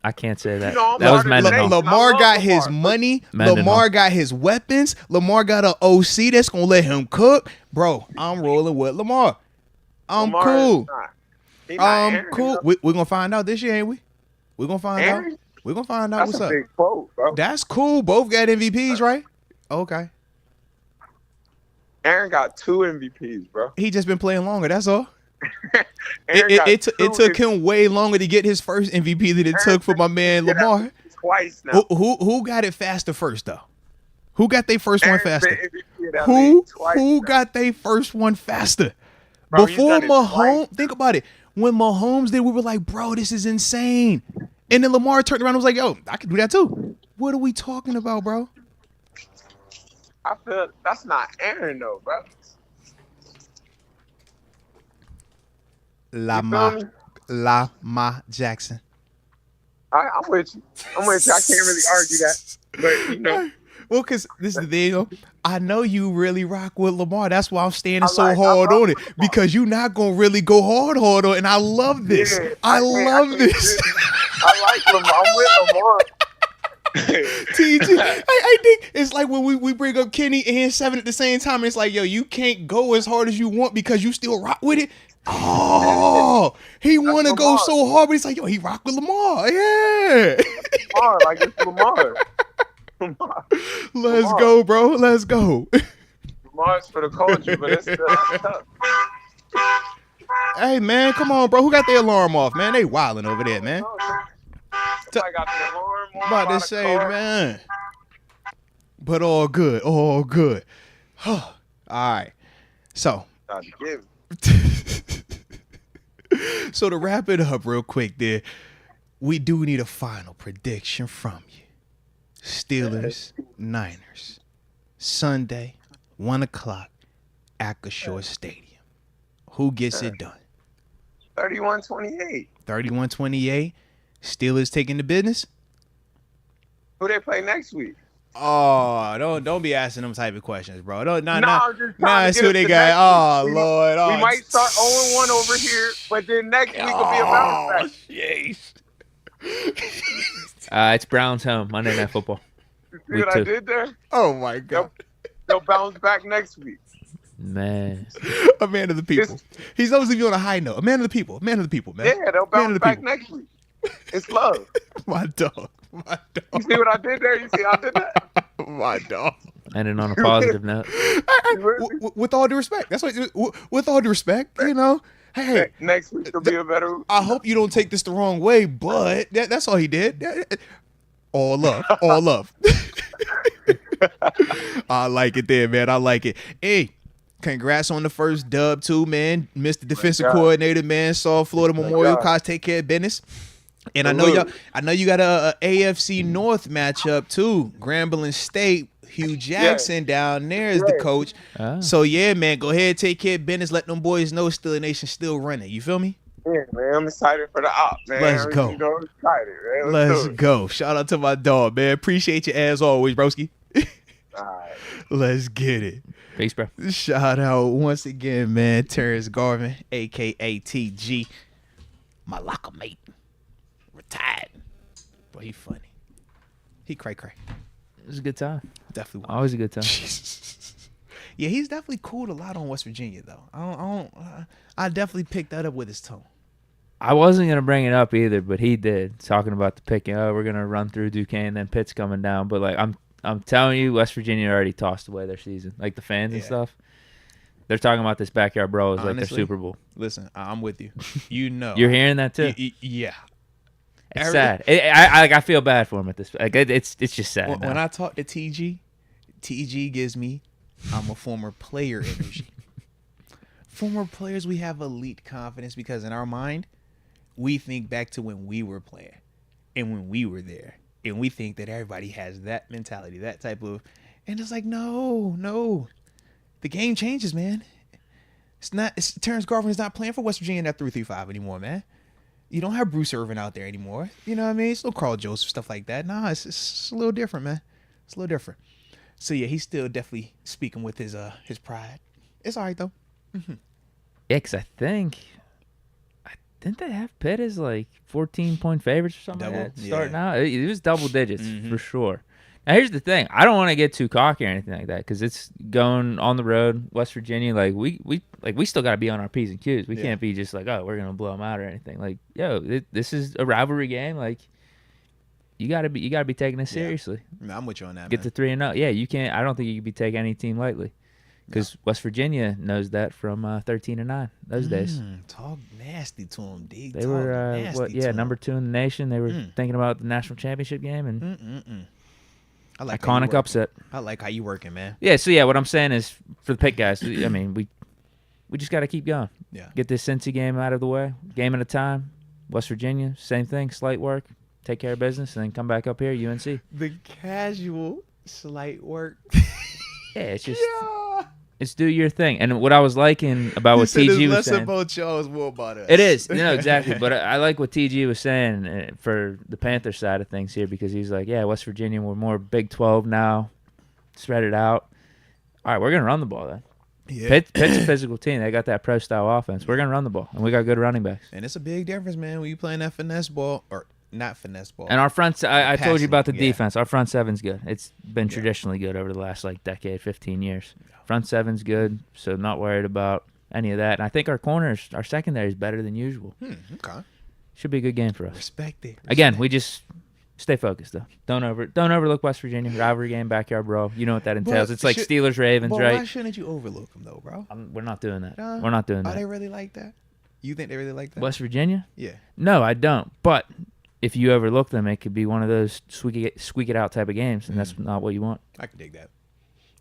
I can't say that. That was Mendenhall. Lamar got his money. Lamar got his weapons. Lamar got an OC that's gonna let him cook, bro. I'm rolling with Lamar. I'm cool. Cool. We're gonna find out this year, ain't we? We're gonna find out. We're gonna find out what's up. Big quote, bro. That's cool. Both got MVPs, right? Okay. Aaron got 2 MVPs, bro. He just been playing longer. That's all. It took him way longer to get his first MVP than it took for my man Lamar. Twice now. Who got it faster first though? Who got their first one faster? Who got their first one faster? Bro, before Mahomes, think about it. When Mahomes did, we were like, bro, this is insane. And then Lamar turned around and was like, yo, I can do that too. What are we talking about, bro? I feel that's not Aaron though, bro. Lamar Jackson. I'm with you. I can't really argue that. But, you know. Well, because this is the thing, though. I know you really rock with Lamar. That's why I'm standing so hard on it. Because you're not going to really go hard on it. And I love this. Yeah, I love this. I like Lamar. I'm with Lamar. TG, I think it's like when we bring up Kenny and 7 at the same time. It's like, yo, you can't go as hard as you want because you still rock with it. Oh, he want to go so hard, but he's like, yo, he rock with Lamar. Yeah. Lamar, like it's Lamar. Let's go, bro. Let's go. Lamar's for the culture, but it's tough. Hey, man, come on, bro. Who got their alarm off, man? They wilding over there, man. I got the alarm off. About to say, man. But all good. All good. All right. So. So to wrap it up real quick there, we do need a final prediction from you. Steelers, Niners, Sunday, 1 o'clock, Acrisure Stadium. Who gets it done? 31-28. 31-28. Steelers taking the business? Who they play next week? Oh, don't be asking them type of questions, bro. That's who they got. Oh, Lord. We might start 0-1 over here, but then next week will be a bounce back. Jeez. It's Browns home, Monday Night Football. You see what I did there? Oh, my God. They'll bounce back next week. Man. A man of the people. He's always leaving you on a high note. A man of the people. Man of the people, man. Yeah, they'll bounce back next week. It's love. My dog. You see what I did there? You see how I did that? My dog. Ending on a positive note. With all due respect. That's what. With all due respect, you know. Hey, next week will be a better. I hope you don't take this the wrong way, but that's all he did. All love. All love. I like it there, man. I like it. Hey, congrats on the first dub too, man. Mr. Defensive Coordinator, man. Saw Florida Memorial College take care of business. And I know you got a AFC North matchup too. Grambling State, Hugh Jackson down there is the coach. So yeah, man, go ahead, take care of business. Let them boys know Steeler Nation still running. You feel me? Yeah, man, I'm excited for the op, man. Let's go. You know, excited, man. Let's go. Shout out to my dog, man. Appreciate you as always, broski. All right. Let's get it. Peace, bro. Shout out once again, man. Terence Garvin, a.k.a. TG. My locker mate. Retired. Boy, he funny. He cray-cray. It was a good time. Definitely. Always a good time. Jesus. Yeah, he's definitely cooled a lot on West Virginia, though. I definitely picked that up with his tone. I wasn't going to bring it up either, but he did. Talking about the picking. Oh, we're going to run through Duquesne, then Pitt's coming down. But, like, I'm telling you, West Virginia already tossed away their season. Like, the fans and stuff. They're talking about this backyard brawl as like their Super Bowl. Listen, I'm with you. You know. You're hearing that, too? Yeah. It's sad. I feel bad for him at this. Like, it's just sad. When I talk to TG gives me, I'm a former player energy. Former players, we have elite confidence because in our mind, we think back to when we were playing and when we were there. And we think that everybody has that mentality, that type of, and it's like, no. The game changes, man. Terrence Garvin is not playing for West Virginia in that 3-3-5 anymore, man. You don't have Bruce Irvin out there anymore. You know what I mean? It's no Carl Joseph, stuff like that. Nah, it's a little different, man. It's a little different. So, yeah, he's still definitely speaking with his pride. It's all right, though. Mm-hmm. Yeah, because didn't they have Pitt as like 14-point favorites or something like that starting out? It was double digits for sure. Now, here's the thing. I don't want to get too cocky or anything like that because it's going on the road, West Virginia. Like, we still got to be on our P's and Q's. We can't be just like, oh, we're going to blow them out or anything. Like, this is a rivalry game. Like, you got to be taking this seriously. I'm with you on that, Get to 3-0. Yeah, you can't. I don't think you can be taking any team lightly. Because West Virginia knows that from 13-9 those days. Talk nasty to them, Deke. They were number 2 in the nation. They were thinking about the national championship game and I like iconic upset. I like how you working, man. Yeah. So what I'm saying is for the Pitt guys, I mean we just got to keep going. Yeah. Get this Cincy game out of the way, game at a time. West Virginia, same thing, slight work, take care of business, and then come back up here, UNC. The casual slight work. Yeah, it's just. It's do your thing. And what I was liking about what TG was saying. Less about y'all, more about us. It is. Exactly. But I like what TG was saying for the Panther side of things here because he's like, West Virginia, we're more Big 12 now. Spread it out. All right, we're going to run the ball then. Yeah. Pitt's a physical team. They got that pro-style offense. We're going to run the ball. And we got good running backs. And it's a big difference, man, when you playing that finesse ball or not finesse ball. And our front, I told you about the defense. Our front seven's good. It's been traditionally good over the last decade, 15 years. Front seven's good, so not worried about any of that. And I think our corners, our secondary is better than usual. Okay. Should be a good game for us. Respect it. Again, we just stay focused though. Don't overlook West Virginia. Rivalry game, backyard brawl. You know what that entails. It's like Steelers Ravens, right? Why shouldn't you overlook them though, bro? We're not doing that. We're not doing that. Are they really like that? You think they really like that? West Virginia? Yeah. No, I don't. But if you overlook them, it could be one of those squeak it out type of games, and that's not what you want. I can dig that.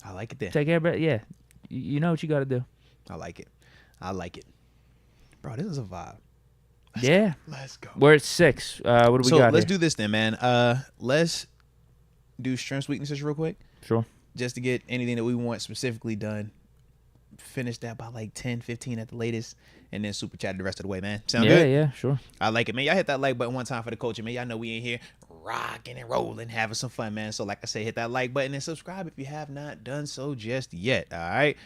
I like it then. Take care, but yeah. You know what you got to do. I like it. Bro, this is a vibe. Let's go. We're at 6. What do we got So let's here? do this then, man. Let's do strengths, weaknesses real quick. Sure. Just to get anything that we want specifically done. Finish that by 10, 15 at the latest. And then super chat the rest of the way, man. Sound good? Yeah, sure. I like it, man. Y'all hit that like button one time for the culture, man. Y'all know we in here rocking and rolling, having some fun, man. So like I say, hit that like button and subscribe if you have not done so just yet, all right?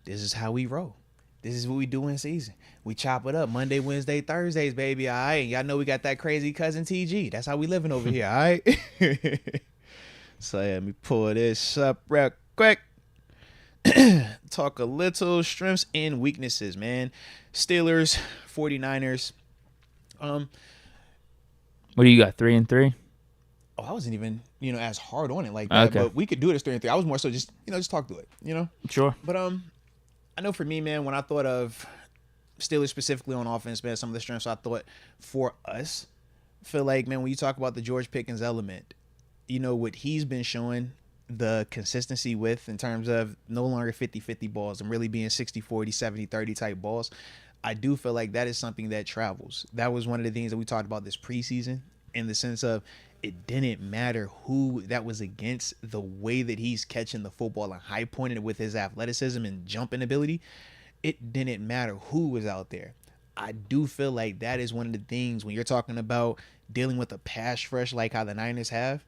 This is how we roll. This is what we do in season. We chop it up Monday, Wednesday, Thursdays, baby, all right? And y'all know we got that crazy cousin TG. That's how we living over here, all right? So let me pull this up real quick. Talk a little strengths and weaknesses, man. Steelers, 49ers. What do you got? 3-3? Oh, I wasn't even, as hard on it like that. Okay. But we could do it as 3-3. I was more so just, just talk through it, Sure. But I know for me, man, when I thought of Steelers specifically on offense, man, some of the strengths I thought for us, feel like, man, when you talk about the George Pickens element, what he's been showing the consistency with in terms of no longer 50-50 balls and really being 60-40, 70-30 type balls, I do feel like that is something that travels. That was one of the things that we talked about this preseason in the sense of it didn't matter who that was against, the way that he's catching the football and high pointing it with his athleticism and jumping ability. It didn't matter who was out there. I do feel like that is one of the things when you're talking about dealing with a pass rush like how the Niners have,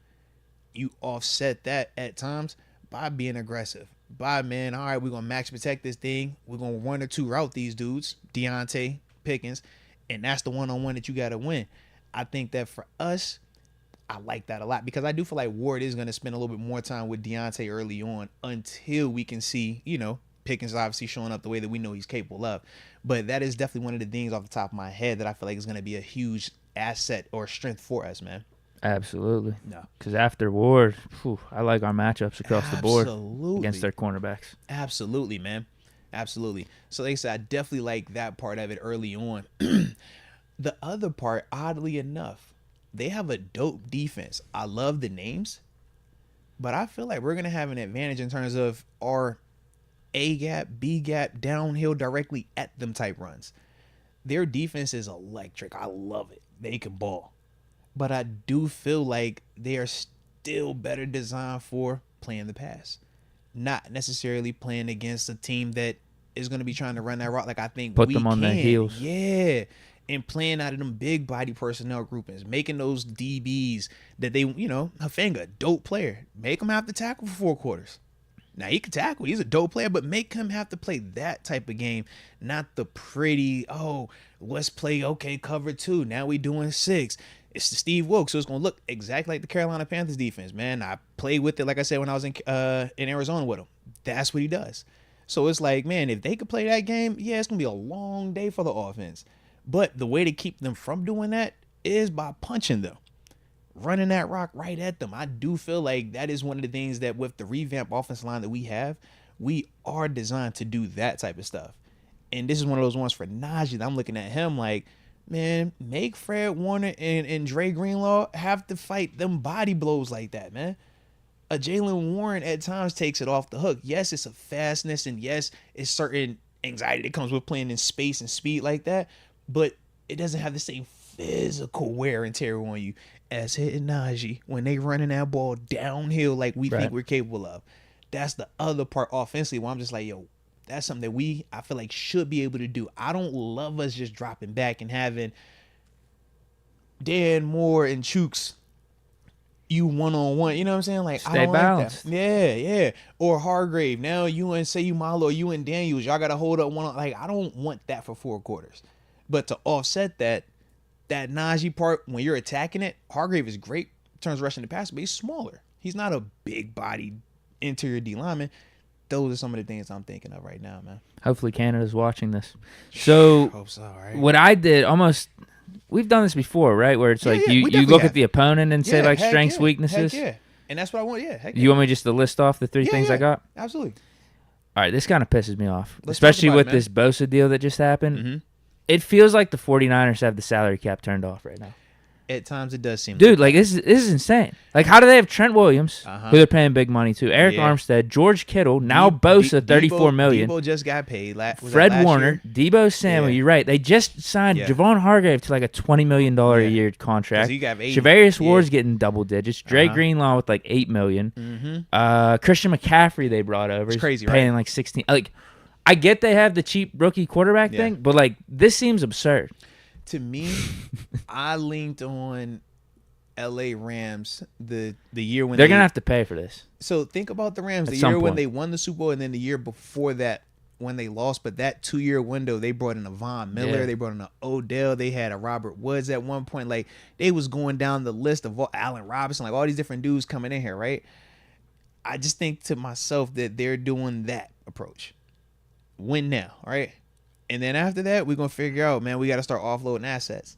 you offset that at times by being aggressive. By, man, all right, we're going to max protect this thing. We're going to 1 or 2 route these dudes, Deontay, Pickens, and that's the one-on-one that you got to win. I think that for us, I like that a lot because I do feel like Ward is going to spend a little bit more time with Deontay early on until we can see, Pickens obviously showing up the way that we know he's capable of. But that is definitely one of the things off the top of my head that I feel like is going to be a huge asset or strength for us, man. Absolutely. No. Because after Ward, I like our matchups across the board against their cornerbacks. Absolutely, man. Absolutely. So like I said, I definitely like that part of it early on. The other part, oddly enough, they have a dope defense. I love the names, but I feel like we're going to have an advantage in terms of our A-gap, B-gap, downhill directly at them type runs. Their defense is electric. I love it. They can ball. But I do feel like they are still better designed for playing the pass. Not necessarily playing against a team that is going to be trying to run that route like I think Put them on their heels. Yeah. And playing out of them big body personnel groupings. Making those DBs that they, Hufanga, dope player. Make him have to tackle for 4 quarters. Now, he can tackle. He's a dope player, but make him have to play that type of game, not the pretty, let's play, cover 2. Now we doing 6. It's the Steve Wilkes, so it's going to look exactly like the Carolina Panthers defense, man. I played with it, like I said, when I was in Arizona with him. That's what he does. So it's like, man, if they could play that game, yeah, it's going to be a long day for the offense. But the way to keep them from doing that is by punching them. Running that rock right at them. I do feel like that is one of the things that with the revamped offensive line that we have, we are designed to do that type of stuff. And this is one of those ones for Najee that I'm looking at him like, man, make Fred Warner and Dre Greenlaw have to fight them body blows like that, man. A Jalen Warren at times takes it off the hook. Yes, it's a fastness, and yes, it's certain anxiety that comes with playing in space and speed like that, but it doesn't have the same physical wear and tear on you as hitting Najee when they running that ball downhill like we think we're capable of. That's the other part offensively where I'm just like, yo, that's something that I feel like should be able to do. I don't love us just dropping back and having Dan Moore and Chooks you one-on-one. You know what I'm saying? Like, stay I don't balanced. Like that. Yeah. Or Hargrave. Now you and Sayumalo or you and Daniels, y'all got to hold up one. Like, I don't want that for 4 quarters. But to offset that Najee part, when you're attacking it, Hargrave is great in terms of rushing the pass, but he's smaller. He's not a big-bodied interior D lineman. Those are some of the things I'm thinking of right now, man. Hopefully Canada's watching this. So, hope so, right? What I did we've done this before, right? Where it's you look at the opponent and say like strengths, weaknesses. Heck yeah. And that's what I want. Yeah. Heck you want me just to list off the 3 things I got? Absolutely. All right. This kind of pisses me off, especially with this Bosa deal that just happened. Mm-hmm. It feels like the 49ers have the salary cap turned off right now. At times it does seem. Dude, like this is insane. Like, how do they have Trent Williams, who they're paying big money to, Eric Armstead, George Kittle, now Bosa, $34 million. Debo just got paid. Fred Warner, Debo Samuel. You're right. They just signed Javon Hargrave to like a $20 million a year contract. Shavarius Ward's getting double digits. Dre Greenlaw with like $8 million. Mm-hmm. Christian McCaffrey they brought over. It's crazy, paying right? like 16. Like, I get they have the cheap rookie quarterback thing, but like this seems absurd. To me, I leaned on LA Rams the year when they're gonna have to pay for this. So think about the Rams, the year when they won the Super Bowl, and then the year before that when they lost. But that 2-year window, they brought in a Von Miller, they brought in a Odell, they had a Robert Woods at one point. Like, they was going down the list of Allen Robinson, like all these different dudes coming in here, right? I just think to myself that they're doing that approach. Win now, right? And then after that, we're going to figure out, man, we got to start offloading assets.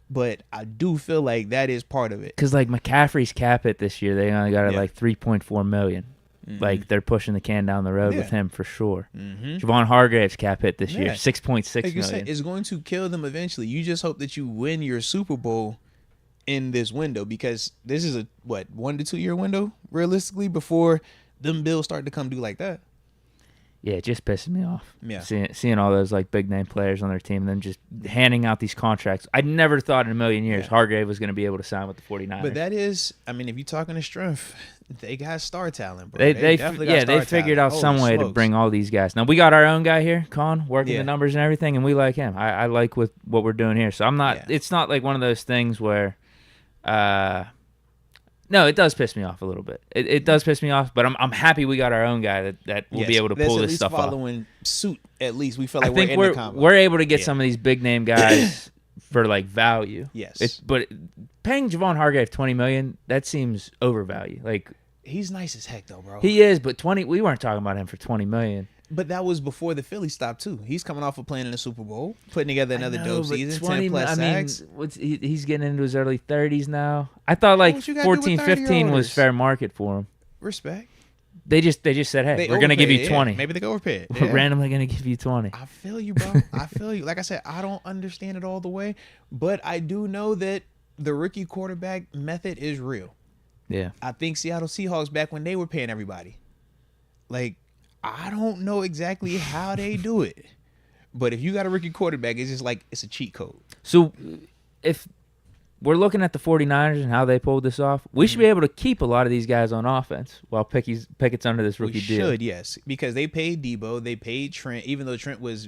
But I do feel like that is part of it. Because, like, McCaffrey's cap hit this year, they only got it like $3.4 million. Mm-hmm. Like, they're pushing the can down the road with him for sure. Mm-hmm. Javon Hargrave's cap hit this year, $6.6 million. Said, it's going to kill them eventually. You just hope that you win your Super Bowl in this window, because this is a, 1 to 2 year window, realistically, before them bills start to come due like that. Yeah, it just pisses me off. Yeah. Seeing all those like big name players on their team and then just handing out these contracts. I never thought in a million years Hargrave was going to be able to sign with the 49ers. But that is, I mean, if you're talking to strength, they got star talent, bro. They figured out some way to bring all these guys. Now, we got our own guy here, Con, working the numbers and everything, and we like him. I like what we're doing here. So I'm not, it's not like one of those things where No, it does piss me off a little bit. It does piss me off, but I'm happy we got our own guy that will be able to pull this stuff off. Following suit, at least we feel like we're in the combo. We're able to get some of these big name guys for like value. Yes, but paying Javon Hargrave $20 million, that seems overvalued. Like he's nice as heck though, bro. He is, but we weren't talking about him for $20 million. But that was before the Philly stopped too. He's coming off of playing in the Super Bowl, putting together another dope season, 10+ sacks. He's getting into his early 30s now. I thought like 14, 15 was fair market for him. Respect. They just said, hey, we're gonna give you 20. Maybe they go overpaid. We're randomly gonna give you 20. I feel you, bro. I feel you. Like I said, I don't understand it all the way, but I do know that the rookie quarterback method is real. Yeah. I think Seattle Seahawks back when they were paying everybody. Like, I don't know exactly how they do it, but if you got a rookie quarterback, it's just like it's a cheat code. So if we're looking at the 49ers and how they pulled this off, we should be able to keep a lot of these guys on offense while Pickett's under this rookie deal. We should, yes, because they paid Debo, they paid Trent, even though Trent was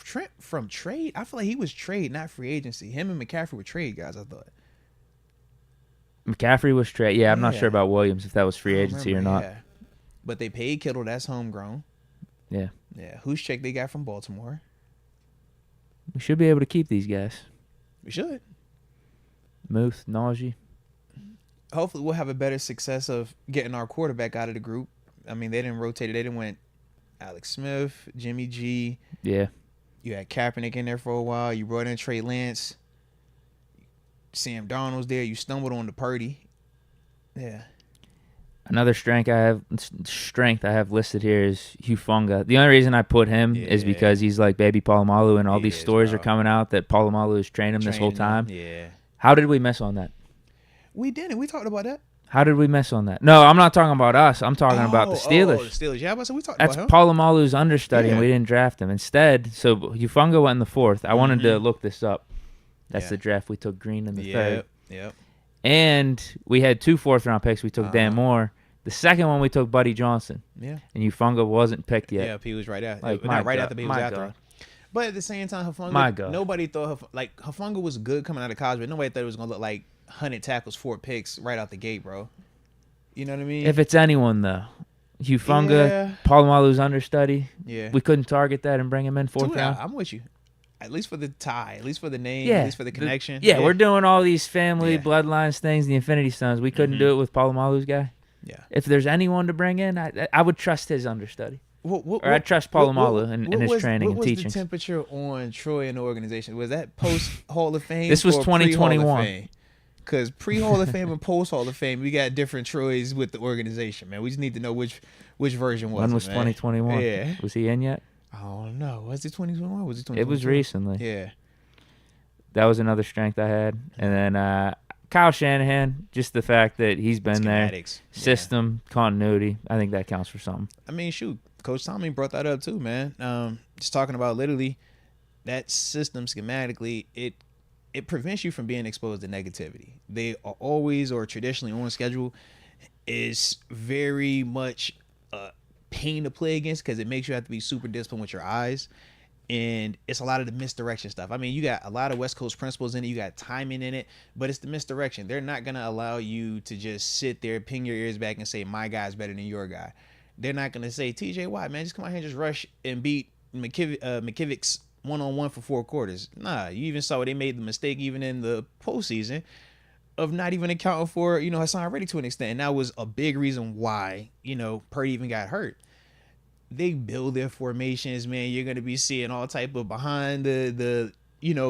Trent from trade? I feel like he was trade, not free agency. Him and McCaffrey were trade guys, I thought. McCaffrey was trade. Yeah, I'm not sure about Williams, if that was free agency or not. Yeah. But they paid Kittle. That's homegrown. Yeah. Yeah. Whose check they got from Baltimore? We should be able to keep these guys. We should. Muth, Najee. Hopefully we'll have a better success of getting our quarterback out of the group. I mean, they didn't rotate it. They didn't went Alex Smith, Jimmy G. Yeah. You had Kaepernick in there for a while. You brought in Trey Lance. Sam Darnold's there. You stumbled on the Purdy. Yeah. Another strength I have listed here is Hufanga. The only reason I put him is because he's like baby Polamalu, and all these stories are coming out that Polamalu has trained him this whole time. Yeah. How did we miss on that? We didn't. We talked about that. How did we miss on that? No, I'm not talking about us. I'm talking about the Steelers. The Steelers. Yeah, but we talked about him. That's Polamalu's understudy, and we didn't draft him. Instead, so Hufanga went in the 4th. I wanted to look this up. That's the draft. We took Green in the 3rd. Yep. And we had 2 4th-round picks. We took Dan Moore. The second one we took Buddy Johnson. Yeah. And Hufanga wasn't picked yet. Yeah, he was right after. Like, not right after, but he was after. But at the same time, Hufanga, nobody thought Hufanga was good coming out of college, but nobody thought it was gonna look like 100 tackles, 4 picks right out the gate, bro. You know what I mean? If it's anyone though, Hufanga, Polamalu's understudy. Yeah. We couldn't target that and bring him in 4th round. I'm with you. At least for the tie, at least for the name, at least for the connection. We're doing all these family bloodlines things, the Infinity Stones. We couldn't do it with Polamalu's guy. Yeah. If there's anyone to bring in, I would trust his understudy. I trust Polamalu in his training and teaching. What was the temperature on Troy and the organization? Was that post Hall of Fame? This was 2021. Because pre-Hall of Fame and post-Hall of Fame, we got different Troys with the organization, man. We just need to know which version was it. When was 2021? Yeah. Was he in yet? I don't know. Was it 2021? Was it 2022? It was recently. Yeah. That was another strength I had. And then Kyle Shanahan, just the fact that he's been there. System, continuity. I think that counts for something. I mean, shoot. Coach Tommy brought that up too, man. Just talking about literally that system schematically, it prevents you from being exposed to negativity. They are always or traditionally on schedule is very much pain to play against because it makes you have to be super disciplined with your eyes. And it's a lot of the misdirection stuff. I mean, you got a lot of West Coast principles in it. You got timing in it, but it's the misdirection. They're not going to allow you to just sit there, ping your ears back and say, my guy's better than your guy. They're not going to say, TJ Watt, man, just come out here and just rush and beat McKivic's one-on-one for 4 quarters. Nah, you even saw they made the mistake even in the postseason of not even accounting for, Hassan Reddick to an extent. And that was a big reason why, Purdy even got hurt. They build their formations, man. You're going to be seeing all type of behind or in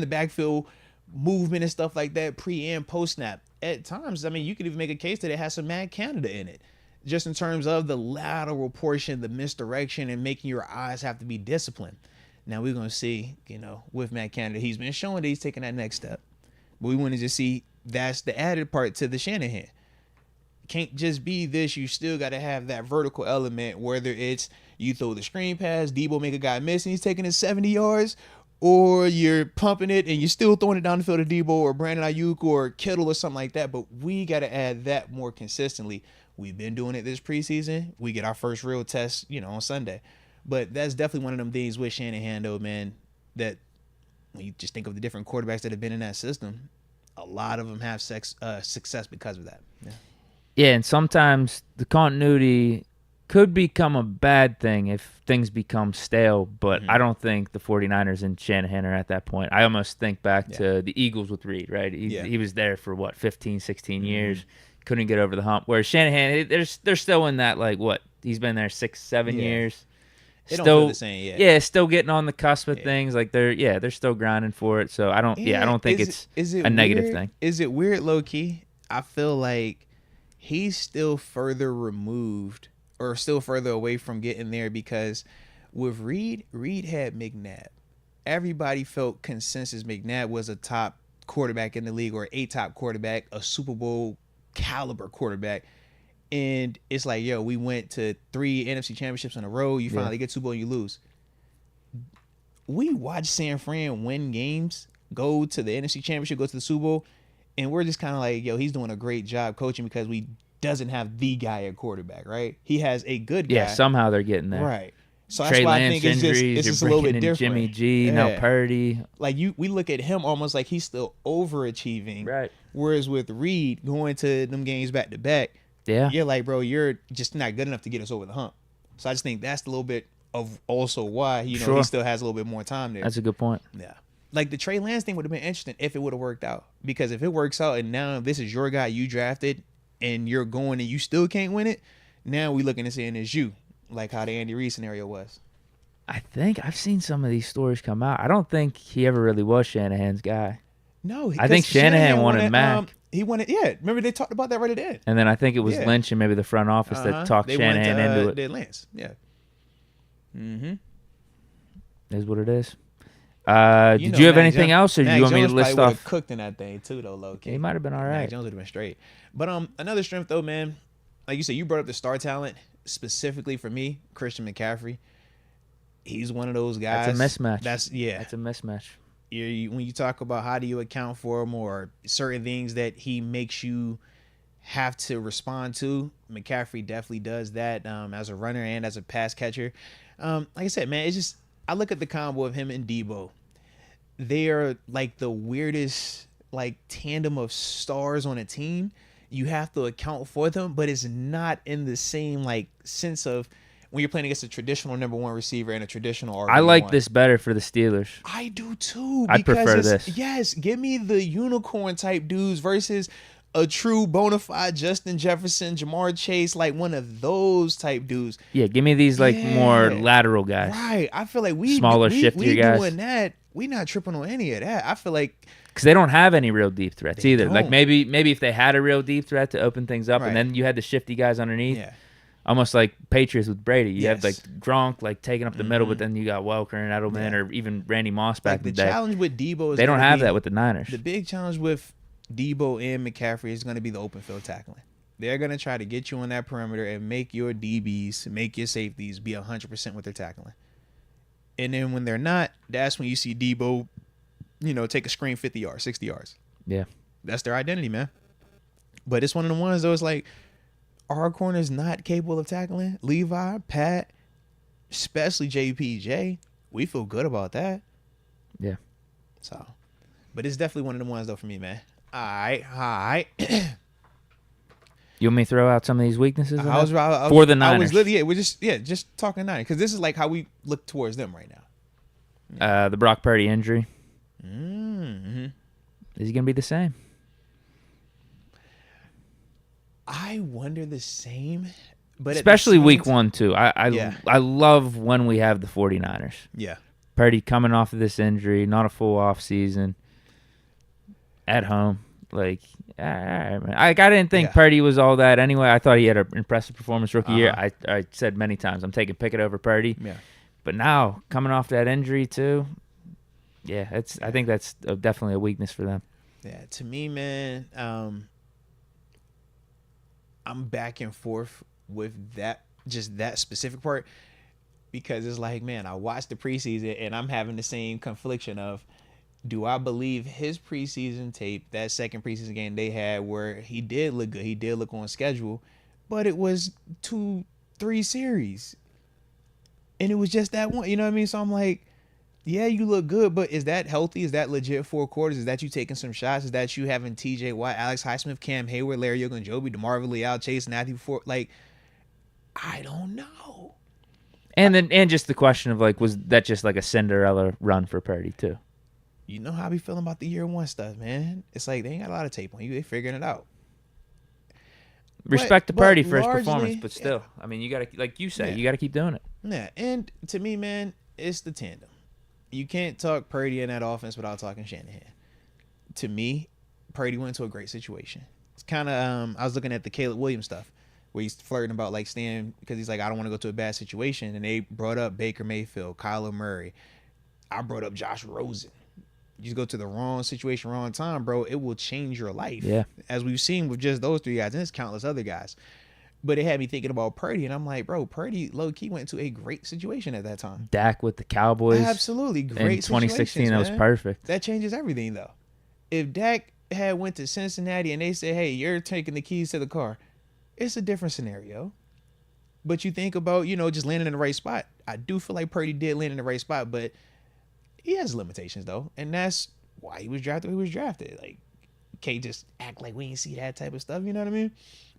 the backfield movement and stuff like that, pre and post snap. At times, I mean, you could even make a case that it has some Mad Canada in it, just in terms of the lateral portion, the misdirection, and making your eyes have to be disciplined. Now we're going to see, with Matt Canada, he's been showing that he's taking that next step. But we want to just see that's the added part to the Shanahan. Can't just be this. You still got to have that vertical element, whether it's you throw the screen pass, Debo make a guy miss and he's taking it 70 yards, or you're pumping it and you're still throwing it down the field to Debo or Brandon Ayuk or Kittle or something like that. But we got to add that more consistently. We've been doing it this preseason. We get our first real test, on Sunday. But that's definitely one of them things with Shanahan, though, man, that when you just think of the different quarterbacks that have been in that system, a lot of them have success because of that. Yeah, and sometimes the continuity could become a bad thing if things become stale, but I don't think the 49ers and Shanahan are at that point. I almost think back to the Eagles with Reed, right? He was there for, 15, 16 years, couldn't get over the hump. Whereas Shanahan, they're still in that, he's been there 6, 7 years. They don't feel the same yet. Yeah, still getting on the cusp of things. Like, they're still grinding for it. So I don't think it's a negative thing. Is it weird, low-key? I feel like he's still further removed or still further away from getting there because with Reed had McNabb. Everybody felt consensus McNabb was a top quarterback in the league or a top quarterback, a Super Bowl caliber quarterback. And it's like, yo, we went to 3 NFC championships in a row. You finally get Super Bowl and you lose. We watched San Fran win games, go to the NFC championship, go to the Super Bowl, and we're just kind of like, yo, he's doing a great job coaching because we doesn't have the guy at quarterback, right? He has a good guy. Yeah, somehow they're getting there. Right. So Trey that's why Lance I think it's just a little bit different. Jimmy G, now Purdy. Like we look at him almost like he's still overachieving. Right. Whereas with Reed going to them games back to back, you're like, bro, you're just not good enough to get us over the hump. So I just think that's a little bit of also why he still has a little bit more time there. That's a good point. Yeah. Like the Trey Lance thing would have been interesting if it would have worked out. Because if it works out and now this is your guy you drafted and you're going and you still can't win it, now we looking and saying it's you. Like how the Andy Reid scenario was. I think I've seen some of these stories come out. I don't think he ever really was Shanahan's guy. No. I think Shanahan wanted Mac. He wanted, Remember they talked about that right at the end. And then I think it was Lynch and maybe the front office that talked Shanahan into it. They Lance, Mm-hmm. Is what it is. Did you have anything else, or do you want me to list off? Cooked in that thing too, though, low key. He might have been all right. Mac Jones would have been straight. But another strength though, man. Like you said, you brought up the star talent specifically for me, Christian McCaffrey. He's one of those guys. That's a mismatch. That's a mismatch. When you talk about how do you account for him or certain things that he makes you have to respond to, McCaffrey definitely does that as a runner and as a pass catcher. Like I said, man, it's just I look at the combo of him and Debo. They are like the weirdest tandem of stars on a team. You have to account for them, but it's not in the same sense of when you're playing against a traditional number one receiver and a traditional RB1. I like this better for the Steelers. I do too. I prefer this. Yes, give me the unicorn type dudes versus a true bona fide Justin Jefferson, Jamar Chase, one of those type dudes. Yeah, give me these more lateral guys. Right. I feel like we shiftier guys. Doing that. We not tripping on any of that. I feel like because they don't have any real deep threats either. Don't. Like maybe if they had a real deep threat to open things up, and then you had the shifty guys underneath. Yeah. Almost like Patriots with Brady. You have Gronk taking up the middle, but then you got Welker and Edelman or even Randy Moss back in the day. The challenge with Debo is they don't have that with the Niners. The big challenge with Debo and McCaffrey is going to be the open field tackling. They're going to try to get you on that perimeter and make your DBs, make your safeties be 100% with their tackling. And then when they're not, that's when you see Debo, take a screen 50 yards, 60 yards. Yeah. That's their identity, man. But it's one of the ones, though, it's like, our corner's not capable of tackling. Levi, Pat, especially JPJ. We feel good about that. Yeah. So, but it's definitely one of the ones, though, for me, man. All right. You want me to throw out some of these weaknesses for the Niners? We're just talking Niners because this is how we look towards them right now. The Brock Purdy injury. Mm-hmm. Is he gonna be the same? I wonder the same, but especially week 1 too. I love when we have the 49ers. Yeah. Purdy coming off of this injury, not a full off season, at home. I didn't think Purdy was all that anyway. I thought he had an impressive performance rookie year. I said many times I'm taking Pickett over Purdy. Yeah. But now coming off that injury too, I think that's definitely a weakness for them. Yeah, to me, man, I'm back and forth with that specific part because it's like, man, I watched the preseason and I'm having the same confliction of, do I believe his preseason tape, that second preseason game they had where he did look good, he did look on schedule, but it was 2-3 series. And it was just that one, you know what I mean? So I'm like, Yeah, you look good, but is that healthy? Is that legit 4 quarters? Is that you taking some shots? Is that you having TJ Watt, Alex Highsmith, Cam Hayward, Larry Ogunjobi, DeMarvin Leal, Chase Matthew Ford? Like, I don't know. And just the question of, like, was that just like a Cinderella run for Purdy too? You know how I be feeling about the year one stuff, man. It's like they ain't got a lot of tape on you. They figuring it out. Respect to Purdy for his performance, but still, I mean, you got to, like you said, you got to keep doing it. Yeah, and to me, man, it's the tandem. You can't talk Purdy in that offense without talking Shanahan. To me, Purdy went to a great situation. It's kind of I was looking at the Caleb Williams stuff where he's flirting about like staying because he's like, I don't want to go to a bad situation, and they brought up Baker Mayfield, Kyler Murray. I brought up Josh Rosen. You go to the wrong situation, wrong time, bro, it will change your life. Yeah. As we've seen with just those 3 guys, and there's countless other guys. But it had me thinking about Purdy, and I'm like, bro, Purdy low-key went to a great situation at that time. Dak with the Cowboys. Absolutely. Great in 2016, that was perfect. That changes everything, though. If Dak had went to Cincinnati and they said, hey, you're taking the keys to the car, it's a different scenario. But you think about, just landing in the right spot. I do feel like Purdy did land in the right spot, but he has limitations, though, and that's why he was drafted. Like, you can't just act like we ain't see that type of stuff. You know what I mean?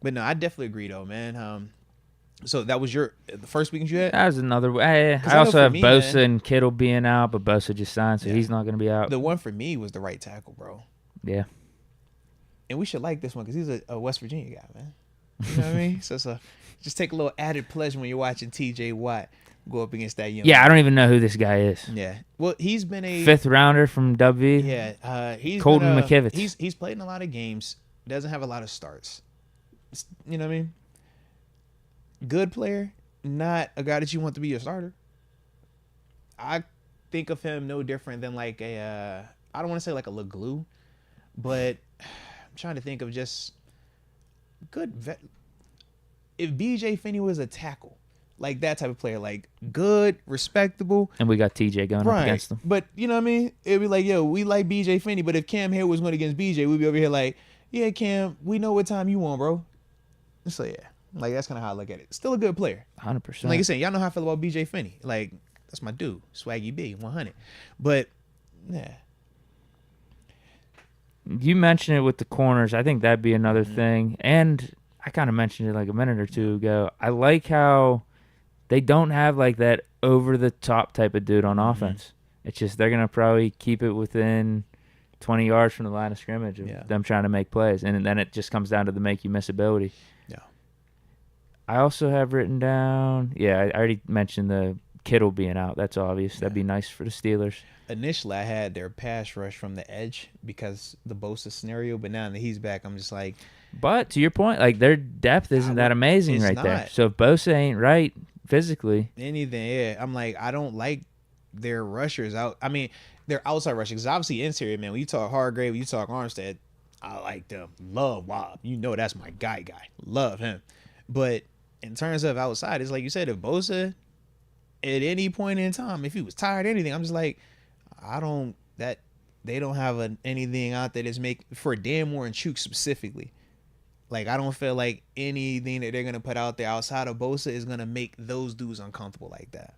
But no, I definitely agree, though, man. So that was the first weekend you had? That was another way. I also have Bosa and Kittle being out, but Bosa just signed, so he's not going to be out. The one for me was the right tackle, bro. Yeah. And we should like this one because he's a West Virginia guy, man. You know what I mean? So just take a little added pleasure when you're watching TJ Watt go up against that young. Yeah, I don't even know who this guy is. Yeah. Well, he's been a 5th rounder from W. Yeah. He's Colton McKivitz. He's played in a lot of games. Doesn't have a lot of starts. You know what I mean? Good player, not a guy that you want to be your starter. I think of him no different than like I don't want to say like a LeGlue, but I'm trying to think of just good if BJ Finney was a tackle, like that type of player, like good, respectable. And we got TJ going up against him. But you know what I mean? It'd be like, yo, we like BJ Finney, but if Cam Hayward was going against BJ, we'd be over here like, yeah, Cam, we know what time you want, bro. So yeah, like that's kind of how I look at it. Still a good player, 100%. Like I said, y'all know how I feel about BJ Finney. Like that's my dude, Swaggy B, 100. But yeah. You mentioned it with the corners. I think that'd be another thing. And I kind of mentioned it like a minute or two ago. I like how they don't have like that over-the-top type of dude on offense. It's just they're going to probably keep it within 20 yards from the line of scrimmage of them trying to make plays. And then it just comes down to the make-you-miss ability. Yeah. I also have written down, I already mentioned the Kittle being out. That's obvious. That'd be nice for the Steelers. Initially, I had their pass rush from the edge because the Bosa scenario, but now that he's back, I'm just like. But to your point, like their depth isn't that amazing there. So if Bosa ain't right physically, anything, I'm like, I don't like their rushers out. I mean, their outside rushers. Because obviously interior, man. When you talk Hargrave, when you talk Armstead, I like them. Love Wob. You know that's my guy. Love him. But in terms of outside, it's like you said, if Bosa at any point in time, if he was tired or anything, I'm just like. They don't have anything out there that's make for Danmore and Chuk specifically. Like I don't feel like anything that they're gonna put out there outside of Bosa is gonna make those dudes uncomfortable like that.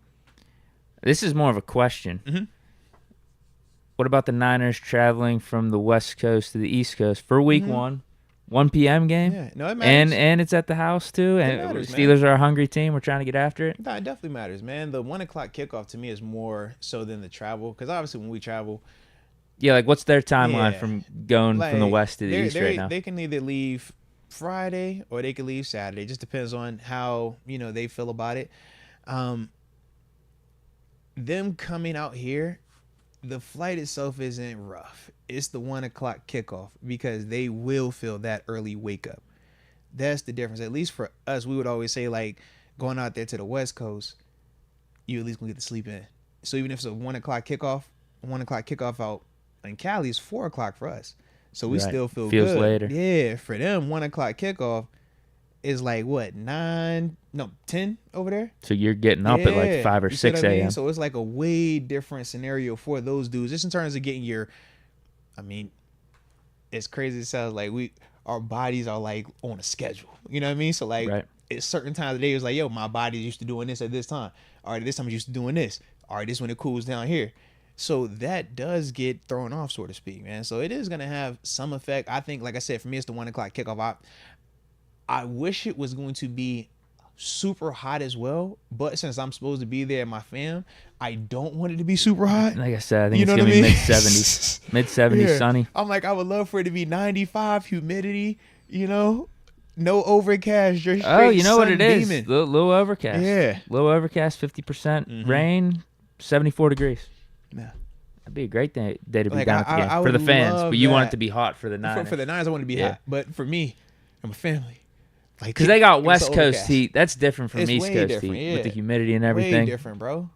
This is more of a question. Mm-hmm. What about the Niners traveling from the West Coast to the East Coast for Week 1? 1 p.m. game. Yeah, no, it matters. And it's at the house too. It and matters, Steelers man. are a hungry team. We're trying to get after it. No, it definitely matters, man. The 1 o'clock kickoff to me is more so than the travel, because obviously when we travel. Yeah, like what's their timeline from going from the West to the East right now? They can either leave Friday or they can leave Saturday. It just depends on how they feel about it. Them coming out here. The flight itself isn't rough. It's the 1 o'clock kickoff because they will feel that early wake up. That's the difference. At least for us, we would always say like going out there to the West Coast, you at least gonna get to sleep in. So even if it's a 1 o'clock kickoff out in Cali is 4 o'clock for us. So we still feels good. Later. Yeah, for them 1 o'clock kickoff is like what 10 over there. So you're getting up at like 5 or 6 a.m. So it's like a way different scenario for those dudes, just in terms of getting your. I mean, it's crazy. It sounds like our bodies are like on a schedule. You know what I mean? So like at certain times of the day, it's like, yo, my body's used to doing this at this time. All right, this time I'm used to doing this. All right, this when it cools down here. So that does get thrown off, so to speak, man. So it is going to have some effect. I think, like I said, for me, it's the 1 o'clock kickoff. I wish it was going to be super hot as well, but since I'm supposed to be there, my fam, I don't want it to be super hot. Like I said, I think it's gonna be mid-70s, sunny. I'm like, I would love for it to be 95, humidity, no overcast, just straight. Oh, you know what it is? Beaming. Low overcast. Yeah, low overcast, 50% rain, 74 degrees. Yeah. That'd be a great day to be like, down at the game for the fans, but you want it to be hot for the Niners. For the Niners, I want it to be hot, but for me and my family. Because they got West Coast heat. That's different from East Coast heat with the humidity and everything. Way different, bro.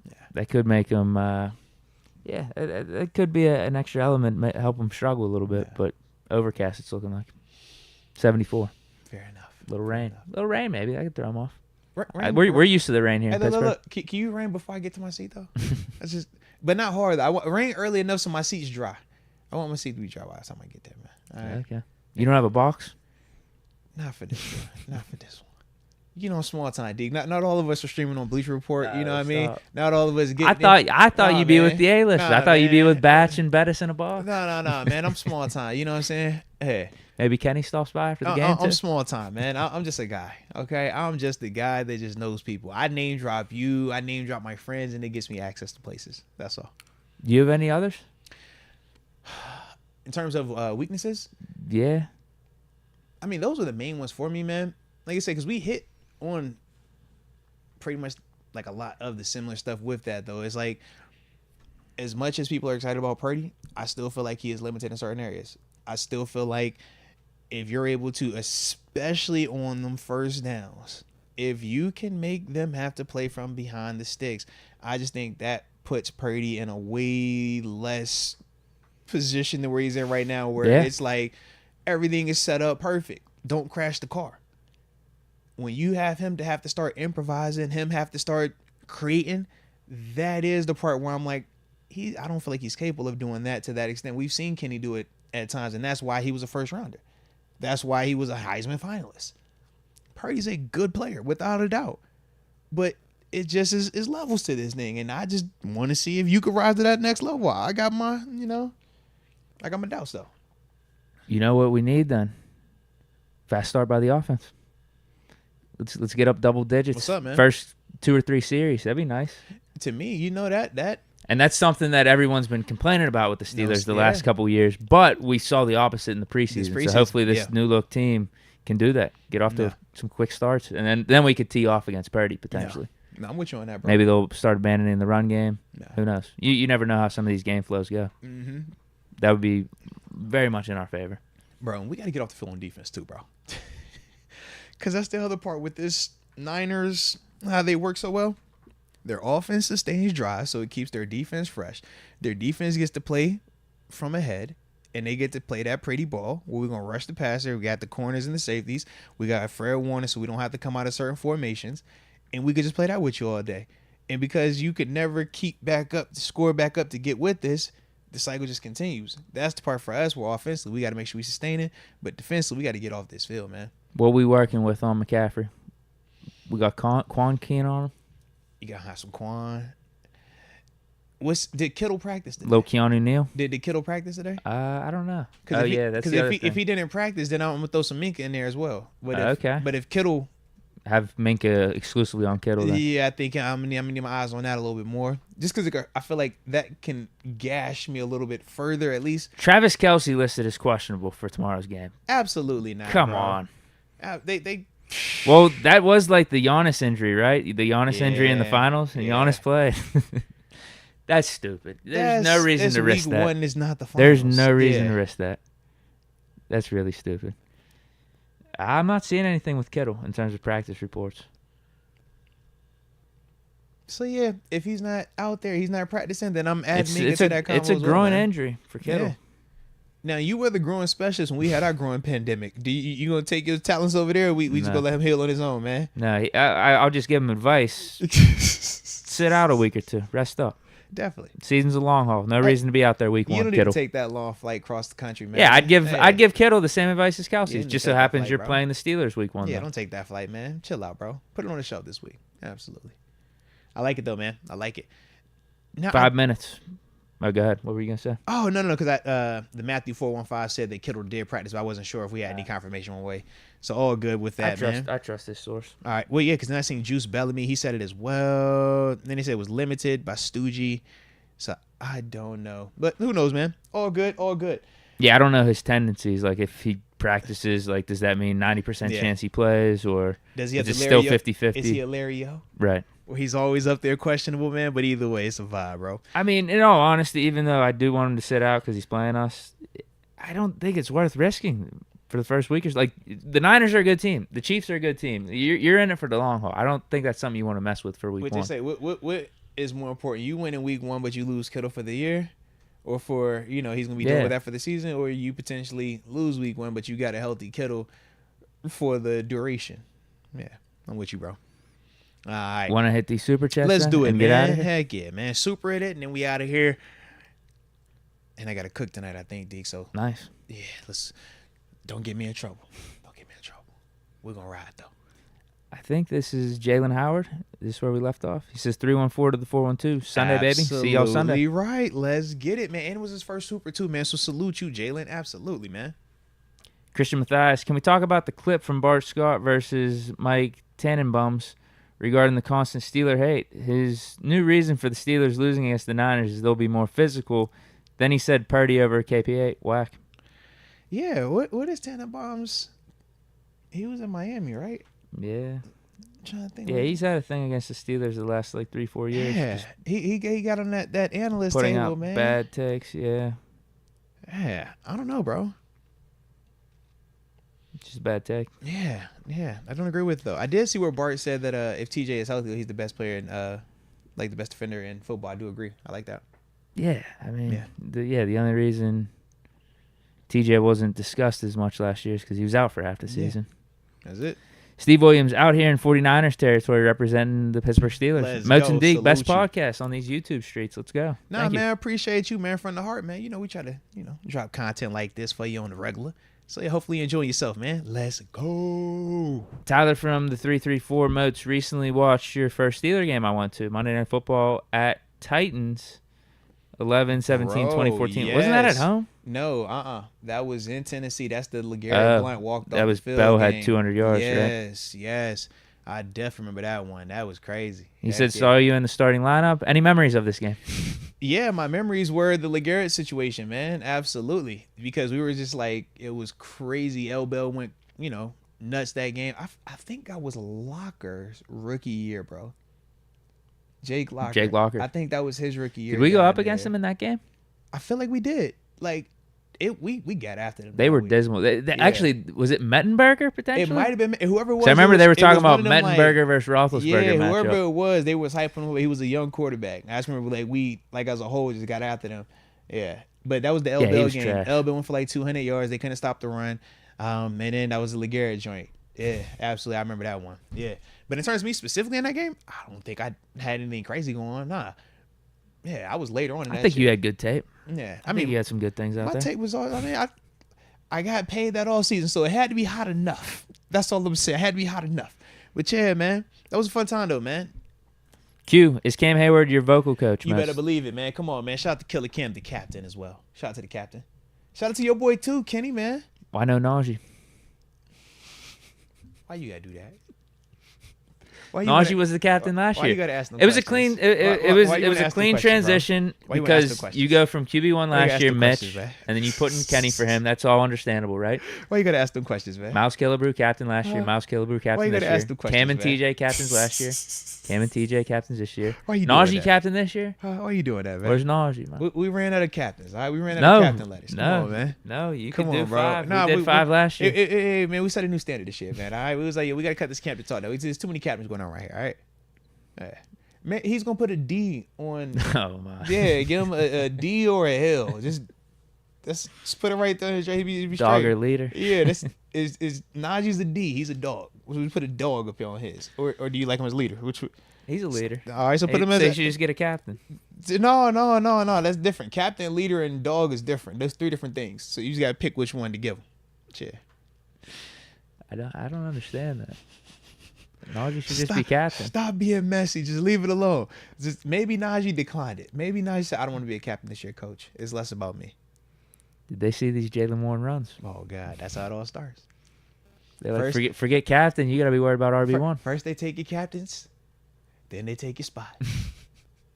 Yeah. That could make them, it could be an extra element, help them struggle a little bit. Yeah. But overcast, it's looking like 74. Fair enough. Little rain, maybe. I could throw them off. We're used to the rain here in Pittsburgh. Look, can you rain before I get to my seat, though? That's just, but not hard. I want rain early enough so my seat's dry. I want my seat to be dry by the time I get there, man. All right. Okay. You don't have a box? Not for this one. Not for this one. Small time, Deke. Not all of us are streaming on Bleacher Report. You know what I mean? Not all of us get. I thought you'd be with the A-list. I thought you'd be with Batch and Bettis in a box. No, man. I'm small time. You know what I'm saying? Hey. Maybe Kenny stops by after the game. I'm small time, man. I'm just a guy. Okay, I'm just the guy that just knows people. I name drop you. I name drop my friends, and it gets me access to places. That's all. You have any others? In terms of weaknesses? Yeah. I mean, those are the main ones for me, man. Like I said, because we hit on pretty much like a lot of the similar stuff with that, though. It's like, as much as people are excited about Purdy, I still feel like he is limited in certain areas. I still feel like if you're able to, especially on them first downs, if you can make them have to play from behind the sticks, I just think that puts Purdy in a way less position than where he's in right now, where it's like, everything is set up perfect. Don't crash the car. When you have him to have to start improvising, him have to start creating, that is the part where I'm like, I don't feel like he's capable of doing that to that extent. We've seen Kenny do it at times, and that's why he was a first rounder. That's why he was a Heisman finalist. Purdy's a good player, without a doubt. But it just is levels to this thing, and I just want to see if you could rise to that next level. I got my, I got my doubts, though. You know what we need then? Fast start by the offense. Let's get up double digits. What's up, man? First 2 or 3 series. That'd be nice. To me, that. And that's something that everyone's been complaining about with the Steelers the last couple of years. But we saw the opposite in the preseason. So hopefully this new look team can do that. Get off to some quick starts, and then we could tee off against Purdy potentially. No, I'm with you on that, bro. Maybe they'll start abandoning the run game. No. Who knows? You never know how some of these game flows go. Mm-hmm. That would be very much in our favor. Bro, we got to get off the field on defense too, bro. Because that's the other part with this Niners, how they work so well. Their offense sustains drives, so it keeps their defense fresh. Their defense gets to play from ahead, and they get to play that pretty ball where we're going to rush the passer. We got the corners and the safeties. We got a fair warning, so we don't have to come out of certain formations. And we could just play that with you all day. And because you could never keep back up, score back up to get with this, the cycle just continues. That's the part for us where offensively we got to make sure we sustain it. But defensively, we got to get off this field, man. What we working with on McCaffrey? We got Quan Keen on him. You got to have some Quan. Did Kittle practice today? Low Keanu Neal. Did Kittle practice today? I don't know. That's the other thing. If he didn't practice, then I'm going to throw some Minka in there as well. But But if Kittle... Have Minka exclusively on Kittle then. Yeah, I think I'm gonna need my eyes on that a little bit more. Just because I feel like that can gash me a little bit further, at least. Travis Kelce listed as questionable for tomorrow's game. Absolutely not. Come on. They. Well, that was like the Giannis injury, right? The Giannis injury in the finals, and Giannis played. That's stupid. There's no reason to risk that. Week 1 is not the finals. There's no reason to risk that. That's really stupid. I'm not seeing anything with Kittle in terms of practice reports. So, yeah, if he's not out there, he's not practicing, then I'm adding Minka to that convo. It's a groin injury for Kittle. Yeah. Now, you were the groin specialist when we had our groin pandemic. You going to take your talents over there, or we just going to let him heal on his own, man? No, I'll just give him advice. Sit out a week or two. Rest up. Definitely. Season's a long haul. No reason to be out there week 1, You don't Kittle. need to take that long flight across the country, man. Yeah, I'd give Kittle the same advice as Kelce. It just so happens you're playing the Steelers week 1. Yeah, though. Don't take that flight, man. Chill out, bro. Put it on the shelf this week. Absolutely. I like it, though, man. I like it. Now, 5 minutes. Oh, go ahead. What were you gonna say? Oh no, because the Matthew 415 said that Kittle did practice, but I wasn't sure if we had any confirmation one way. So all good with that, man. I trust this source. All right. Well, yeah, because then I seen Juice Bellamy. He said it as well. Then he said it was limited by Stoogie. So I don't know, but who knows, man? All good, all good. Yeah, I don't know his tendencies. Like if he practices, like does that mean 90% chance he plays, or does he have is it still 50-50? Is he a Larry-O? Right. Well, he's always up there questionable, man. But either way, it's a vibe, bro. I mean, in all honesty, even though I do want him to sit out because he's playing us, I don't think it's worth risking for the first week or so. Like the Niners are a good team, the Chiefs are a good team. You're in it for the long haul. I don't think that's something you want to mess with for week one. What they say? What is more important? You win in week one, but you lose Kittle for the year, or for he's gonna be done with that for the season, or you potentially lose week one, but you got a healthy Kittle for the duration. Yeah, I'm with you, bro. All right. Want to hit these super chats? Let's do it, and man. Get out of here? Heck yeah, man. Super hit it, and then we out of here. And I got to cook tonight, I think, Deke. So nice. Yeah, don't get me in trouble. Don't get me in trouble. We're going to ride, though. I think this is Jalen Howard. This is where we left off. He says 314 to the 412. Sunday, baby. See y'all Sunday. Absolutely right. Let's get it, man. And it was his first super, too, man. So salute you, Jalen. Absolutely, man. Christian Matthias, can we talk about the clip from Bart Scott versus Mike Tannenbaums regarding the constant Steeler hate? His new reason for the Steelers losing against the Niners is they'll be more physical. Then he said Purdy over KP8. Whack. Yeah, what is Tannenbaums? He was in Miami, right? Yeah. I'm trying to think. Yeah, he's had a thing against the Steelers the last 3-4 years. Yeah, he got on that analyst putting table, out man. Bad takes, yeah. Yeah, I don't know, bro. Just a bad take. Yeah, I don't agree with it, though. I did see where Bart said that if TJ is healthy, he's the best player in the best defender in football. I do agree. I like that. Yeah, I mean, the only reason TJ wasn't discussed as much last year is because he was out for half the season. That's it. Steve Williams out here in 49ers territory representing the Pittsburgh Steelers. Moats and Deke, best podcast on these YouTube streets. Let's go. Nah, man, I appreciate you, man, from the heart, man. We try to, drop content like this for you on the regular. So, yeah, hopefully you enjoy yourself, man. Let's go. Tyler from the 334 Moats recently watched your first Steeler game I went to, Monday Night Football at Titans, 11-17-2014. Yes. Wasn't that at home? No, that was in Tennessee. That's the LeGarrette Blount walked off the field. Bell game. had 200 yards, right? Yes. I definitely remember that one. That was crazy. He said, saw you in the starting lineup. Any memories of this game? Yeah, my memories were the LeGarrette situation, man. Absolutely. Because we were just like, it was crazy. L. Bell went, nuts that game. I think I was Locker's rookie year, bro. Jake Locker. I think that was his rookie year. Did we go up against him in that game? I feel like we did. Like, we got after them. They were dismal. Actually, was it Mettenberger potentially? It might have been whoever it was. So I remember they were talking about Mettenberger versus Roethlisberger. Yeah, matchup. whoever it was, they was hyping him. He was a young quarterback. I just remember we as a whole just got after them. Yeah, but that was the L. Bell game. Trash. L. Bell went for like 200 yards. They couldn't stop the run. And then that was the LeGarrette joint. Yeah, absolutely. I remember that one. Yeah, but in terms of me specifically in that game, I don't think I had anything crazy going on. Nah. Yeah, I was later on in that I think you had good tape. Yeah, I mean, you had some good things out there. My tape was all. I got paid that all season, so it had to be hot enough. That's all I'm saying. It had to be hot enough. But yeah, man, that was a fun time though, man. Q, is Cam Hayward your vocal coach? You better believe it, man. Come on, man. Shout out to Killer Cam, the captain, as well. Shout out to the captain. Shout out to your boy too, Kenny, man. Why no Najee? Why you gotta do that? Najee was the captain last year. Why you gotta ask them it was questions? a clean. It was a clean transition because you go from QB1 last year, Mitch, and then you put in Kenny for him. That's all understandable, right? Why you gotta ask them questions, man? Miles Killebrew captain last year. Miles Killebrew captain this year. Ask them questions, Cam and man? TJ captains last year. Cam and TJ captains this year. Why you doing Najee that? captain this year. Why are you doing that, man? Where's Najee, man? We ran out of captains. All right, we ran out of captain letters. Come on, man. No, you Come could do on, bro. five. Nah, we did five last year. Hey, man, we set a new standard this year, man. All right, we was like, we gotta cut this captain talk. There's too many captains going on right here. All right. Man, he's gonna put a D on. Oh my. Yeah, give him a D or a L. Just put it right there. He be Dog straight. or leader. Yeah, this is Najee's a D. He's a dog. We put a dog up here on his, or do you like him as leader? He's a leader. All right, so put him as. They should just get a captain. No. That's different. Captain, leader, and dog is different. There's three different things. So you just gotta pick which one to give him. Yeah. I don't understand that. Najee should just be captain. Stop being messy. Just leave it alone. Just maybe Najee declined it. Maybe Najee said, I don't want to be a captain this year, coach. It's less about me. Did they see these Jaylen Warren runs? Oh, God. That's how it all starts. They're like, forget captain. You got to be worried about RB1. First they take your captains. Then they take your spot.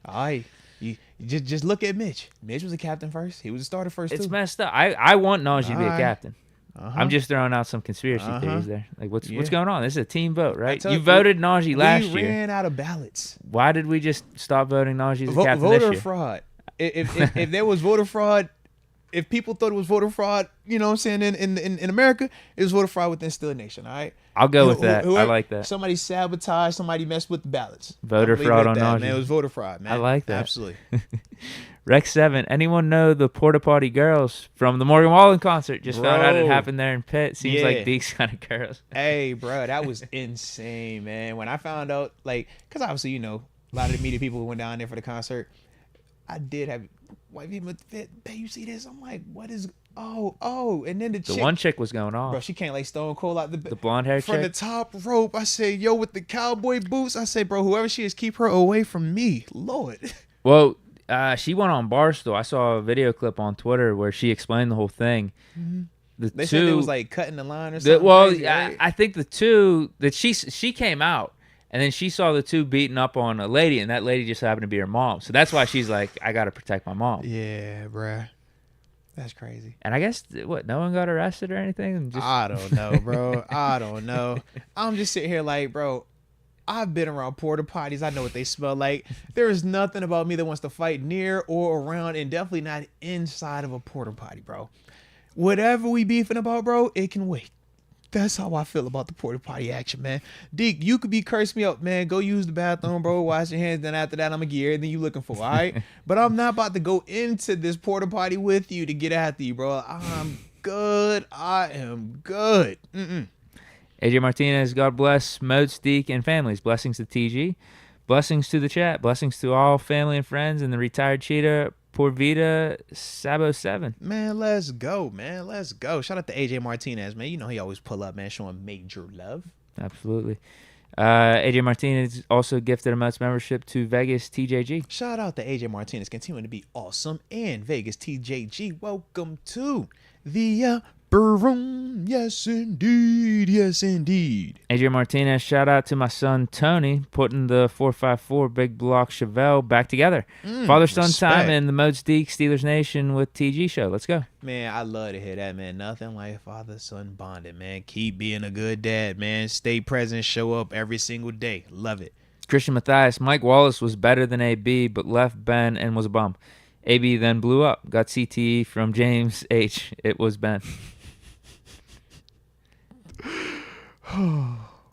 All right. You just look at Mitch. Mitch was a captain first. He was a starter first, It's too. Messed up. I want Najee to be a captain. Uh-huh. I'm just throwing out some conspiracy theories there. Like, what's going on? This is a team vote, right? You voted Najee last year. We ran out of ballots. Why did we just stop voting Najee as a captain this year? Voter fraud. If there was voter fraud, if people thought it was voter fraud, you know what I'm saying, in America, it was voter fraud within Still Nation, all right? I'll go with that. I like that. Somebody sabotaged, somebody messed with the ballots. Voter fraud on Najee. Man, it was voter fraud, man. I like that. Absolutely. Rex 7, anyone know the Porta Potty girls from the Morgan Wallen concert? Just found out it happened there in Pitt. Seems like Deke's kind of girls. Hey, bro, that was insane, man. When I found out, like, because obviously, you know, a lot of the media people who went down there for the concert, I did have white people, hey, you see this? I'm like, what is, and then the chick. The one chick was going on. Bro, she can't like Stone Cold out the blonde hair from chick? the top rope. I say, yo, with the cowboy boots. I say, bro, whoever she is, keep her away from me. Lord. Well, she went on Barstool. I saw a video clip on Twitter where she explained the whole thing. Mm-hmm. They said it was like cutting the line or something. Well, crazy, right? I think the two that she came out and then she saw the two beating up on a lady, and that lady just happened to be her mom. So that's why she's like, I got to protect my mom. Yeah, bruh. That's crazy. And I guess, no one got arrested or anything? I don't know, bro. I don't know. I'm just sitting here like, bro, I've been around porta potties. I know what they smell like. There is nothing about me that wants to fight near or around, and definitely not inside of a porta potty, bro. Whatever we beefing about, bro, it can wait. That's how I feel about the porta potty action, man. Deke, you could be cursing me up, man. Go use the bathroom, bro. Wash your hands. Then after that, I'm going to get everything you looking for, all right? But I'm not about to go into this porta potty with you to get after you, bro. I'm good. I am good. AJ Martinez, God bless Moats, Deke, and families. Blessings to TG. Blessings to the chat. Blessings to all family and friends and the retired cheetah, Por Vida Sabo 7. Man, let's go, man. Let's go. Shout out to AJ Martinez, man. You know he always pull up, man, showing major love. Absolutely. AJ Martinez also gifted a Moats membership to Vegas TJG. Shout out to AJ Martinez, continuing to be awesome. And Vegas TJG, welcome to the room. Yes, indeed. Yes, indeed. AJ Martinez, shout out to my son Tony, putting the 454 Big Block Chevelle back together. Father-son time in the Moats Deke Steelers Nation with TG show. Let's go. Man, I love to hear that, man. Nothing like father-son bonding, man. Keep being a good dad, man. Stay present, show up every single day. Love it. Christian Matthias, Mike Wallace was better than AB, but left Ben and was a bum. AB then blew up. Got CTE from James H. It was Ben.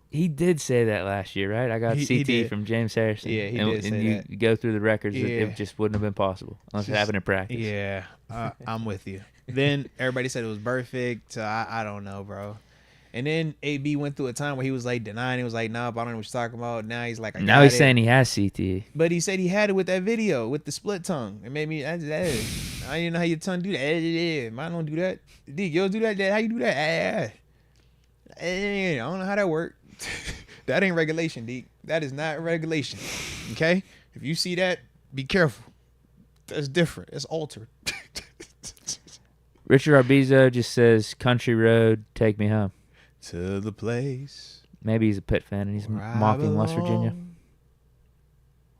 He did say that last year, right? I got CT from James Harrison. Yeah, he did say that. And you go through the records, it just wouldn't have been possible unless it happened in practice. Yeah, I'm with you. Then everybody said it was perfect. I don't know, bro. And then AB went through a time where he was like denying. He was like, nah, but I don't know what you're talking about. Now he's like, now he's saying he has CTE. But he said he had it with that video, with the split tongue. It made me, I didn't know how your tongue do that. Mine don't do that. Deke, you do that? How you do that? I don't know how that worked. That ain't regulation, Deke. That is not regulation. Okay? If you see that, be careful. That's different. It's altered. Richard Arbizo just says, country road, take me home. To the place. Maybe he's a Pitt fan and he's mocking West Virginia.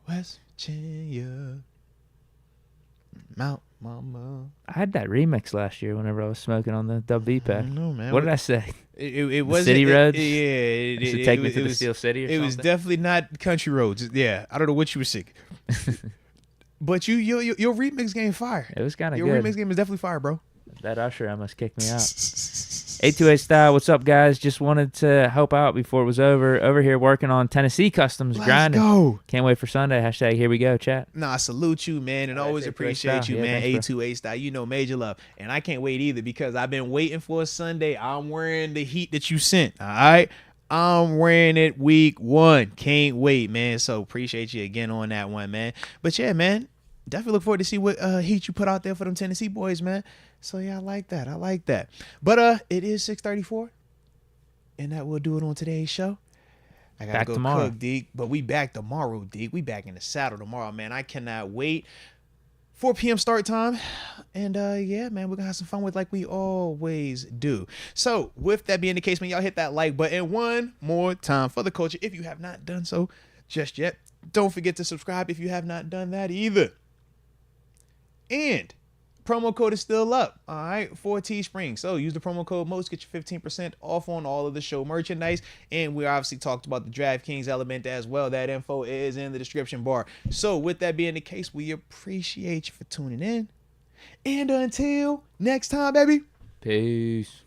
West Virginia. Mount Mama. I had that remix last year whenever I was smoking on the WB pack. No, man. What did I say? It was City Roads? Yeah. Take me to the Steel City or something? It was definitely not Country Roads. Yeah. I don't know what you were singing. But your remix game fire. It was kind of good. Your remix game is definitely fire, bro. That Usher almost kicked me out. 828 style, what's up, guys? Just wanted to help out before it was over. Over here working on Tennessee customs, grinding. Let's go. Can't wait for Sunday. Hashtag here we go, chat. Nah, I salute you, man, and always appreciate you, man. 828 style, you know, major love. And I can't wait either because I've been waiting for a Sunday. I'm wearing the heat that you sent, all right? I'm wearing it week 1. Can't wait, man. So appreciate you again on that one, man. But yeah, man, definitely look forward to see what heat you put out there for them Tennessee boys, man. So yeah, I like that. But it is 6:34, and that will do it on today's show. I gotta go cook, Deke. But we back tomorrow, Deke. We back in the saddle tomorrow, man. I cannot wait. 4 p.m. start time. And yeah, man, we're gonna have some fun with like we always do. So with that being the case, man, y'all hit that like button one more time for the culture if you have not done so just yet. Don't forget to subscribe if you have not done that either. And promo code is still up, all right, for Teespring. So use the promo code Moats, get your 15% off on all of the show merchandise. And we obviously talked about the DraftKings element as well. That info is in the description bar. So with that being the case, we appreciate you for tuning in. And until next time, baby. Peace.